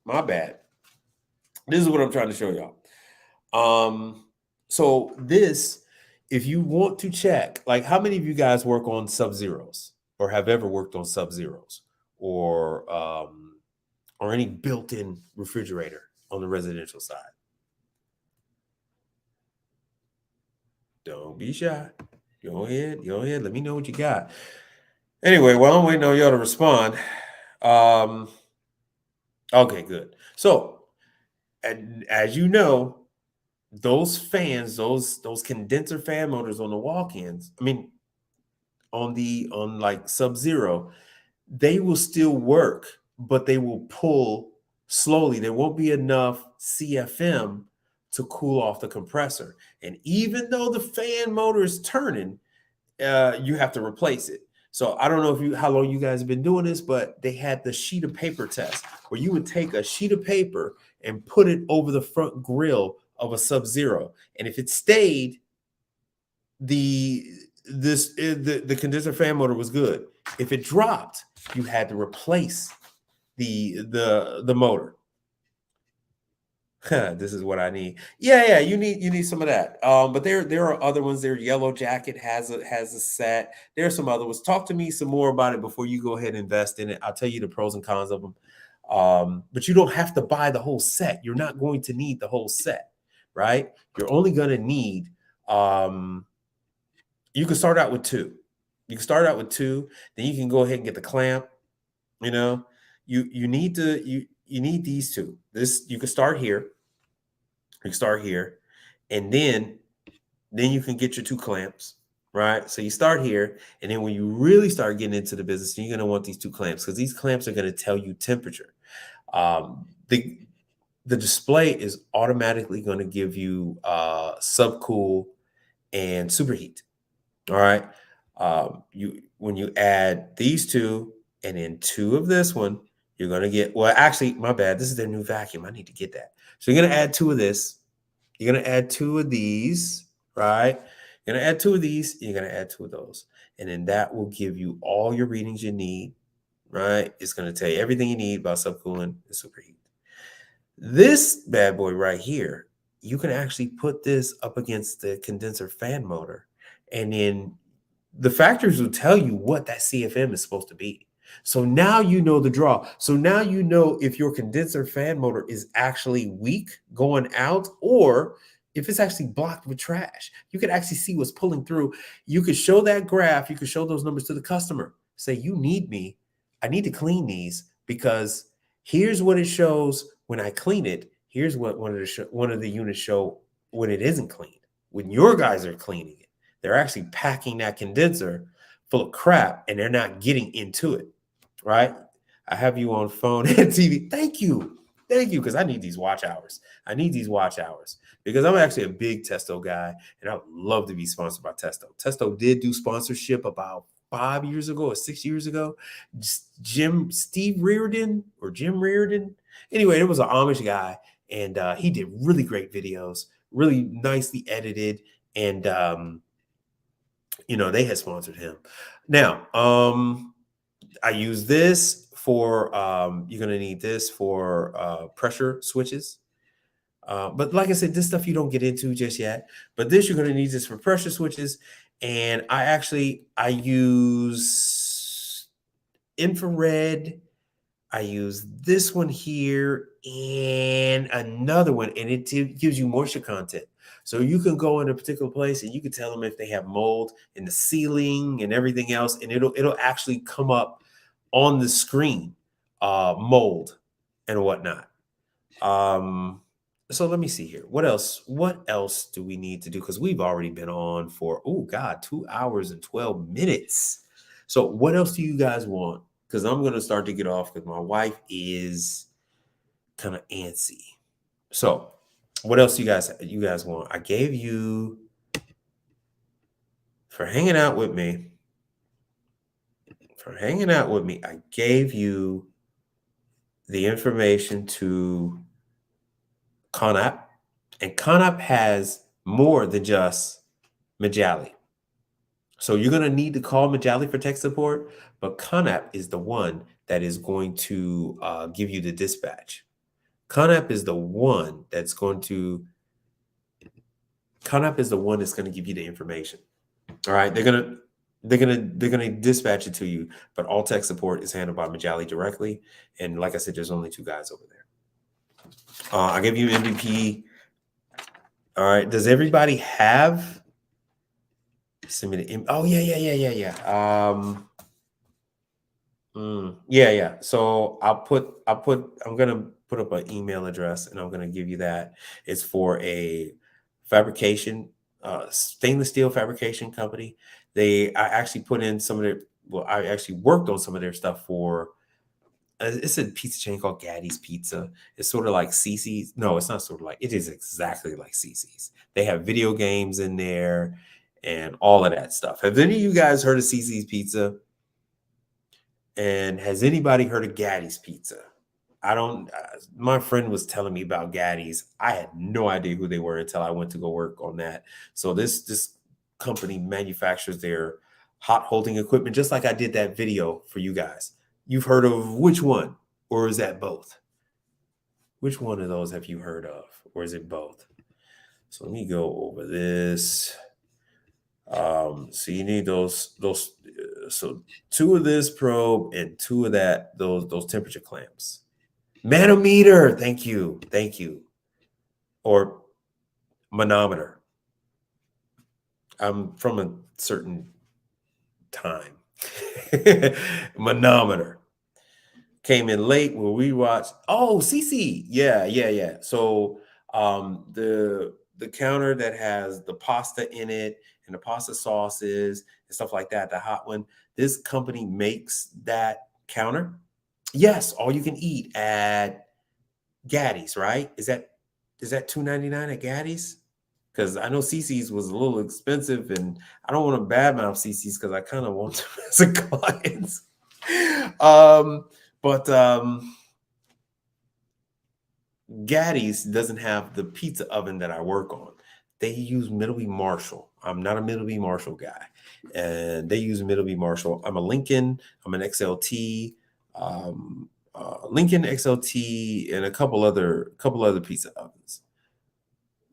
My bad. This is what I'm trying to show y'all. So this, if you want to check, like how many of you guys work on Sub-Zeros or have ever worked on Sub-Zeros or any built-in refrigerator on the residential side? Don't be shy. Go ahead. Let me know what you got. Anyway, while I'm waiting on y'all to respond. Okay, good. So, and as you know, those fans, those condenser fan motors on the walk-ins, on like Sub-Zero, they will still work, but they will pull slowly. There won't be enough CFM to cool off the compressor. And even though the fan motor is turning, you have to replace it. So I don't know how long you guys have been doing this, but they had the sheet of paper test where you would take a sheet of paper and put it over the front grill of a Sub-Zero. And if it stayed, the condenser fan motor was good. If it dropped, you had to replace the motor. This is what I need. Yeah, you need some of that. But there are other ones. There, Yellow Jacket has a set. There are some other ones. Talk to me some more about it before you go ahead and invest in it. I'll tell you the pros and cons of them. But you don't have to buy the whole set. You're not going to need the whole set, right? You're only going to need. You can start out with two. Then you can go ahead and get the clamp. You need these two. This, you can start here. And then you can get your two clamps, right? So you start here, and then when you really start getting into the business, you're going to want these two clamps because these clamps are going to tell you temperature. The display is automatically going to give you subcool and superheat. All right. When you add these two and then two of this one, you're going to get, well, actually, my bad. This is their new vacuum. I need to get that. So you're going to add two of this. You're going to add two of these, right? You're going to add two of these. You're going to add two of those. And then that will give you all your readings you need, right? It's going to tell you everything you need about subcooling and superheat. This bad boy right here, you can actually put this up against the condenser fan motor. And then the factories will tell you what that CFM is supposed to be. So now you know the draw. So now you know if your condenser fan motor is actually weak going out or if it's actually blocked with trash. You can actually see what's pulling through. You could show that graph. You could show those numbers to the customer. Say, you need me. I need to clean these because here's what it shows when I clean it. Here's what one of the units show when it isn't cleaned. When your guys are cleaning it, they're actually packing that condenser full of crap and they're not getting into it. Right? I have you on phone and TV. Thank you. Thank you. Because I need these watch hours. I need these watch hours because I'm actually a big Testo guy and I would love to be sponsored by Testo. Testo did do sponsorship about 5 years ago or 6 years ago. Steve Reardon or Jim Reardon. Anyway, it was an Amish guy and he did really great videos, really nicely edited. And, they had sponsored him. Now, I use this for, you're going to need this for pressure switches. But like I said, this stuff you don't get into just yet. But this, you're going to need this for pressure switches. And I use infrared. I use this one here and another one, and it gives you moisture content. So you can go in a particular place and you can tell them if they have mold in the ceiling and everything else, and it'll actually come up on the screen, mold and whatnot. So let me see here. What else do we need to do? Because we've already been on for 2 hours and 12 minutes. So what else do you guys want? Because I'm gonna start to get off because my wife is kind of antsy. So what else you guys want? I gave you for hanging out with me. I gave you the information to Conap, and Conap has more than just Majali. So you're going to need to call Majali for tech support, but Conap is the one that is going to give you the dispatch. Conap is the one that's going to give you the information. All right, they're gonna dispatch it to you, but all tech support is handled by Majali directly. And like I said, there's only 2 guys over there. I give you MVP. All right. Does everybody have? Send me the. Oh yeah. Yeah. So I'm gonna put up an email address and I'm gonna give you that. It's for a fabrication, stainless steel fabrication company. I actually put in some of their. Well, I actually worked on some of their stuff for. It's a pizza chain called Gaddy's Pizza. It's sort of like CC's. No, it's not sort of like. It is exactly like CC's. They have video games in there and all of that stuff. Have any of you guys heard of CC's Pizza? And has anybody heard of Gaddy's Pizza? I don't. My friend was telling me about Gaddy's. I had no idea who they were until I went to go work on that. So this company manufactures their hot holding equipment, just like I did that video for you guys. You've heard of which one, or is that both? Which one of those have you heard of, or is it both? So let me go over this. So you need those. So 2 of this probe and 2 of that. Those temperature clamps. Manometer. Thank you. Or manometer. I'm from a certain time. Manometer. Came in late when we watched. Oh, CC. Yeah. So the counter that has the pasta in it and the pasta sauces and stuff like that, the hot one. This company makes that counter. Yes, all you can eat at Gaddy's, right? Is that $2.99 at Gaddy's? Because I know CC's was a little expensive, and I don't want to badmouth CC's because I kind of want them as a client. But Gaddy's doesn't have the pizza oven that I work on. They use Middleby Marshall. I'm not a Middleby Marshall guy, and they use Middleby Marshall. I'm a Lincoln. I'm an XLT. Lincoln XLT and a couple other pizza ovens.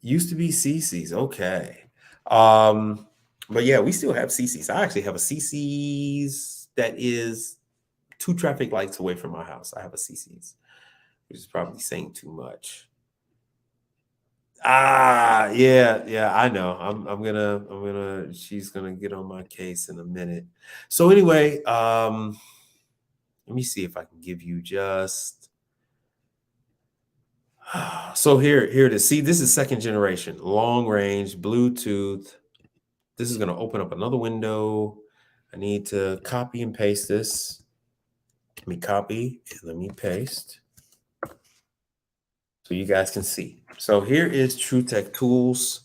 Used to be CC's. Okay. But yeah, we still have CC's. I actually have a CC's that is 2 traffic lights away from my house. I have a CC's, which is probably saying too much. Yeah, I know. I'm gonna she's gonna get on my case in a minute. So anyway, let me see if I can give you just so here it is. See, this is 2nd generation, long range, Bluetooth. This is gonna open up another window. I need to copy and paste this. Let me copy and let me paste so you guys can see. So here is TrueTech Tools.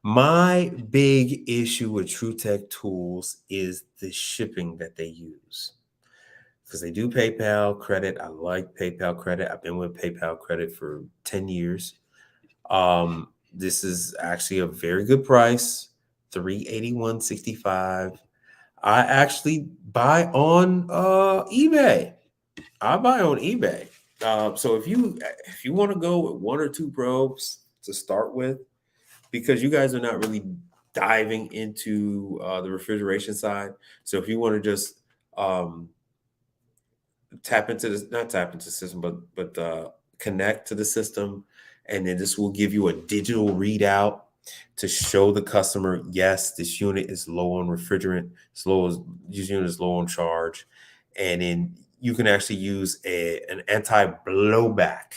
My big issue with TrueTech Tools is the shipping that they use, because they do PayPal credit. I like PayPal credit. I've been with PayPal credit for 10 years. This is actually a very good price, $381.65. I actually buy on eBay. I buy on eBay. So if you want to go with one or two probes to start with, because you guys are not really diving into the refrigeration side. So if you want to just tap into this, not tap into the system, but connect to the system, and then this will give you a digital readout to show the customer, yes, this unit is low on refrigerant, this unit is low on charge, and then you can actually use an anti-blowback,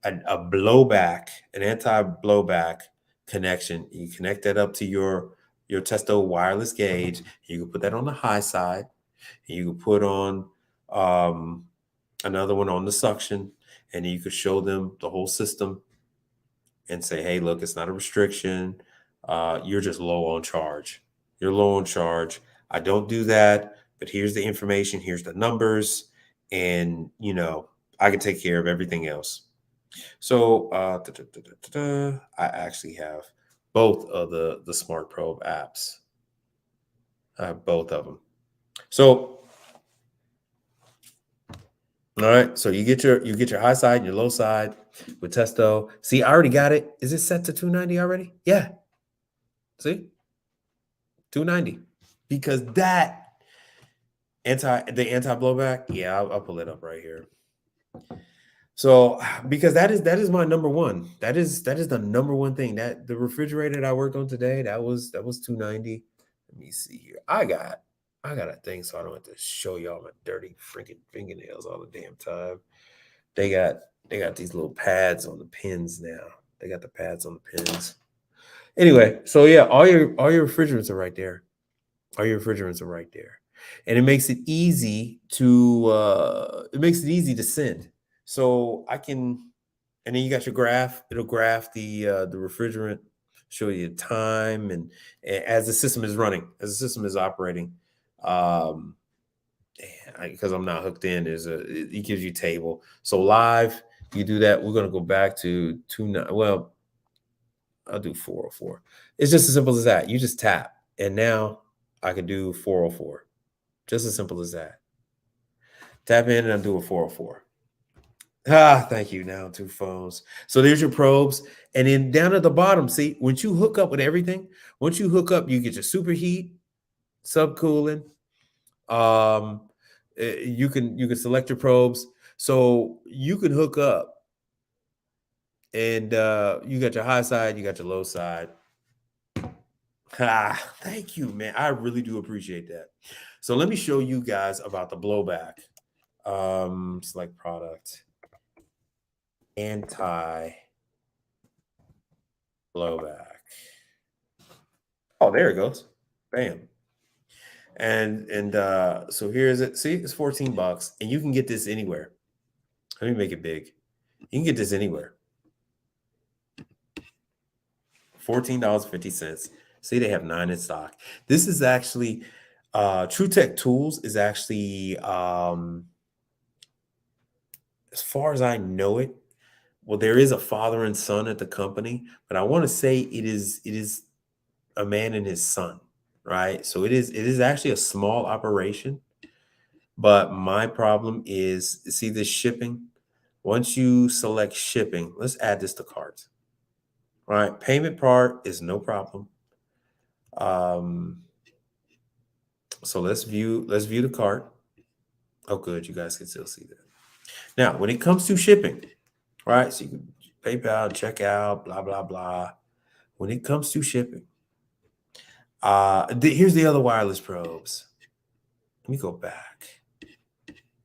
an anti-blowback connection. You connect that up to your Testo wireless gauge. You can put that on the high side. You can put on another one on the suction, and you could show them the whole system and say, hey, look, it's not a restriction. You're just low on charge. You're low on charge. I don't do that, but here's the information. Here's the numbers. And, I can take care of everything else. So I actually have both of the Smart Probe apps. I have both of them. So, all right. So you get your high side and your low side with Testo. See, I already got it. Is it set to 290 already? Yeah. See? 290. Because the anti-blowback, yeah, I'll pull it up right here. So because that is my number one. That is the number one thing. That the refrigerator that I worked on today, that was 290. Let me see here. I got a thing, so I don't have to show y'all my dirty freaking fingernails all the damn time. They got these little pads on the pins now. They got the pads on the pins. Anyway, so yeah, all your refrigerants are right there. All your refrigerants are right there. And it makes it easy to send. So I can, and then you got your graph. It'll graph the refrigerant, show you time, and as the system is running, as the system is operating. Because I'm not hooked in, it gives you table. So live, you do that. We're gonna go back to 29. Well, I'll do 404. It's just as simple as that. You just tap, and now I can do 404. Just as simple as that. Tap in and I'm doing 404. Thank you. Now 2 phones. So there's your probes. And then down at the bottom, see, once you hook up with everything, once you hook up, you get your superheat, subcooling. You can select your probes. So you can hook up and you got your high side, you got your low side. Thank you, man. I really do appreciate that. So let me show you guys about the blowback. Select product. Anti blowback. Oh, there it goes. Bam. And so here's it. See, it's $14, and you can get this anywhere. Let me make it big. You can get this anywhere. $14.50. See, they have 9 in stock. This is actually TrueTech Tools is actually as far as I know it, well, there is a father and son at the company, but I want to say it is a man and his son, right? So it is actually a small operation, but my problem is, see this shipping. Once you select shipping, let's add this to cart. All right, payment part is no problem. So let's view the cart. Oh, good, you guys can still see that. Now, when it comes to shipping, right? So you can PayPal, checkout, blah blah blah. When it comes to shipping, here's the other wireless probes. Let me go back.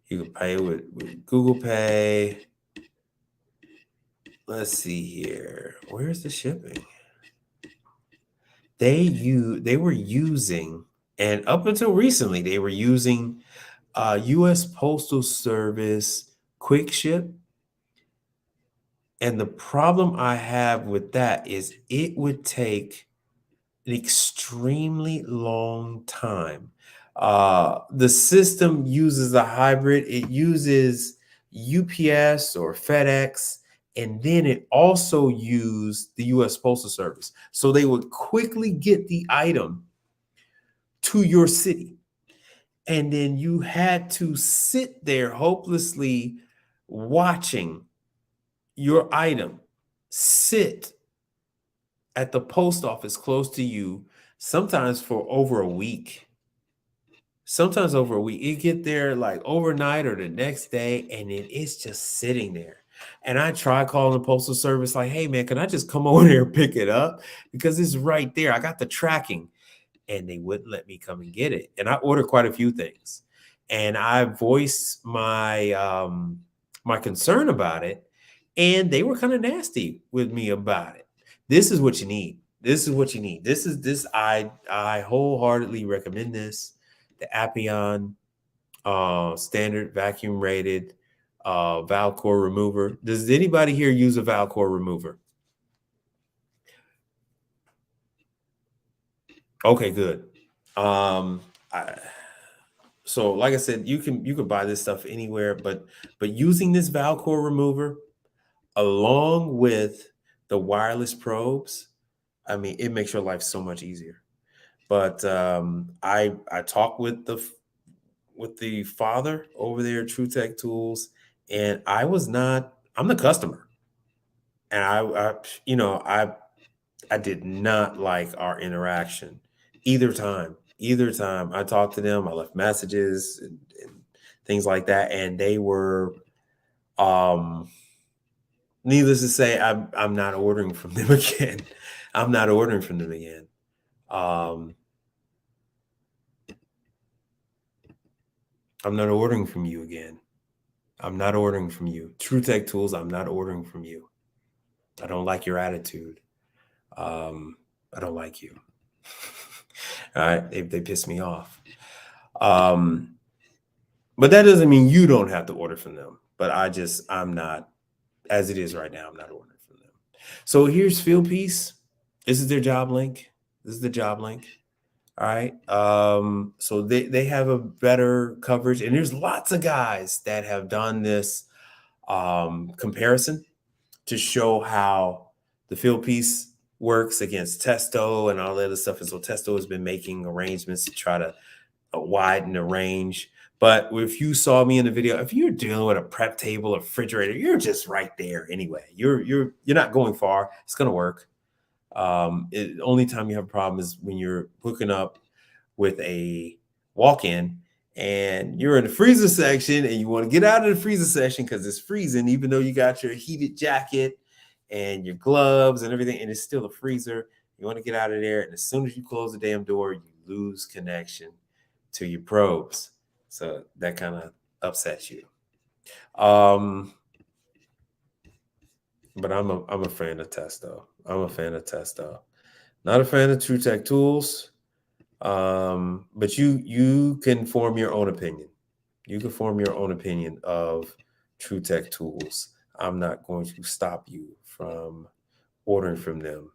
You can pay with Google Pay. Let's see here. Where's the shipping? They were using, and up until recently, they were using U.S. Postal Service Quick Ship. And the problem I have with that is it would take an extremely long time. The system uses a hybrid. It uses UPS or FedEx, and then it also used the U.S. Postal Service. So they would quickly get the item to your city, and then you had to sit there hopelessly watching your item sit at the post office close to you, sometimes for over a week. Sometimes over a week. You get there like overnight or the next day, and then it's just sitting there. And I try calling the postal service, like, hey man, can I just come over there and pick it up? Because it's right there. I got the tracking. And they wouldn't let me come and get it. And I ordered quite a few things. And I voiced my concern about it. And they were kind of nasty with me about it. This is what you need. This is what you need. I wholeheartedly recommend this. The Appian standard vacuum rated valve core remover. Does anybody here use a valve core remover? Okay, good. So like I said, you can buy this stuff anywhere, but using this valve core remover along with the wireless probes, I mean, it makes your life so much easier. But I talked with the father over there at TrueTech Tools, and I'm the customer, and I did not like our interaction either time. Either time I talked to them, I left messages and things like that, and they were, um, needless to say, I'm not ordering from them again. I'm not ordering from them again. Um, I'm not ordering from you again. I'm not ordering from you. TrueTech Tools, I'm not ordering from you. I don't like your attitude. I don't like you. All right, they piss me off. But that doesn't mean you don't have to order from them. But I'm not, as it is right now, I'm not ordering from them. So here's Fieldpiece. This is their job link. This is the job link. All right. So they have a better coverage, and there's lots of guys that have done this comparison to show how the Fieldpiece works against Testo and all that other stuff. And so Testo has been making arrangements to try to widen the range. But if you saw me in the video, if you're dealing with a prep table, a refrigerator, you're just right there anyway. You're not going far. It's gonna work. Only time you have a problem is when you're hooking up with a walk-in and you're in the freezer section and you want to get out of the freezer section because it's freezing, even though you got your heated jacket and your gloves and everything, and it's still a freezer. You want to get out of there, and as soon as you close the damn door, you lose connection to your probes. So that kind of upsets you. But I'm a fan of Testo. I'm a fan of Testo. Not a fan of TrueTech Tools. But you can form your own opinion. You can form your own opinion of TrueTech Tools. I'm not going to stop you from ordering from them.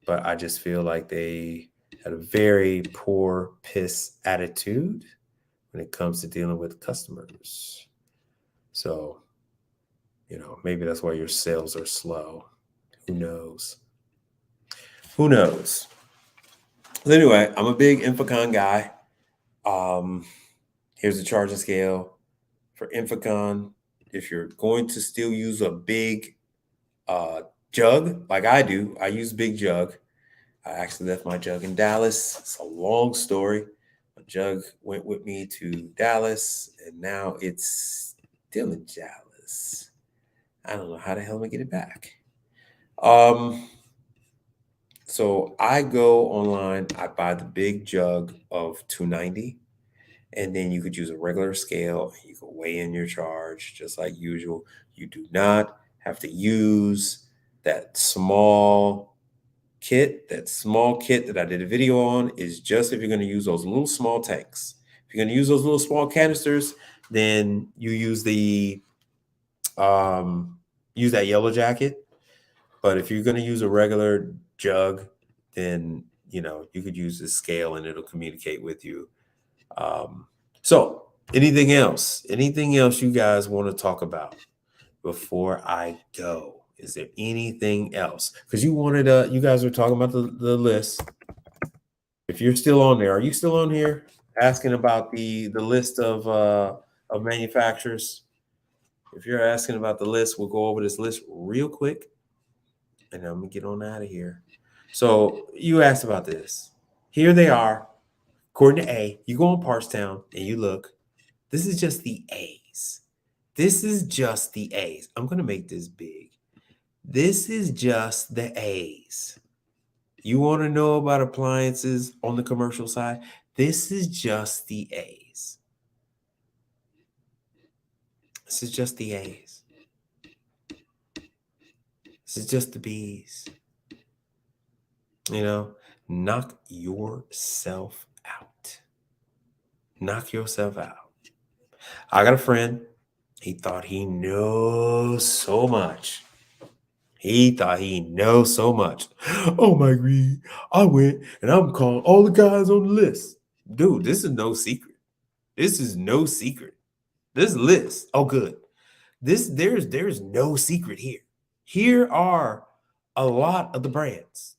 But I just feel like they had a very poor piss attitude when it comes to dealing with customers. So, maybe that's why your sales are slow. Who knows? Who knows? So anyway, I'm a big Infocon guy. Here's the charging scale for Infocon. If you're going to still use a big jug, like I do, I use big jug. I actually left my jug in Dallas. It's a long story. My jug went with me to Dallas, and now it's still in Dallas. I don't know how the hell I'm gonna get it back. So I go online, I buy the big jug of 290, and then you could use a regular scale and you can weigh in your charge just like usual. You do not have to use that small kit. That small kit that I did a video on is just if you're going to use those little small tanks. If you're going to use those little small canisters, then you use use that yellow jacket. But if you're going to use a regular jug, then you could use the scale and it'll communicate with you. So anything else? Anything else you guys want to talk about before I go? Is there anything else? Because you guys were talking about the list. If you're still on there, are you still on here asking about the list of manufacturers? If you're asking about the list, we'll go over this list real quick, and then I'm gonna get on out of here. So you asked about this. Here they are. According to A, you go on Partstown and you look. This is just the A's. This is just the A's. I'm gonna make this big. This is just the A's. You want to know about appliances on the commercial side? This is just the A's. This is just the A's. This is just the B's. Knock yourself out. Knock yourself out. I got a friend. He thought he knows so much. He thought he knows so much. Oh my God, I went and I'm calling all the guys on the list. Dude, this is no secret. This is no secret. This list, oh good. There's no secret here. Here are a lot of the brands.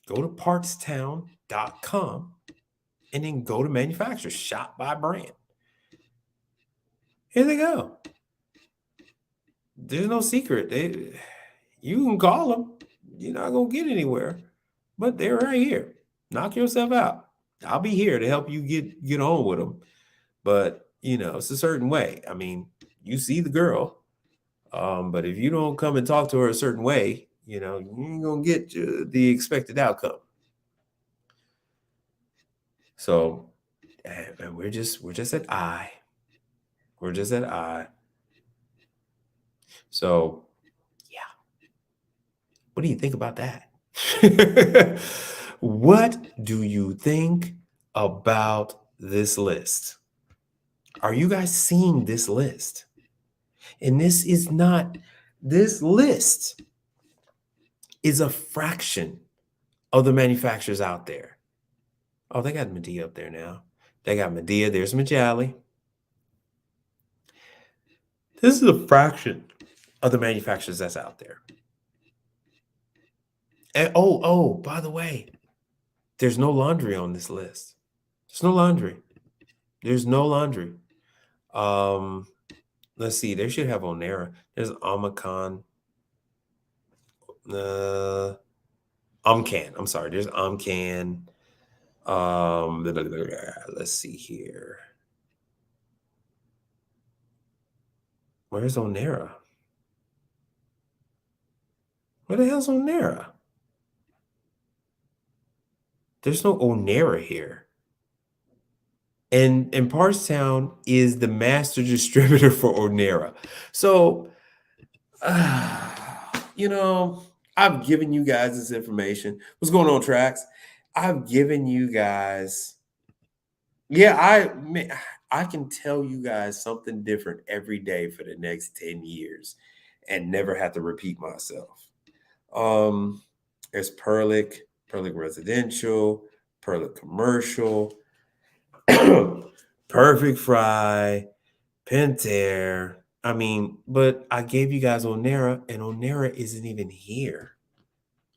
Go to partstown.com and then go to manufacturers, shop by brand. Here they go. There's no secret. You can call them. You're not going to get anywhere. But they're right here. Knock yourself out. I'll be here to help you get on with them. But, it's a certain way. I mean, you see the girl. But if you don't come and talk to her a certain way, you ain't going to get the expected outcome. So, and we're just at I. We're just at I. So, yeah. What do you think about that? What do you think about this list? Are you guys seeing this list? And this list is a fraction of the manufacturers out there. Oh, they got Midea up there now. They got Midea. There's Majali. This is a fraction of the manufacturers that's out there. And by the way, there's no laundry on this list. There's no laundry. There's no laundry. Let's see. They should have Onera. There's Omicron. Umcan. I'm sorry. There's Umcan. Let's see here. Where's Onera? Where the hell's Onera? There's no Onera here. And Partstown is the master distributor for Onera. So, I've given you guys this information. What's going on, Tracks? I've given you guys. Yeah, I can tell you guys something different every day for the next 10 years and never have to repeat myself. There's Perlick Residential, Perlick Commercial, Perfect Fry, Pentair. I mean, but I gave you guys Onera, and Onera isn't even here.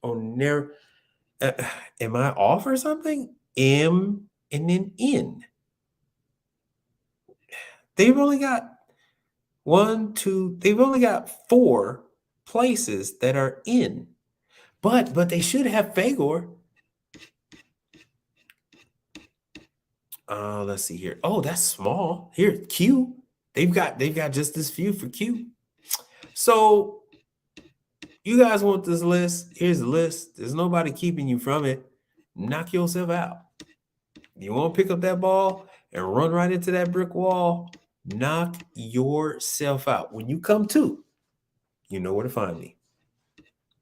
Onera, am I off or something? M and then N. They've only got they've only got 4 places that are in. But they should have Fagor. Let's see here. Oh, that's small. Here, Q. They've got just this few for Q. So you guys want this list? Here's the list. There's nobody keeping you from it. Knock yourself out. You want to pick up that ball and run right into that brick wall? Knock yourself out. When you come to, you know where to find me.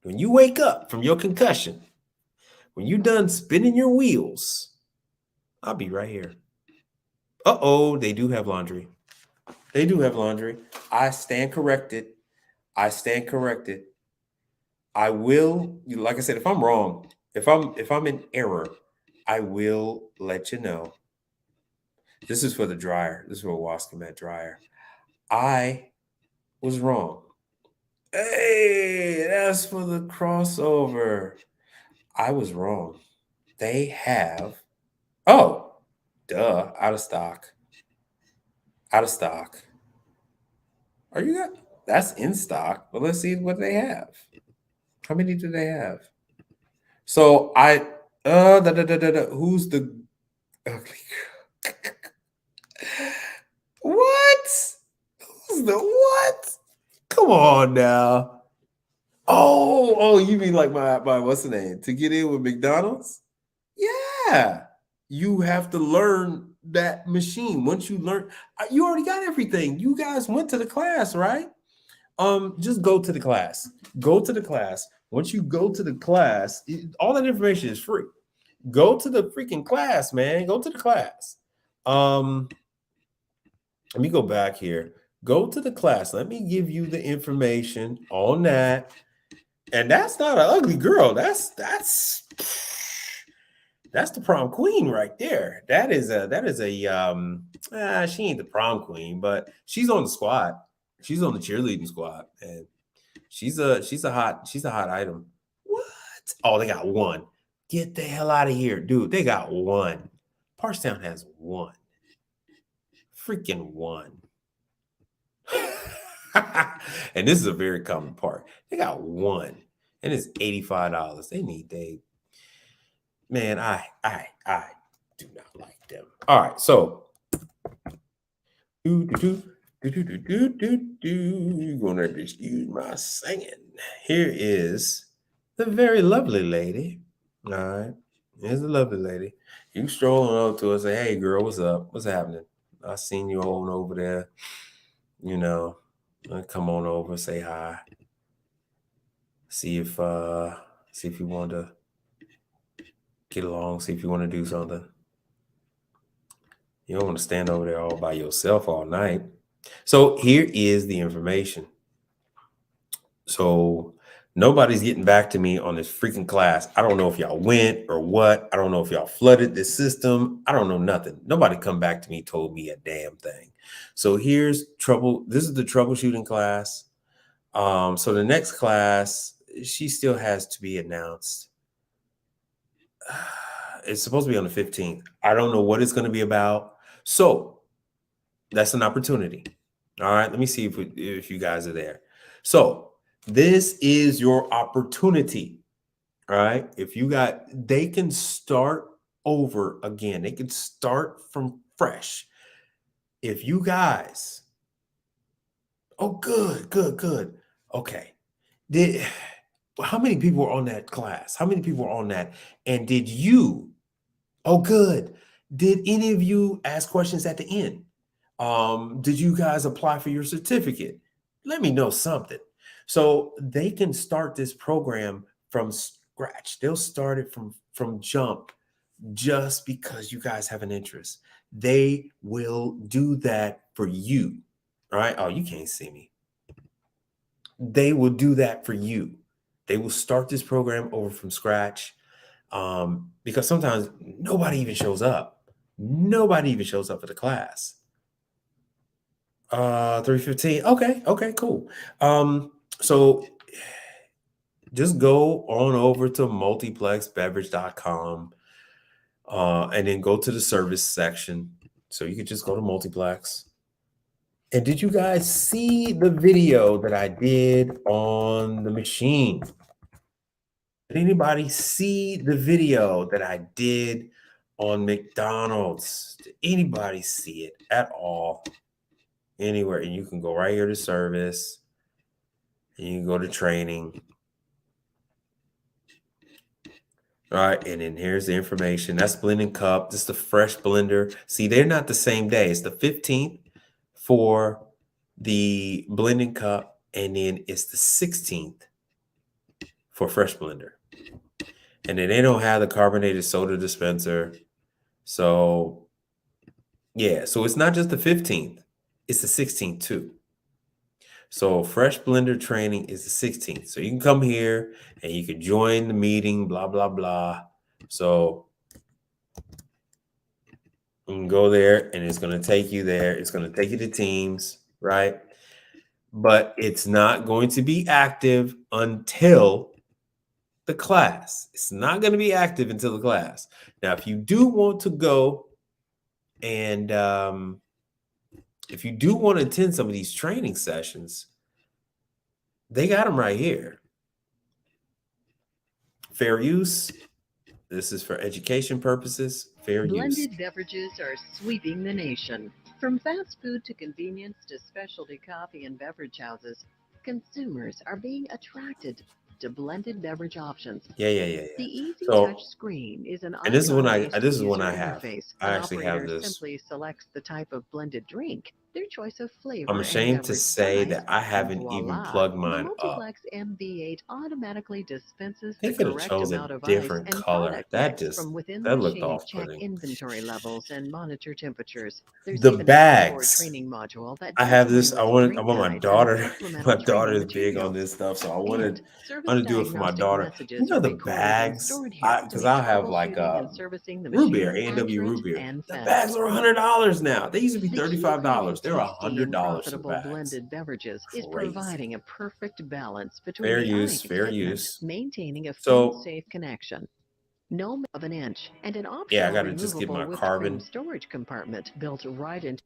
When you wake up from your concussion, when you're done spinning your wheels, I'll be right here. Uh-oh, they do have laundry. They do have laundry. I stand corrected. I stand corrected. I will, like I said, if I'm wrong, if I'm in error, I will let you know. This is for the dryer. This is for Wasco Mat dryer. I was wrong. Hey, that's for the crossover. I was wrong. They have, oh, duh, out of stock. Out of stock. Are you got that's in stock? But let's see what they have. How many do they have? So who's the ugly girl? What? Who's the what? Come on now. Oh, you mean like my what's the name? To get in with McDonald's? Yeah. You have to learn that machine. Once you learn, you already got everything. You guys went to the class, right? Just go to the class. Go to the class. Once you go to the class, all that information is free. Go to the freaking class, man. Go to the class. Let me go back here. Go to the class. Let me give you the information on that. And that's not an ugly girl. That's the prom queen right there. That is a she ain't the prom queen, but she's on the squad. She's on the cheerleading squad, and she's a hot item. What? Oh, they got one. Get the hell out of here, dude. They got one. Parstown has one. Freaking one. And this is a very common part. They got one, and it's $85. Man, I do not like them. All right, so you're gonna excuse my singing. Here is the very lovely lady. All right, here's the lovely lady. You strolling up to her, say, "Hey, girl, what's up? What's happening? I seen you on over there. You know, come on over, say hi. See if you want to get along. See if you want to do something. You don't want to stand over there all by yourself all night." So here is the information. So nobody's getting back to me on this freaking class. I don't know if y'all went or what. I don't know if y'all flooded the system. I don't know nothing. Nobody come back to me, told me a damn thing. So here's trouble. This is the troubleshooting class. So the next class, she still has to be announced. It's supposed to be on the 15th. I don't know what it's going to be about. So that's an opportunity. All right. Let me see if you guys are there. So this is your opportunity. All right. They can start over again. They can start from fresh. If you guys, oh, good. Okay. How many people were on that class? How many people were on that? And oh, good. Did any of you ask questions at the end? Did you guys apply for your certificate? Let me know something. So they can start this program from scratch. They'll start it from jump just because you guys have an interest. They will do that for you. All right. Oh, you can't see me. They will do that for you. They will start this program over from scratch. Because sometimes nobody even shows up. Nobody even shows up for the class. 3:15. Okay, cool. So just go on over to multiplexbeverage.com and then go to the service section. So you could just go to Multiplex. And did you guys see the video that I did on the machine? Did anybody see the video that I did on McDonald's? Did anybody see it at all? Anywhere? And you can go right here to service. And you can go to training. All right, and then here's the information. That's blending cup. This is the fresh blender. See, they're not the same day. It's the 15th for the blending cup, and then it's the 16th for fresh blender. And then they don't have the carbonated soda dispenser. So Yeah, so it's not just the 15th, it's the 16th too. So fresh blender training is the 16th. So you can come here and you can join the meeting, blah, blah, blah. So you can go there and it's going to take you there. It's going to take you to Teams, right? But it's not going to be active until the class. It's not going to be active until the class. Now, if you do want to go and if you do want to attend some of these training sessions, they got them right here. Fair use. This is for education purposes. Fair use. Blended beverages are sweeping the nation. From fast food to convenience to specialty coffee and beverage houses, consumers are being attracted to blended beverage options. Yeah. The easy So, touch screen is an and this is one icon-based this is one user I have. interface. I An actually have operator this. simply selects the type of blended drink, their choice of flavor, I'm and ashamed to beverage say size, that I and haven't even voila! plugged The mine up. Multiplex MV8 automatically dispenses They the could have correct chose a amount of ice different and color. product That mix just from within the that looked machine. Check off-putting. inventory levels and monitor temperatures. There's The even an onboard bags. training module that I have does this. I want my my daughter. supplemental My training daughter is big on materials. this stuff, so I And want service to do it for my diagnostic daughter. messages You are know the recorded and bags, stored here to because make I'll have like troubleshooting and servicing the root machine beer, A&W accurate root beer. and The fast. bags are $100 now. They used to be The key to creating $35. They're tasty and $100 for the profitable bags. blended beverages is Crazy. providing a perfect balance between Fair the use, ice fair fitment, use. maintaining a So food-safe connection, no more of an inch, and an yeah, I optional gotta just get removable my whipped cream carbon. storage compartment built right into.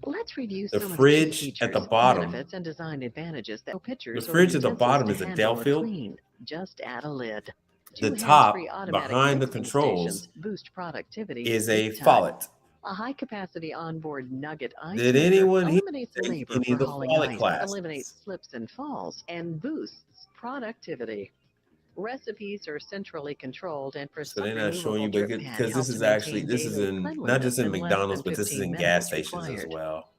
Let's review The some of the key fridge at the features, bottom. benefits, and design advantages that The pitchers or fridge at the utensils bottom to is a handle or Delfield. clean. Just add a lid. The Two hands-free top automatic behind the mixing controls stations boost productivity, is a save time. Follett. A high-capacity onboard nugget ice Did maker anyone here eliminates take labor any for of the hauling Follett ice, classes? eliminates slips and falls, and boosts productivity. Recipes are centrally controlled and So they're not removable showing you, drip but pan because this helps is actually maintain this is daily in not cleanliness just in in less McDonald's, than but this is 15 in gas minutes stations as required. well.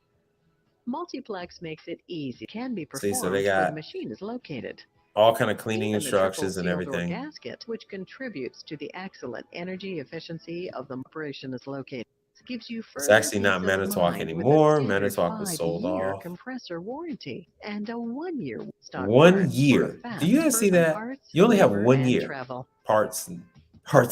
Multiplex makes it easy. Can be See, so they performed where the got machine is located. all kind of cleaning Even the triple instructions and sealed door everything. gasket, which contributes to the excellent energy efficiency of the operation, is located. Gives you It's further actually not peace of Manitowoc mind with a anymore. standard Manitowoc was sold 5-year off. compressor warranty and a 1-year stock 1 parts for a year. fast Do you guys see first that? parts, You only have labor, 1 and year. travel. Parts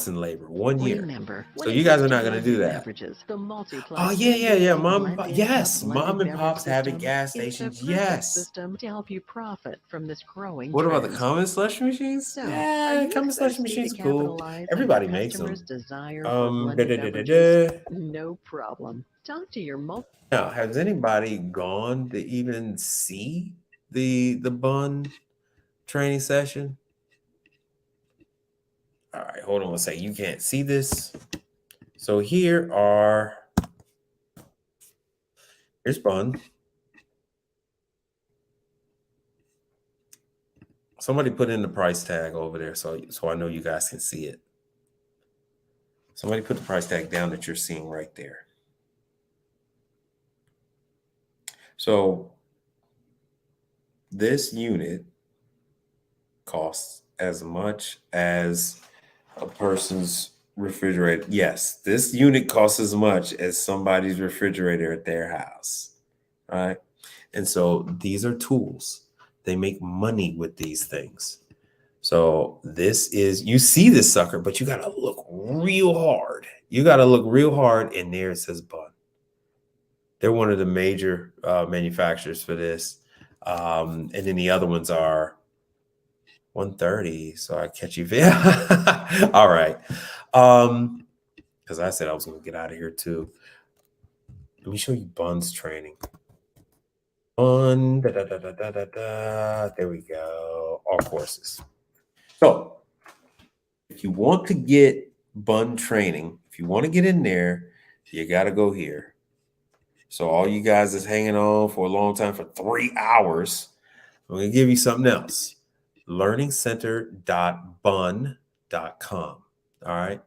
and labor. 1 year. Remember, So when you it guys comes are to not going to do blended that. beverages, the Multiplex Oh yeah. Mom and pop. blended Yes, blended mom and beverage pops having system gas is the stations. perfect Yes. system to help you profit from this growing What about the trend. common slushy machines? So, are Yeah, you common slushy thirsty to machines are cool. capitalize on Everybody your makes them. customers' desire for blended beverages? No problem. Talk to your Now, has anybody gone to even see the bun training session? All right, hold on a second. You can't see this. So here's bun. Somebody put in the price tag over there so I know you guys can see it. Somebody put the price tag down that you're seeing right there. So this unit costs as much as a person's refrigerator. Yes, this unit costs as much as somebody's refrigerator at their house. Right? And so these are tools. They make money with these things. So this is, you see this sucker, but you got to look real hard. You got to look real hard, and there it says Bun. They're one of the major manufacturers for this. And then the other ones are 130. So I catch you. All right. Because I said I was going to get out of here too. Let me show you Bun's training. Bun, there we go. All courses. So if you want to get Bun training, if you want to get in there, you got to go here. So all you guys that's hanging on for a long time for 3 hours, I'm going to give you something else. learningcenter.bun.com. All right.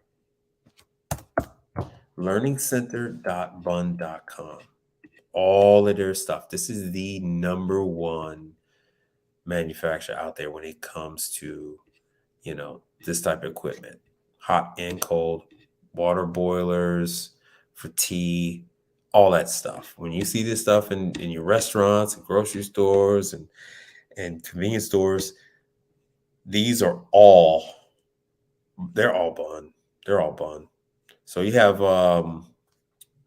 learningcenter.bun.com. All of their stuff. This is the number one manufacturer out there when it comes to, this type of equipment. Hot and cold, water boilers for tea, all that stuff. When you see this stuff in your restaurants and grocery stores and convenience stores, these are all they're all bun. They're all bun. So you have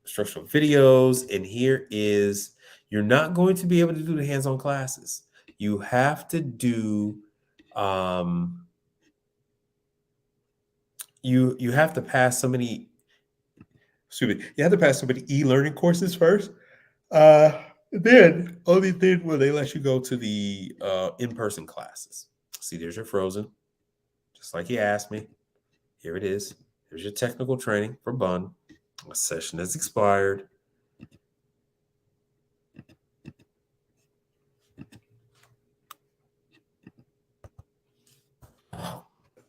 instructional videos, and here is you're not going to be able to do the hands-on classes. You have to do you have to pass so many excuse me, you have to pass so many e-learning courses first. Then only then will they let you go to the in-person classes. See, there's your Frozen, just like he asked me. Here it is. Here's your technical training for Bun. A session has expired.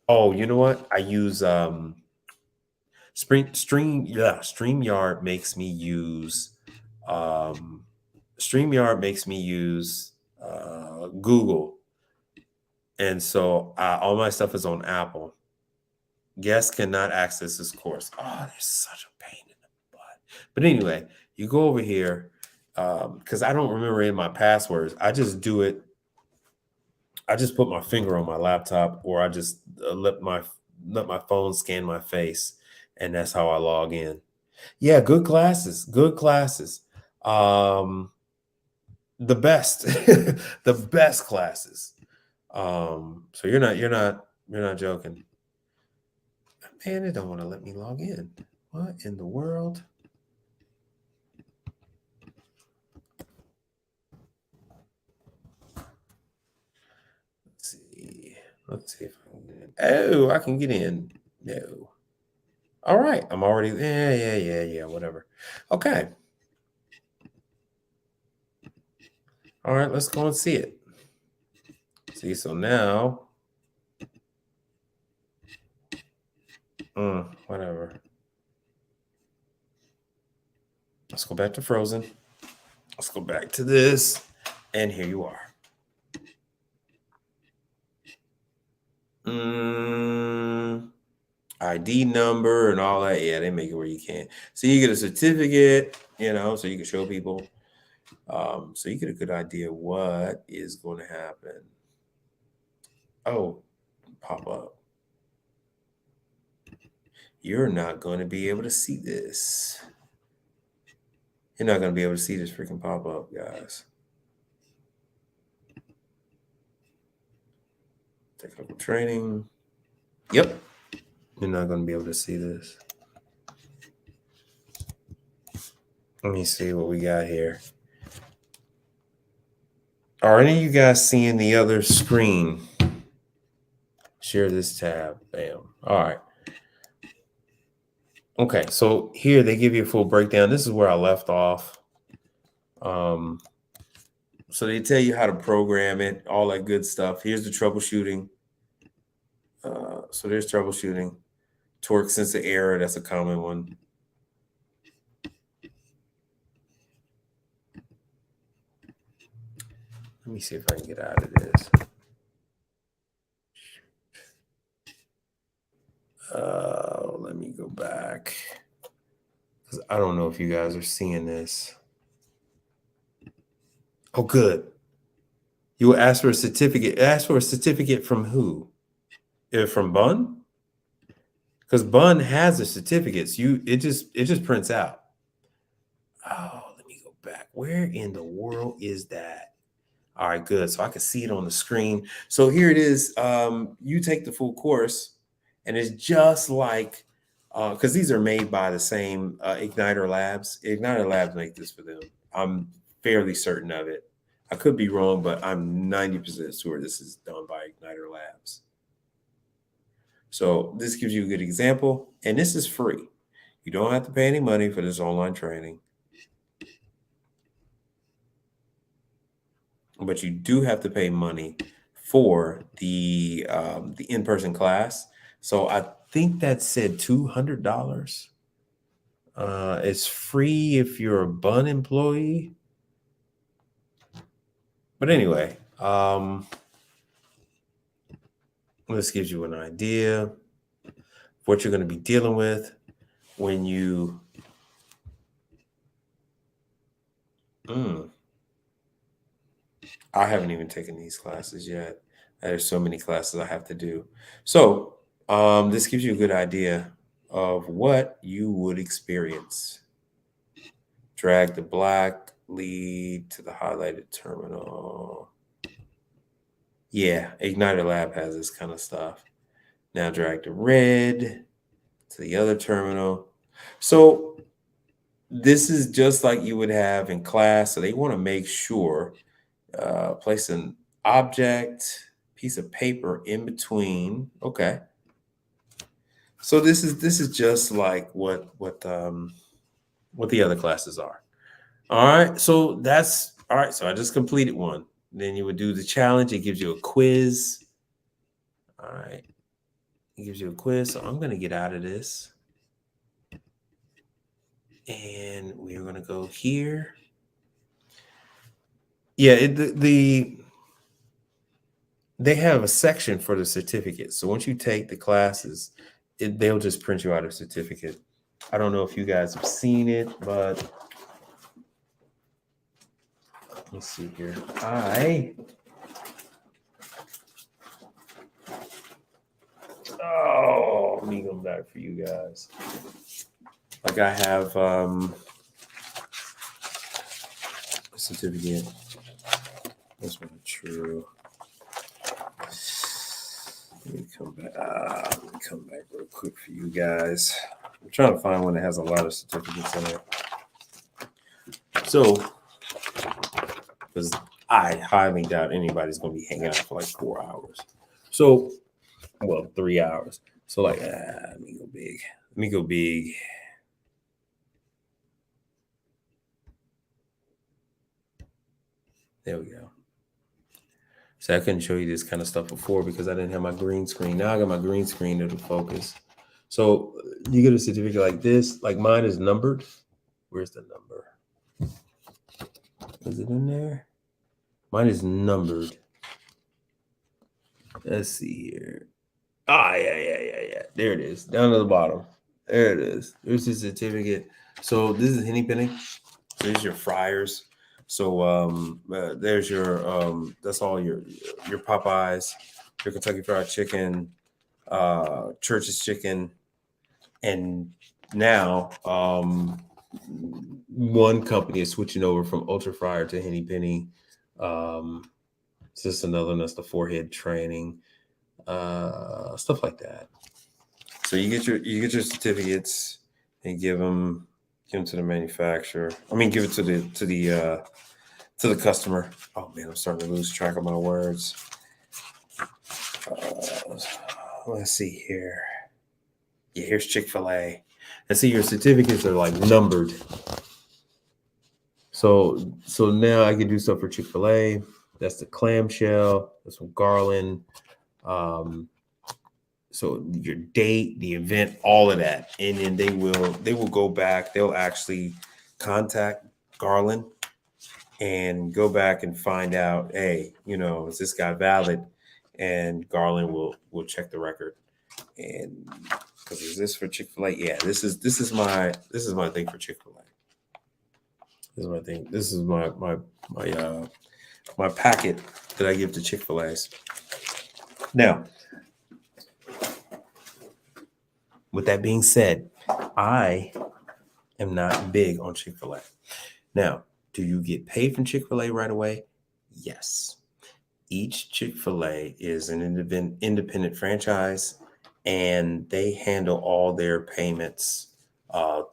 Oh, you know what? I use StreamYard makes me use Google. And so all my stuff is on Apple. Guests cannot access this course. Oh, there's such a pain in the butt. But anyway, you go over here because I don't remember in my passwords. I just do it. I just put my finger on my laptop, or I just let my phone scan my face, and that's how I log in. Yeah, good classes. Good classes. The best, the best classes. So you're not joking. Man, it don't want to let me log in. What in the world? Let's see. Let's see if I can get in. Oh, I can get in. No. All right. I'm already. Yeah. Whatever. Okay. All right. Let's go and see it. See, so now. Whatever. Let's go back to Frozen. Let's go back to this. And here you are. ID number and all that. Yeah, they make it where you can. So you get a certificate, so you can show people. So you get a good idea what is going to happen. Oh, pop up. You're not going to be able to see this. You're not going to be able to see this freaking pop up, guys. Technical training. Yep. You're not going to be able to see this. Let me see what we got here. Are any of you guys seeing the other screen? Share this tab. Bam. All right. Okay, so here they give you a full breakdown. This is where I left off. So they tell you how to program it, all that good stuff. Here's the troubleshooting. So there's troubleshooting. Torque sensor error, that's a common one. Let me see if I can get out of this. Let me go back. Because I don't know if you guys are seeing this. Oh, good. You will ask for a certificate. Ask for a certificate from who? From Bun? Because Bun has the certificates. It just prints out. Oh, let me go back. Where in the world is that? All right, good. So I can see it on the screen. So here it is. You take the full course, and it's just like because these are made by the same Igniter Labs. Igniter Labs make this for them. I'm fairly certain of it. I could be wrong, but I'm 90% sure this is done by Igniter Labs. So this gives you a good example, and this is free. You don't have to pay any money for this online training, but you do have to pay money for the in-person class. So I think that said $200. It's free if you're a Bun employee. But anyway, this gives you an idea of what you're going to be dealing with when you I haven't even taken these classes yet. There's so many classes I have to do. So this gives you a good idea of what you would experience. Drag the black lead to the highlighted terminal. Yeah, Igniter Lab has this kind of stuff. Now drag the red to the other terminal. So this is just like you would have in class. So they want to make sure place an object, piece of paper in between. Okay. So this is just like what the other classes are. All right. So that's all right. So I just completed one. Then you would do the challenge. It gives you a quiz. All right. It gives you a quiz. So I'm gonna get out of this. And we're gonna go here. Yeah, they have a section for the certificate. So once you take the classes, they'll just print you out a certificate. I don't know if you guys have seen it, but let's see here. Let me go back for you guys. Like I have a certificate. That's not true. Let me come back real quick for you guys. I'm trying to find one that has a lot of certificates in it. So, because I highly doubt anybody's going to be hanging out for like 4 hours. So, well, 3 hours. So, like, let me go big. Let me go big. There we go. So I couldn't show you this kind of stuff before because I didn't have my green screen. Now I got my green screen that'll focus. So you get a certificate like this. Like mine is numbered. Where's the number? Is it in there? Mine is numbered. Let's see here. Yeah. There it is. Down to the bottom. There it is. There's the certificate. So this is Henny Penny. There's your fryers. So there's your that's all your Popeyes, your Kentucky Fried Chicken, Church's Chicken, and now one company is switching over from Ultra Fryer to Henny Penny. It's just another one. That's the forehead training, stuff like that. So you get your certificates and give them to the manufacturer. I mean, give it to the customer. Oh man, I'm starting to lose track of my words. Let's see here. Yeah, here's Chick-fil-A. And see, your certificates are like numbered. So now I can do stuff for Chick-fil-A. That's the clamshell. That's from Garland. So your date, the event, all of that, and then they will go back. They'll actually contact Garland and go back and find out, hey, is this guy valid? And Garland will check the record. And because is this for Chick-fil-A? Yeah, this is my thing for Chick-fil-A. This is my thing. This is my packet that I give to Chick-fil-A's. Now, with that being said, I am not big on Chick-fil-A. Now, do you get paid from Chick-fil-A right away? Yes. Each Chick-fil-A is an independent franchise, and they handle all their payments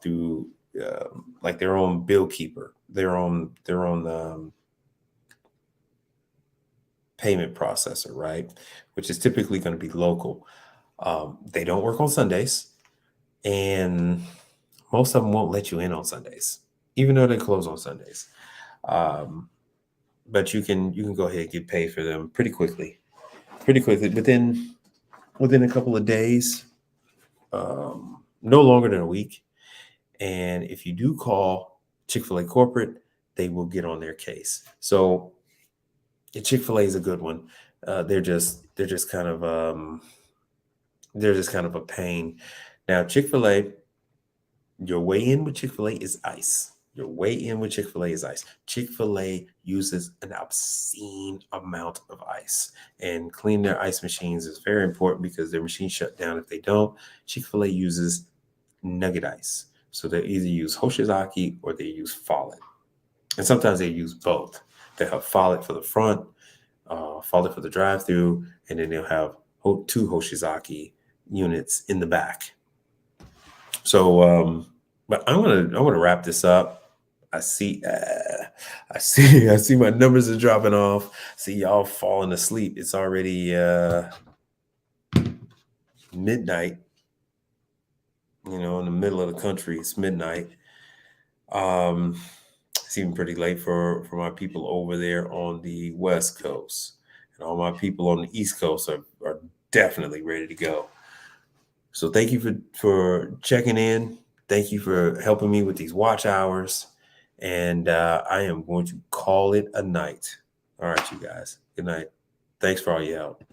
through like their own bill keeper, their own payment processor, right? Which is typically going to be local. They don't work on Sundays, and most of them won't let you in on Sundays, even though they close on Sundays. But you can go ahead and get paid for them pretty quickly, within a couple of days, no longer than a week. And if you do call Chick-fil-A corporate, they will get on their case. So Chick-fil-A is a good one. They're just kind of a pain. Now Chick-fil-A, your way in with Chick-fil-A is ICE. Your way in with Chick-fil-A is ice. Chick-fil-A uses an obscene amount of ice, and cleaning their ice machines is very important because their machines shut down if they don't. Chick-fil-A uses nugget ice. So they either use Hoshizaki or they use Follett. And sometimes they use both. They have Follett for the front, Follett for the drive-through, and then they'll have two Hoshizaki units in the back. So, but I want to wrap this up. I see my numbers are dropping off. See y'all falling asleep. It's already midnight. You know, in the middle of the country, it's midnight. It's even pretty late for my people over there on the West Coast. And all my people on the East Coast are definitely ready to go. So thank you for checking in. Thank you for helping me with these watch hours. And I am going to call it a night. All right, you guys. Good night. Thanks for all your help.